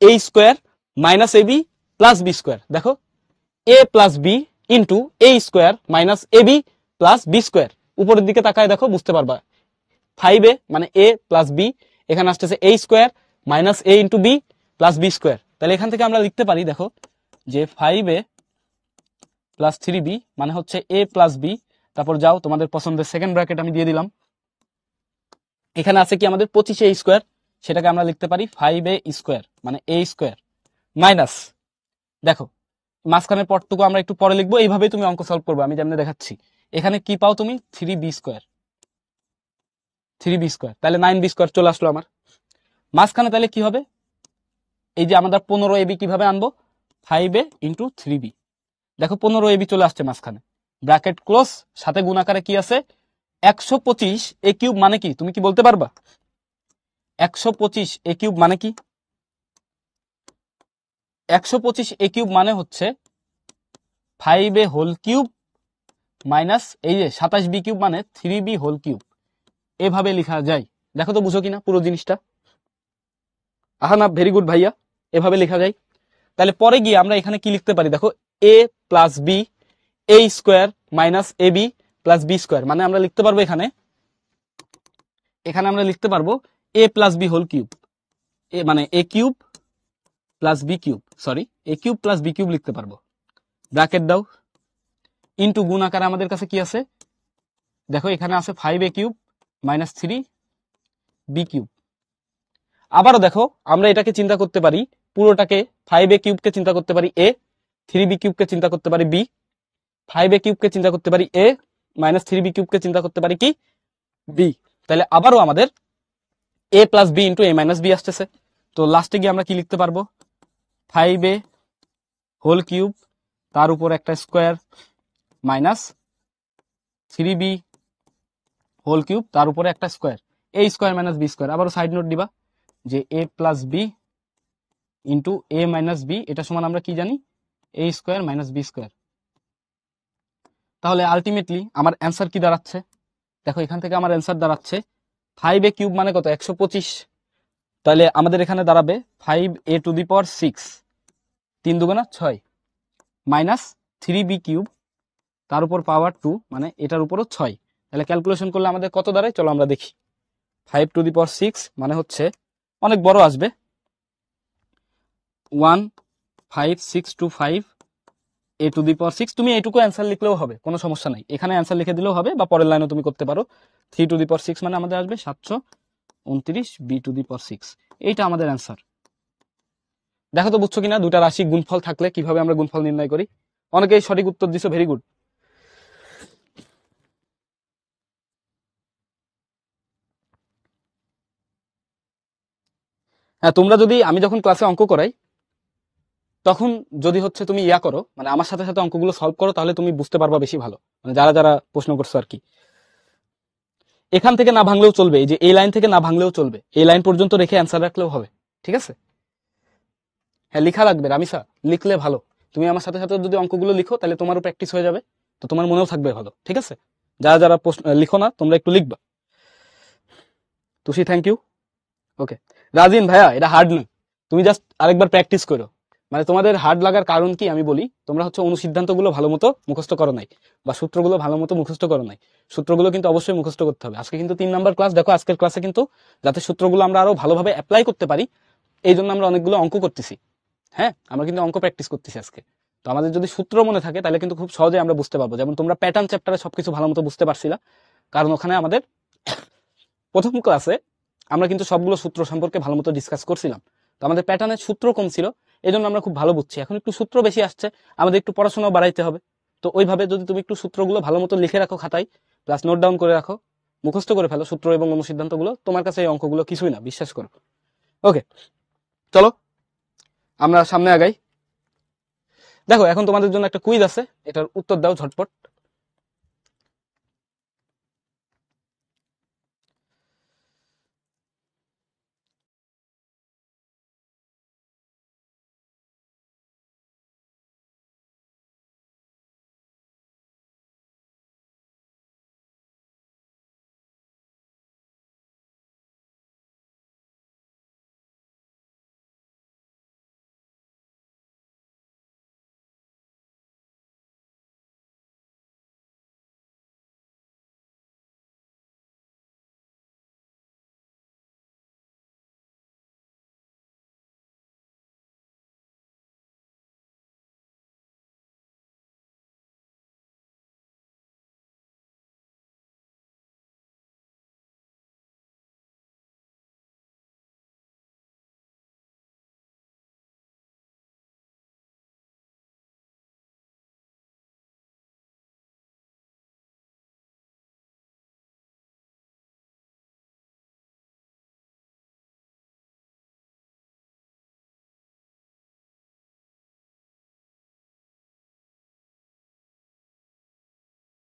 a square minus a b plus b square. দেখো a plus b into a square minus a b plus b square. উপরের দিকে তাকায় দেখো বুঝতে পারবা 5a মানে এ প্লাস বি, এখানে আসতেছে a square minus a into b plus b square. তাহলে এখান থেকে আমরা লিখতে পারি দেখো যে 5a প্লাস 3b মানে হচ্ছে এ প্লাস বি, তারপর যাও তোমাদের পছন্দের সেকেন্ড ব্র্যাকেট আমি দিয়ে দিলাম। এখানে আছে কি আমাদের 25a স্কোয়ার, সেটাকে আমরা লিখতে পারি 5a স্কোয়ার মানে এ স্কোয়ার মাইনাস, দেখো মাঝখানের পটটুকু আমরা একটু পরে লিখবো, এইভাবেই তুমি অঙ্ক সলভ করবে আমি যেমন দেখাচ্ছি। এখানে কি পাও তুমি 3b স্কোয়ার, 3b স্কোয়ার তাহলে 9b স্কোয়ার চলে আসলো আমার মাঝখানে। তাহলে কি হবে, এই যে আমাদের 15ab কিভাবে আনবো 5a ইন্টু 3b, দেখো 15ab চলে আসছে মাঝখানে, ব্র্যাকেট ক্লোজ, সাথে গুণ আকারে কি আছে 125 এ কিউব মানে কি তুমি কি বলতে পারবা, 125 এ কিউব মানে কি, 125 এ কিউব মানে হচ্ছে 5a হোল কিউব মাইনাস এই যে 27b কিউব মানে 3b হোল কিউব, এভাবে লেখা যায়। দেখো তো বুঝো কিনা পুরো জিনিসটা। আহা না, ভেরি গুড ভাইয়া, এভাবে লেখা যায়। তাহলে পরে গিয়ে আমরা এখানে কি লিখতে পারি, দেখো a plus b a square minus a b plus b square, মানে আমরা লিখতে পারবো এখানে আমরা লিখতে পারবো a plus b whole cube, a মানে a cube plus b cube, sorry a cube plus b cube লিখতে পারবো, ব্র্যাকেট দাও ইন্টু গুণ আকারে আমাদের কাছে কি আছে, দেখো এখানে আছে 5a cube minus 3b cube. আবারও দেখো আমরা এটাকে চিন্তা করতে পারি পুরোটাকে 5a কিউবকে চিন্তা করতে পারি এ, 3b কিউবকে চিন্তা করতে পারি বি, 5a কিউবকে চিন্তা করতে পারি a, মাইনাস 3b কিউবকে চিন্তা করতে পারি কি b। তাহলে আবারও আমাদের a plus b into a minus b আসতেছে। তো লাস্টে গিয়ে আমরা কি লিখতে পারবো, 5a হোল কিউব তার উপর একটা square minus 3b whole cube তার উপরে একটা square, a square minus b square. আবারও সাইড নোট দিবা যে a plus b into a minus b, এটা সমান আমরা কি জানি, a square minus b square. তাহলে আলটিমেটলি আমার অ্যান্সার কি দাঁড়াচ্ছে, দেখো এখান থেকে আমার অ্যান্সার দাঁড়াচ্ছে 5a কিউব মানে কত, 125। তাহলে আমাদের এখানে দাঁড়াবে 5a টু দি পাওয়ার 6, 3 দুগুণা 6, মাইনাস 3b কিউব তার উপর পাওয়ার 2 মানে এটার উপরও 6। তাহলে ক্যালকুলেশন করলে আমাদের কত দাঁড়ায়, চলো আমরা দেখি। 5 টু দি পাওয়ার 6 মানে হচ্ছে অনেক বড় আসবে, 1 5 6 two 5 a to the power 6। তুমি এইটুকু অ্যান্সার লিখলেও হবে, কোনো সমস্যা নাই, এখানে অ্যান্সার লিখে দিলেও হবে বা পরের লাইনও তুমি করতে পারো। 3 টু দি পাওয়ার 6 মানে আমাদের আসবে 729 b টু দি পাওয়ার 6, এইটা আমাদের অ্যান্সার। দেখো তো বুঝছো কিনা, দুটা রাশি গুণফল থাকলে কিভাবে আমরা গুণফল নির্ণয় করি। অনেকেই সঠিক উত্তর দিছো, ভেরি গুড। হ্যাঁ, তোমরা যদি, আমি যখন ক্লাসে অঙ্ক করাই তখন যদি হচ্ছে তুমি ইয়া করো, মানে আমার সাথে সাথে অঙ্কগুলো সলভ করো, তাহলে তুমি বুঝতে পারবা বেশি ভালো, মানে যারা যারা প্রশ্ন করছো আর কি। এখান থেকে না ভাঙলেও চলবে, এই যে এই লাইন থেকে না ভাঙলেও চলবে, এই লাইন পর্যন্ত রেখে অ্যান্সার রাখলেও হবে, ঠিক আছে। হ্যাঁ, লিখা লাগবে রামিসা, লিখলে ভালো। তুমি আমার সাথে সাথে যদি অঙ্কগুলো লিখো তাহলে তোমারও প্র্যাকটিস হয়ে যাবে, তো তোমার মনেও থাকবে ভালো, ঠিক আছে। যারা যারা লিখো না তোমরা একটু লিখবা। Tushi thank you. ওকে রাজিন ভাইয়া, এটা হার্ড না, তুমি জাস্ট আরেকবার প্র্যাকটিস করো। মানে তোমাদের হার্ড লাগার কারণ কি আমি বলি, তোমরা হচ্ছে অনুসিদ্ধান্তগুলো ভালো মতো মুখস্থ করো নাই, বা সূত্রগুলো ভালো মতো মুখস্থ করো নাই। সূত্রগুলো কিন্তু অবশ্যই মুখস্থ করতে হবে। আজকে কিন্তু 3 নাম্বার ক্লাস, দেখো আজকের ক্লাসে কিন্তু যাতে সূত্রগুলো আমরা আরো ভালোভাবে অ্যাপ্লাই করতে পারি, এই জন্য আমরা অনেকগুলো অঙ্ক করতেছি। হ্যাঁ, আমরা কিন্তু অঙ্ক প্র্যাকটিস করতেছি আজকে। তো আমাদের যদি সূত্র মনে থাকে তাহলে কিন্তু খুব সহজে আমরা বুঝতে পারবো। যেমন তোমরা প্যাটার্ন চ্যাপ্টারে সবকিছু ভালো মতো বুঝতে পারছিলা, কারণ ওখানে আমাদের প্রথম ক্লাসে আমরা কিন্তু সবগুলো সূত্র সম্পর্কে ভালো মতো ডিসকাস করছিলাম। তো আমাদের প্যাটার্নের সূত্র কম ছিল, এই জন্য আমরা খুব ভালো বুঝছি। এখন একটু সূত্র বেশি আসছে, আমাদের একটু পড়াশোনাও বাড়াইতে হবে। তো ওইভাবে যদি তুমি একটু সূত্রগুলো ভালো মতো লিখে রাখো খাতায়, প্লাস নোট ডাউন করে রাখো, মুখস্থ করে ফেলো সূত্র এবং অনুসিদ্ধান্তগুলো, তোমার কাছে এই অঙ্কগুলো কিছুই না, বিশ্বাস করো। ওকে চলো আমরা সামনে আগাই। দেখো এখন তোমাদের জন্য একটা কুইজ আছে, এটার উত্তর দাও ঝটপট।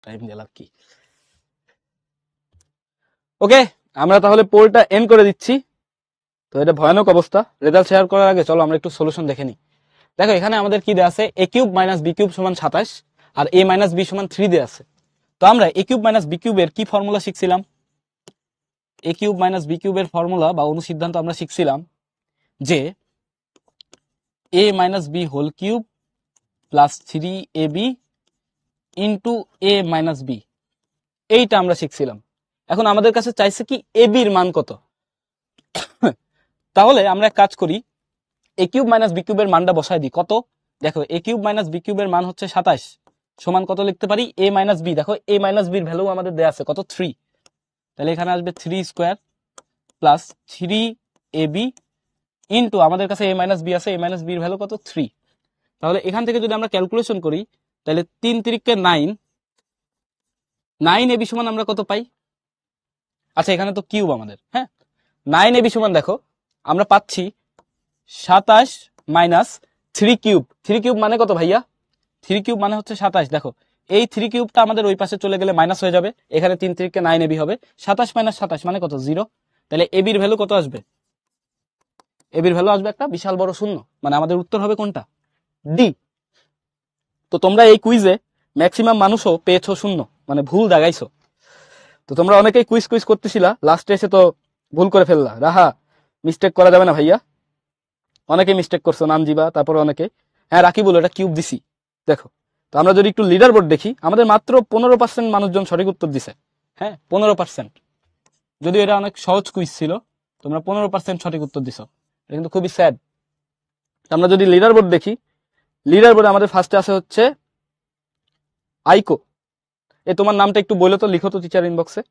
টাইম দিলাম কি, ওকে আমরা তাহলে পোলটা এন্ড করে দিচ্ছি। তো এটা ভয়ানক অবস্থা, রেজাল্ট শেয়ার করার আগে চলো আমরা একটু সলিউশন দেখে নিই। দেখো এখানে আমাদের কি দেয়া আছে, a cube minus b cube সমান 27 আর a মাইনাস b সমান 3 দেয়া আছে। তো আমরা a কিউব মাইনাস b কিউবের কি ফর্মুলা শিখছিলাম, a কিউব মাইনাস b কিউবের ফর্মুলা বা অনুসিদ্ধান্ত আমরা শিখছিলাম যে a minus b whole cube plus 3ab into a minus b, এইটা আমরা শিখছিলাম। এখন আমাদের কাছে চাইছে কি a b এর মান কত। তাহলে আমরা এক কাজ করি, a কিউব মাইনাস b কিউবের মানটা বসায় দিই কত। দেখো a কিউব মাইনাস b কিউবের মান হচ্ছে 27 সমান কত লিখতে পারি, a মাইনাস b। দেখো a মাইনাস b এর ভ্যালু আমাদের দেয়া আছে কত, 3। তাহলে এখানে আসবে 3 স্কোয়ার প্লাস 3ab ইন্টু আমাদের কাছে a মাইনাস b আছে, a মাইনাস b এর ভ্যালু কত, 3। তাহলে এখান থেকে যদি আমরা ক্যালকুলেশন করি তাহলে 3 তিরিকে 9, 9ab সমান আমরা কত পাই? আচ্ছা এখানে তো কিউব আমাদের, হ্যাঁ 9ab সমান দেখো আমরা পাচ্ছি 27 মাইনাস 3 কিউব। 3 কিউব মানে কত ভাইয়া? 3 কিউব মানে হচ্ছে 27। দেখো এই 3 কিউবটা আমাদের ওই পাশে চলে গেলে মাইনাস হয়ে যাবে, এখানে 3 তিরিকে 9ab হবে, 27 মাইনাস 27 মানে কত? 0। তাহলে এবির ভ্যালু কত আসবে? এবির ভ্যালু আসবে একটা বিশাল বড় শূন্য, মানে আমাদের উত্তর হবে কোনটা? ডি। তো তোমরা এই কুইজে ম্যাক্সিমাম মানুষও পেয়েছো শূন্য, মানে ভুল দাগাইছো। তো তোমরা অনেকেই কুইজ করতেছিলা, লাস্টে এসে তো ভুল করে ফেললা। রাহা, মিস্টেক করা যাবে না ভাইয়া, অনেকে মিস্টেক করছো, নাম জিবা, তারপরে অনেকে। হ্যাঁ রাখি বলো এটা কিউব দিছি। দেখো তো আমরা যদি একটু লিডার বোর্ড দেখি, আমাদের মাত্র 15% মানুষজন সঠিক উত্তর দিছে। হ্যাঁ 15%, যদিও এটা অনেক সহজ কুইজ ছিল, তোমরা 15% সঠিক উত্তর দিছো, এটা কিন্তু খুবই স্যাড। আমরা যদি লিডার বোর্ড দেখি, লিডার বোর্ডে আমাদের ফার্স্টে আছে হচ্ছে আইকো। তোমার নামটা একটু বলে তো, লিখো তো টিচার ইনবক্সে।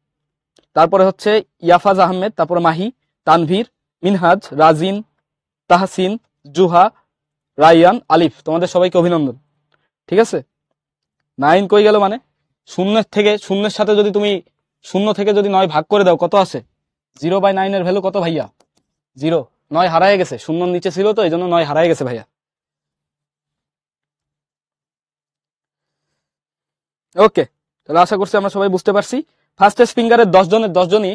তারপরে হচ্ছে ইয়াফাজ আহমেদ, তারপরে মাহি, তানভীর, মিনহাজ, রাজিন, তাহসিন, জুহা, রাইয়ান, আলিফ। তোমাদের সবাইকে অভিনন্দন। ঠিক আছে, 9 কই গেল? মানে শূন্যের সাথে যদি তুমি 0 থেকে যদি 9 ভাগ করে দাও, কত আছে? 0/9 এর ভ্যালু কত ভাইয়া? 0। 9 হারায় গেছে, শূন্যর নিচে ছিল তো এই জন্য 9 হারায় গেছে ভাইয়া। ওকে, তাহলে আশা করছি আমরা সবাই বুঝতে পারছি। ফার্স্টেস্ট ফিঙ্গারের 10 জনের 10 জনই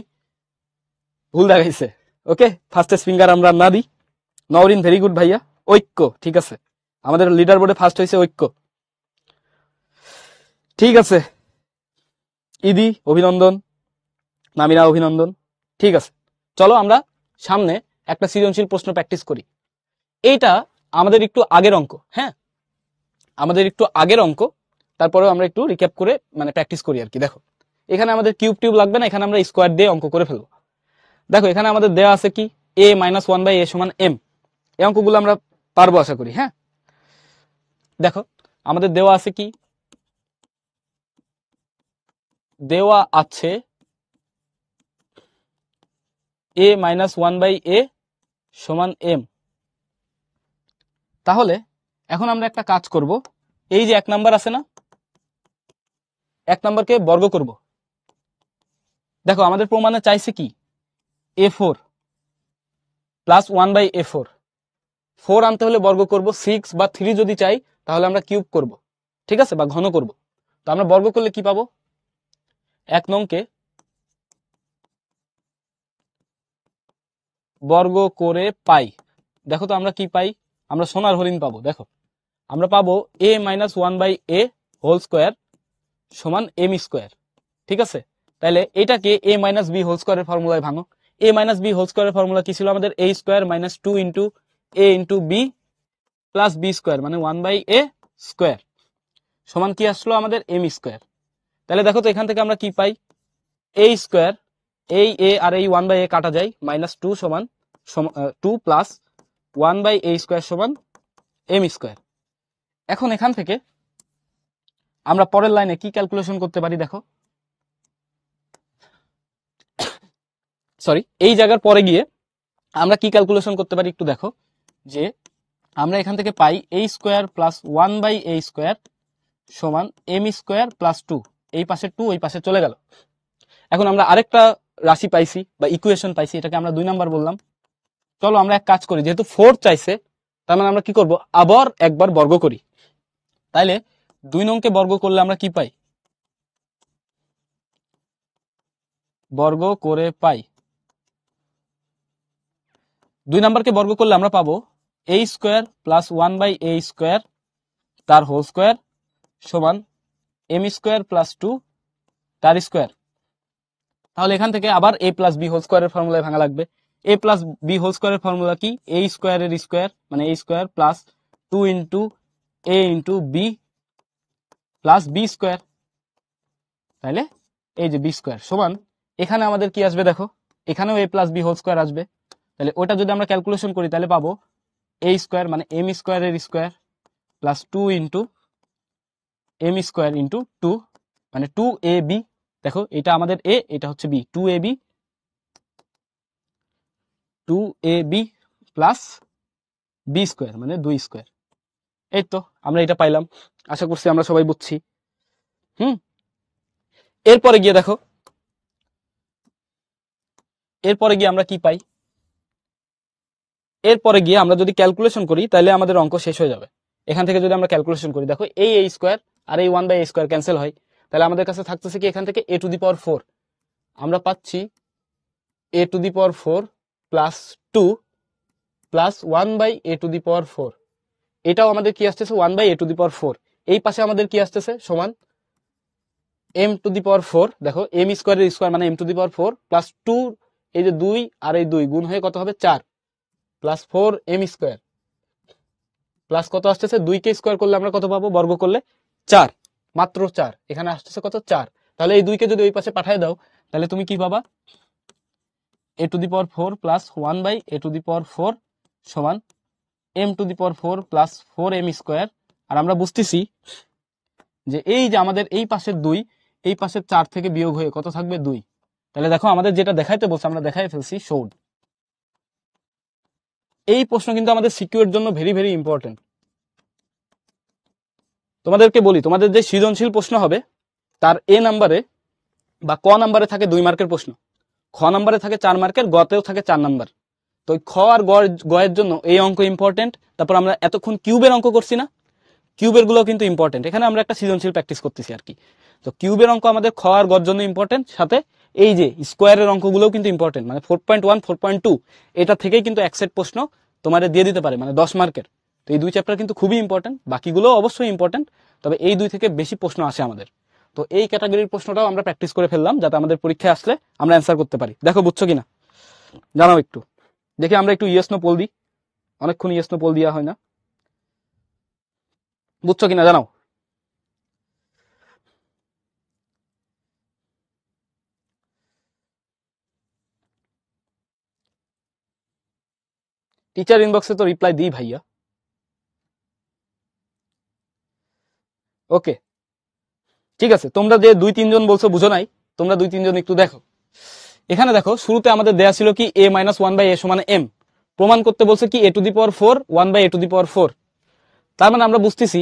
ভুল দেখাইছে। ওকে, ফার্স্টেস্ট ফিঙ্গার আমরা না দিই। নওরিন ভেরি গুড ভাইয়া। ঐক্য, ঠিক আছে, আমাদের লিডার বোর্ডে ফার্স্ট হয়েছে ঐক্য। ঠিক আছে, ইদি অভিনন্দন, নামিনা অভিনন্দন। ঠিক আছে, চলো আমরা সামনে একটা সৃজনশীল প্রশ্ন প্র্যাকটিস করি। এইটা আমাদের একটু আগের অঙ্ক, হ্যাঁ আমাদের একটু আগের অঙ্ক, তারপরেও আমরা একটু রিক্যাপ করে মানে প্র্যাকটিস করি আর কি। দেখো এখানে আমাদের কিউব টিউব লাগবে না, এখানে আমরা স্কোয়ার দিয়ে অঙ্ক করে ফেলবো। দেখো এখানে আমাদের দেওয়া আছে কি, a - 1/a সমান m। এই অঙ্কগুলো আমরা পারবো আশা করি। হ্যাঁ দেখো আমাদের দেওয়া আছে কি, দেওয়া আছে a - 1/a সমান m। তাহলে এখন আমরা একটা কাজ করব, এই যে 1 নাম্বার আছে না, 1 নাম্বারকে বর্গ করব। দেখো আমাদের প্রমাণে চাইছে কি, a4 প্লাস 1/a4। 4 আনতে হলে বর্গ করব, 6 বা 3 যদি চাই তাহলে আমরা কিউব করব, ঠিক আছে, বা ঘন করব। তো আমরা বর্গ করলে কি পাবো? 1 নংকে বর্গ করে পাই। দেখো তো আমরা কি পাই? আমরা সোনার হরিণ পাবো। দেখো আমরা পাবো a - 1/a হোল স্কোয়ার সমান m স্কোয়ার। ঠিক আছে, তাহলে এটাকে a - b হোল স্কোয়ারের ফর্মুলায় ভাঙো। a - b হোল স্কোয়ারের ফর্মুলা কি ছিল আমাদের? a square minus 2 into a into b plus b square, মানে 1/a স্কোয়ার সমান কি আসলো আমাদের? m square. তাহলে দেখো তো এখান থেকে আমরা কি পাই? a স্কোয়ার, এই a আর এই 1/a কাটা যায়, -2 সমান 2 প্লাস 1/a স্কোয়ার সমান m স্কোয়ার। এখন এখান থেকে আমরা পরের লাইনে কি ক্যালকুলেশন করতে পারি? দেখো সরি, এই জায়গার পরে গিয়ে আমরা কি ক্যালকুলেশন করতে পারি একটু দেখো, যে আমরা এখান থেকে পাই a square plus 1/a square সমান m স্কোয়ার প্লাস 2। এই পাশে 2 ওই পাশে চলে গেল। এখন আমরা আরেকটা রাশি পাইছি বা ইকুয়েশন পাইছি, এটাকে আমরা 2 নাম্বার বললাম। চলো আমরা এক কাজ করি, যেহেতু 4 চাইছে তার মানে আমরা কি করব, আবার একবার বর্গ করি। তাইলে 2 নংকে বর্গ করলে আমরা কি পাই? বর্গ করে পাই। 2 নাম্বারকে বর্গ করলে আমরা পাবো a square plus 1/a square তার হোল স্কোয়ার সমান m স্কোয়ার প্লাস 2 তার স্কোয়ার। তাহলে এখান থেকে আবার a প্লাস b হোল স্কোয়ারের ফর্মুলায় ভাঙা লাগবে। a প্লাস b হোল স্কোয়ারের ফর্মুলা কি? a স্কোয়ারের স্কোয়ার, মানে a square plus 2 into a into b plus b square. তাহলে এই যে b স্কোয়ার সমান, এখানে আমাদের কি আসবে দেখো, এখানেও a plus b whole square আসবে। তাহলে ওটা যদি আমরা ক্যালকুলেশন করি তাহলে পাবো a স্কোয়ার মানে m স্কোয়ারের square plus 2 into m square into 2 মানে 2ab। দেখো এটা আমাদের a, এটা হচ্ছে b, 2ab plus b square মানে 2 স্কোয়ার। এই তো আমরা এটা পাইলাম। আশা করছি আমরা সবাই বুঝছি। এরপরে গিয়ে দেখো, এরপরে গিয়ে আমরা কি পাই, এরপরে গিয়ে আমরা যদি ক্যালকুলেশন করি তাহলে আমাদের অঙ্ক শেষ হয়ে যাবে। এখান থেকে যদি আমরা ক্যালকুলেশন করি, দেখো এই a স্কোয়ার আর এই 1/a স্কোয়ার ক্যান্সেল হয়, তাহলে আমাদের কাছে থাকতেছে কি এখান থেকে a টু দি পাওয়ার 4, আমরা পাচ্ছি a to the power 4 plus 2 plus 1/a to the power 4, এটাও আমাদের কি আসতেছে 1/a টু দি পাওয়ার 4, এই পাশে আমাদের কি আসতেছে সমান m টু দি পাওয়ার 4, দেখো m স্কোয়ারের স্কোয়ার মানে m to the power 4 plus 2, এই যে 2 আর এই 2 গুণ হয়ে কত হবে 4 প্লাস 4m স্কোয়ার প্লাস কত আসতেছে 2 কে স্কোয়ার করলে আমরা কত পাবো, বর্গ করলে 4, মাত্র 4, এখানে আসতেছে কত 4, তাহলে এই 2 কে যদি ওই পাশে পাঠিয়ে দাও তাহলে তুমি কি পাবা, a to the power 4 plus 1/a to the power 4 সমান m to the power 4 plus 4m square. আর আমরা বুঝতেছি যে এই যে আমাদের এই পাশের 2 এই পাশের 4 থেকে বিয়োগ হয়ে কত থাকবে 2, তাহলে দেখো আমাদের যেটা দেখাইতে বলছে আমরা দেখাই ফেলছি, শোড। এই প্রশ্ন কিন্তু আমাদের সিকিউর জন্য ভেরি ভেরি ইম্পর্টেন্ট। তোমাদেরকে বলি, তোমাদের যে সৃজনশীল প্রশ্ন হবে তার এ নাম্বারে বা ক নাম্বারে থাকে 2 মার্কের প্রশ্ন, খ নাম্বারে থাকে 4 মার্কের, গতেও থাকে 4 নাম্বার। তো খ আর গ এর জন্য এই অঙ্ক ইম্পর্টেন্ট। তারপর আমরা এতক্ষণ কিউবের অঙ্ক করছি না, কিউবের গুলো কিন্তু ইম্পর্টেন্ট, এখানে আমরা একটা সৃজনশীল প্র্যাকটিস করতেছি আর কি। তো কিউবের অঙ্ক আমাদের খ আর গর জন্য ইম্পর্টেন্ট, সাথে এই যে স্কোয়ারের অঙ্কগুলোও কিন্তু ইম্পর্টেন্ট, মানে 4.1 4.2 এটা থেকেই কিন্তু এক সেট প্রশ্ন তোমাদের দিয়ে দিতে পারে, মানে 10 মার্কের। তো এই 2 চ্যাপ্টার কিন্তু খুবই ইম্পর্টেন্ট, বাকিগুলো অবশ্যই ইম্পর্টেন্ট, তবে এই 2 থেকে বেশি প্রশ্ন আসে আমাদের। তো এই ক্যাটাগরির প্রশ্নটাও আমরা প্র্যাকটিস করে ফেললাম যাতে আমাদের পরীক্ষায় আসলে আমরা অ্যান্সার করতে পারি। দেখো বুঝছো কিনা জানাও একটু, দেখি আমরা একটু ইয়েস নো পোল দিই, অনেকক্ষণ ইয়েস নো পোল দেওয়া হয় না, বুঝছো কিনা জানাও। টিচার ইনবক্সে তো রিপ্লাই দিই ভাইয়া। ওকে ঠিক আছে, তোমরা যে 2-3 জন বলছো বুঝো নাই, তোমরা 2-3 জন একটু দেখো। এখানে দেখো শুরুতে আমাদের দেয়া ছিল কি a মাইনাস 1/a সমান m, প্রমাণ করতে বলছে কি a to the power 4 1/a to the power 4, তার মানে আমরা বুঝতেছি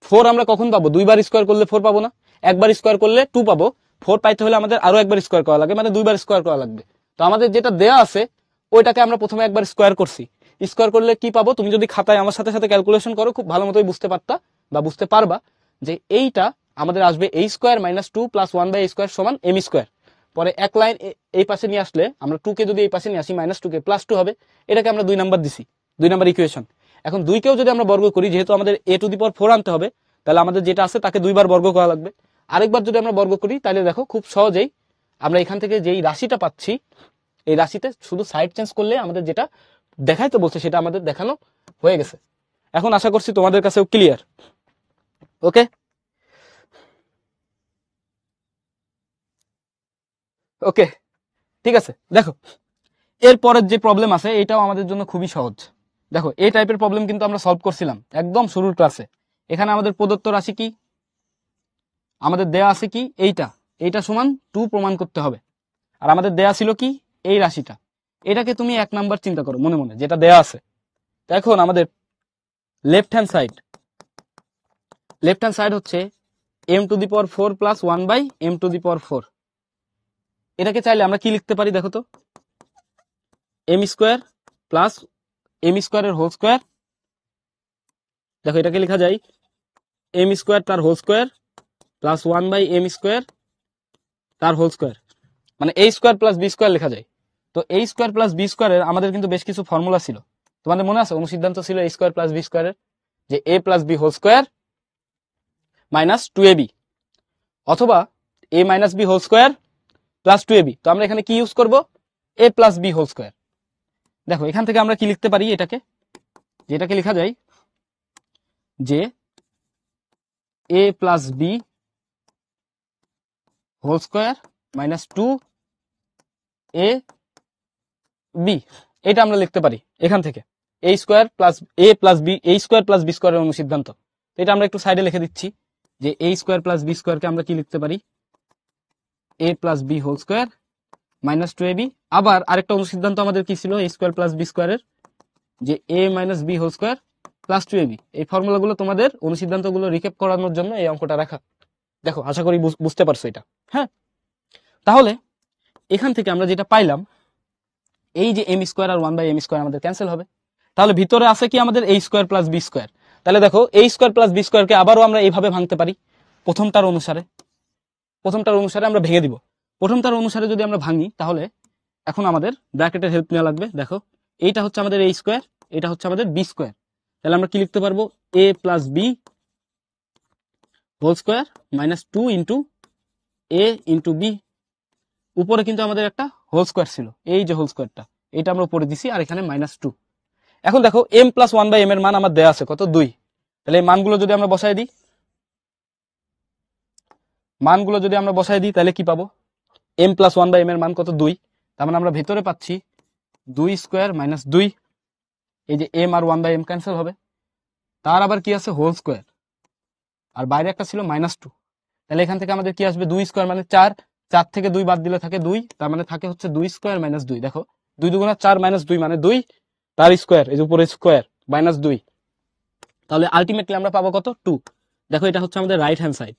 4 আমরা কখন পাবো, 2 বার স্কোয়ার করলে 4 পাবো না, একবার স্কোয়ার করলে 2 পাবো, 4 পাইতে হলে আমাদের আরো একবার স্কোয়ার করা লাগবে, মানে 2 বার স্কোয়ার করা লাগবে। তো আমাদের যেটা দেয়া আছে ওইটাকে আমরা প্রথমে একবার স্কোয়ার করছি, স্কোয়ার করলে কি পাবো, তুমি যদি খাতায় আমার সাথে সাথে ক্যালকুলেশন করো খুব ভালো মতোই বুঝতে পারতা বা বুঝতে পারবা যে এইটা আমাদের আসবে a square minus 2 plus 1/a square সমান m স্কোয়ার। পরে এক লাইন এই পাশে নিয়ে আসলে আমরা 2 কে যদি এই পাশে নিয়ে আসি মাইনাস 2 কে প্লাস 2 হবে, এটাকে আমরা 2 নাম্বার দিছি, 2 নাম্বার ইকুয়েশন। এখন 2 কেও যদি আমরা বর্গ করি, যেহেতু আমাদের a টু দি পাওয়ার 4 আনতে হবে, তাহলে আমাদের যেটা আছে তাকে 2 বার বর্গ করা লাগবে। আরেকবার যদি আমরা বর্গ করি তাহলে দেখো খুব সহজেই আমরা এখান থেকে যেই রাশিটা পাচ্ছি, এই রাশিতে শুধু সাইড চেঞ্জ করলে আমাদের যেটা দেখাইতে বলছে সেটা আমাদের দেখানো হয়ে গেছে। এখন আশা করছি তোমাদের কাছেও ক্লিয়ার। ওকে ওকে ঠিক আছে, দেখো এরপরের যে প্রবলেম আছে এটাও আমাদের জন্য খুবই সহজ। দেখো এই টাইপের প্রবলেম কিন্তু আমরা সলভ করছিলাম একদম শুরুর ক্লাসে। এখানে আমাদের প্রদত্ত রাশি কি, আমাদের দেয়া আছে কি এইটা সমান 2 প্রমাণ করতে হবে, আর আমাদের দেয়া ছিল কি এই রাশিটা, এটাকে তুমি 1 নাম্বার চিন্তা করো মনে মনে যেটা দেয়া আছে। এখন আমাদের লেফট হ্যান্ড সাইড হচ্ছে m to the power 4 plus 1/m to the power 4, এটাকে চাইলে আমরা কি লিখতে পারি দেখো তো, m স্কোয়ার প্লাস m স্কোয়ারের হোল স্কোয়ার, দেখো এটাকে লেখা যায় m স্কোয়ার তার whole square plus 1/m square তার হোল স্কোয়ার, মানে a square plus b square লেখা যায়। তো a স্কোয়ার প্লাস b স্কোয়ারের আমাদের কিন্তু বেশ কিছু ফর্মুলা ছিল, তোমাদের মনে আছে অনুসিদ্ধান্ত ছিল a স্কোয়ার প্লাস b স্কোয়ারের, যে a plus b whole square minus 2ab অথবা a minus b whole square plus 2ab। তো আমরা এখানে কি ইউজ করব, a plus b whole square. দেখো এখান থেকে আমরা কি লিখতে পারি, যেটাকে লেখা যায় যে a plus b whole square minus 2ab, এটা আমরা লিখতে পারি এখান থেকে a square plus a square plus b স্কোয়ারের অনুসিদ্ধান্ত। এটা আমরা একটু সাইডে লিখে দিচ্ছি যে a স্কোয়ার প্লাস b স্কোয়ারকে আমরা কি লিখতে পারি, a plus b whole square minus 2ab। আবার আরেকটা অনুসিদ্ধান্ত আমাদের কি ছিল a স্কোয়ার প্লাস b স্কোয়ারের, যে a minus b whole square plus 2ab। এই ফর্মুলাগুলো তোমাদের অনুসিদ্ধান্তগুলো রিক্যাপ করানোর জন্য এই অঙ্কটা রাখা। দেখো আশা করি বুঝতে পারছো এটা। হ্যাঁ, তাহলে এখান থেকে আমরা যেটা পাইলাম, এই যে এম স্কোয়ার আর 1/m² আমাদের ক্যান্সেল হবে। তাহলে ভিতরে আছে কি আমাদের a² + b²। তাহলে দেখো a² + b² কে আবারও আমরা এইভাবে ভাঙতে পারি, প্রথমটার অনুসারে আমরা ভেঙে দিব। প্রথমটার অনুসারে যদি আমরা ভাঙি, তাহলে এখন আমাদের ব্র্যাকেটের হেল্প নেওয়া লাগবে। দেখো এইটা হচ্ছে আমাদের a², এটা হচ্ছে আমাদের b²। তাহলে আমরা কি লিখতে পারবো, a + b² - 2 * a * b। উপরে কিন্তু আমাদের একটা হোল স্কোয়ার ছিল, এই যে হোল স্কোয়ারটা, এটা আমরা উপরে দিছি, আর এখানে -2। এখন দেখো m + 1/m এর মান আমার দেয়া আছে কত, 2। তাহলে এই মানগুলো যদি আমরা বসাই দিই, তাহলে কি পাবো, m + 1/m এর মান কত, 2। তার মানে আমরা ভেতরে পাচ্ছি 2² - 2। এই যে m আর 1/m ক্যান্সেল হবে, তার আবার কি আছে, হোল স্কোয়ার, আর বাইরে একটা ছিল -2। তাহলে এখান থেকে আমাদের কি আসবে, 2² মানে 4, 4 থেকে 2 বাদ দিলে থাকে 2, তার মানে থাকে হচ্ছে 2² - 2। দেখো 2 × 4 - 2 মানে 2, তার স্কোয়ার, এই যে উপরে স্কোয়ার, -2। তাহলে আলটিমেটলি আমরা পাবো কত, 2। দেখো এটা হচ্ছে আমাদের রাইট হ্যান্ড সাইড।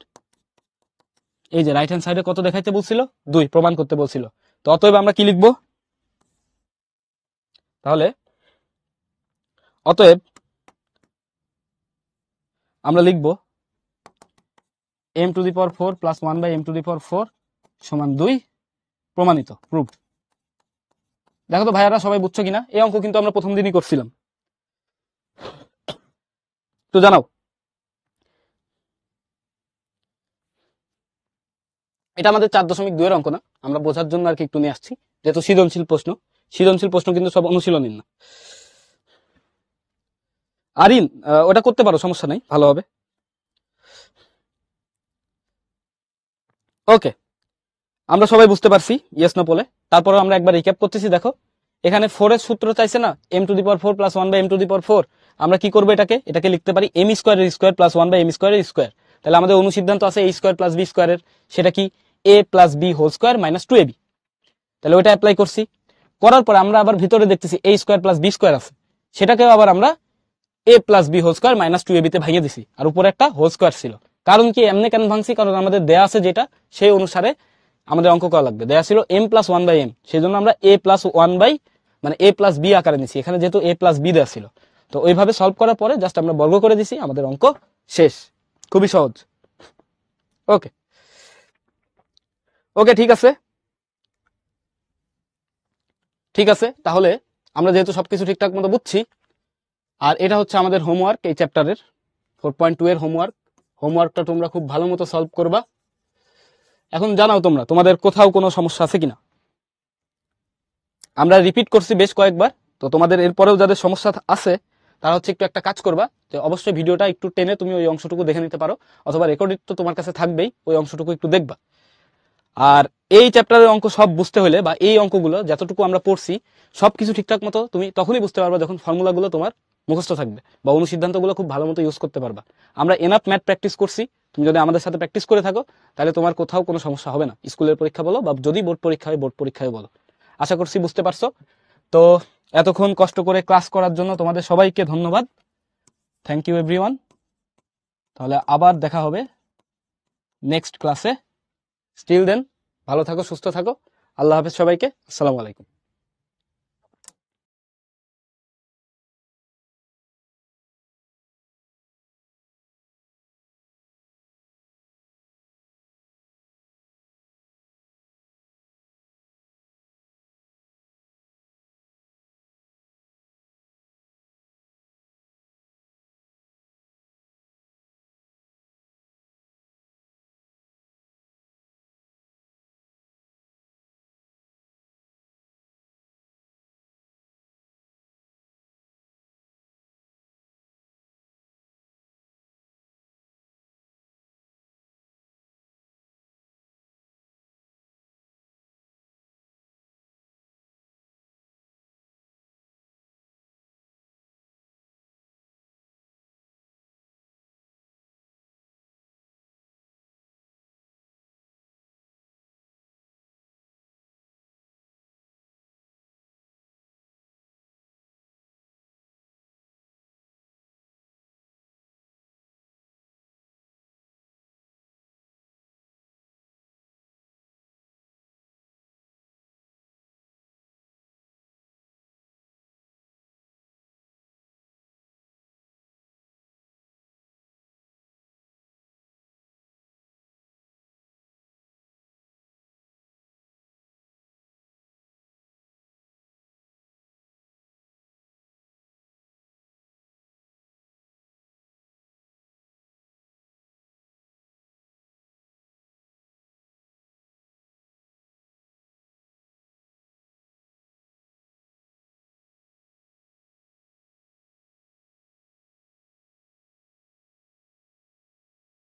এই যে রাইট হ্যান্ড সাইডে কত দেখাইতে বলছিল, 2 প্রমাণ করতে বলছিল। তো অতএব আমরা কি লিখবো, তাহলে অতএব আমরা লিখবো m⁴ + 1/m⁴ = 2, প্রমাণিত, প্রুভ। দেখো তো ভাইয়ারা সবাই বুঝছো কিনা, এই অঙ্ক কিন্তু আমরা প্রথম দিনই করছিলাম। তো জানাও, এটা আমাদের 4.2 এর অঙ্ক না, আমরা বোঝার জন্য আর কি একটু নিয়ে আসছি, যেহেতু সৃজনশীল প্রশ্ন কিন্তু সব অনুশীলনীর না। আরিন ওটা করতে পারো, সমস্যা নাই, ভালো হবে। ওকে, আমরা সবাই বুঝতে পারছি, ইয়েস নো বলে। তারপরে আমরা একবার রিক্যাপ করতেছি। দেখো এখানে 4 এর সূত্র চাইছে না, m⁴ + 1/m⁴। আমরা কি করবো, এটাকে লিখতে পারি m² এর স্কোয়ার + 1/m² এর স্কোয়ার। তাহলে আমাদের অনুসিদ্ধান্ত আছে a² + b² এর, সেটা কি a + b² - 2ab। তাহলে ওইটা অ্যাপ্লাই করছি, করার পর আমরা আবার ভিতরে দেখতেছি a² + b² আছে, সেটাকেও আবার আমরা a + b² - 2ab তে ভাঙিয়ে দিছি, আর উপরে একটা হোল স্কোয়ার ছিল। কারণ কি, এমনি কেন ভাঙছি, কারণ আমাদের দেয়া আছে যেটা, সেই অনুসারে আমাদের অঙ্ক করা লাগবে। দেয়া ছিল m + 1/m, সেই জন্য আমরা a + 1/ মানে a + b আকারে নিছি, এখানে যেহেতু a + b দেয়া ছিল। তো ওইভাবে সলভ করার পরে জাস্ট আমরা বর্গ করে দিছি, আমাদের অঙ্ক শেষ। খুবই সহজ। ওকে ওকে, ঠিক আছে। তাহলে আমরা যেহেতু সবকিছু ঠিকঠাক মতো বুঝছি, আর এটা হচ্ছে আমাদের হোমওয়ার্ক, এই চ্যাপ্টারের 4.2 এর হোমওয়ার্কটা তোমরা খুব ভালো মতো সলভ করবা। এখন জানাও তোমরা, তোমাদের কোথাও কোনো সমস্যা আছে কিনা। আমরা রিপিট করছি বেশ কয়েকবার, তো তোমাদের এরপরেও যাদের সমস্যা আছে, তারা হচ্ছে একটু একটা কাজ করবা, যে অবশ্যই ভিডিওটা একটু টেনে তুমি ওই অংশটুকু দেখে নিতে পারো, অথবা রেকর্ডিং তো তোমার কাছে থাকবেই, ওই অংশটুকু একটু দেখবা। আর এই চ্যাপ্টারের অঙ্ক সব বুঝতে হলে, বা এই অঙ্কগুলো যতটুকু আমরা পড়ছি সবকিছু ঠিকঠাক মতো তুমি তখনই বুঝতে পারবা যখন ফর্মুলাগুলো তোমার মুখস্থ থাকবে, বা অনুসিদ্ধান্তগুলো খুব ভালো মতো ইউজ করতে পারবা। আমরা এনাফ ম্যাথ প্র্যাকটিস করছি, তুমি যদি আমাদের সাথে প্র্যাকটিস করে থাকো, তাহলে তোমার কোথাও কোনো সমস্যা হবে না, স্কুলের পরীক্ষা বলো, বা যদি বোর্ড পরীক্ষা হয় বোর্ড পরীক্ষায় বলো। আশা করছি বুঝতে পারছো। তো এতক্ষণ কষ্ট করে ক্লাস করার জন্য তোমাদের সবাইকে ধন্যবাদ। Thank you everyone. তাহলে আবার দেখা হবে নেক্সট ক্লাসে। স্টিল দেন ভালো থাকো, সুস্থ থাকো। আল্লাহ হাফেজ সবাইকে। আসসালামু আলাইকুম।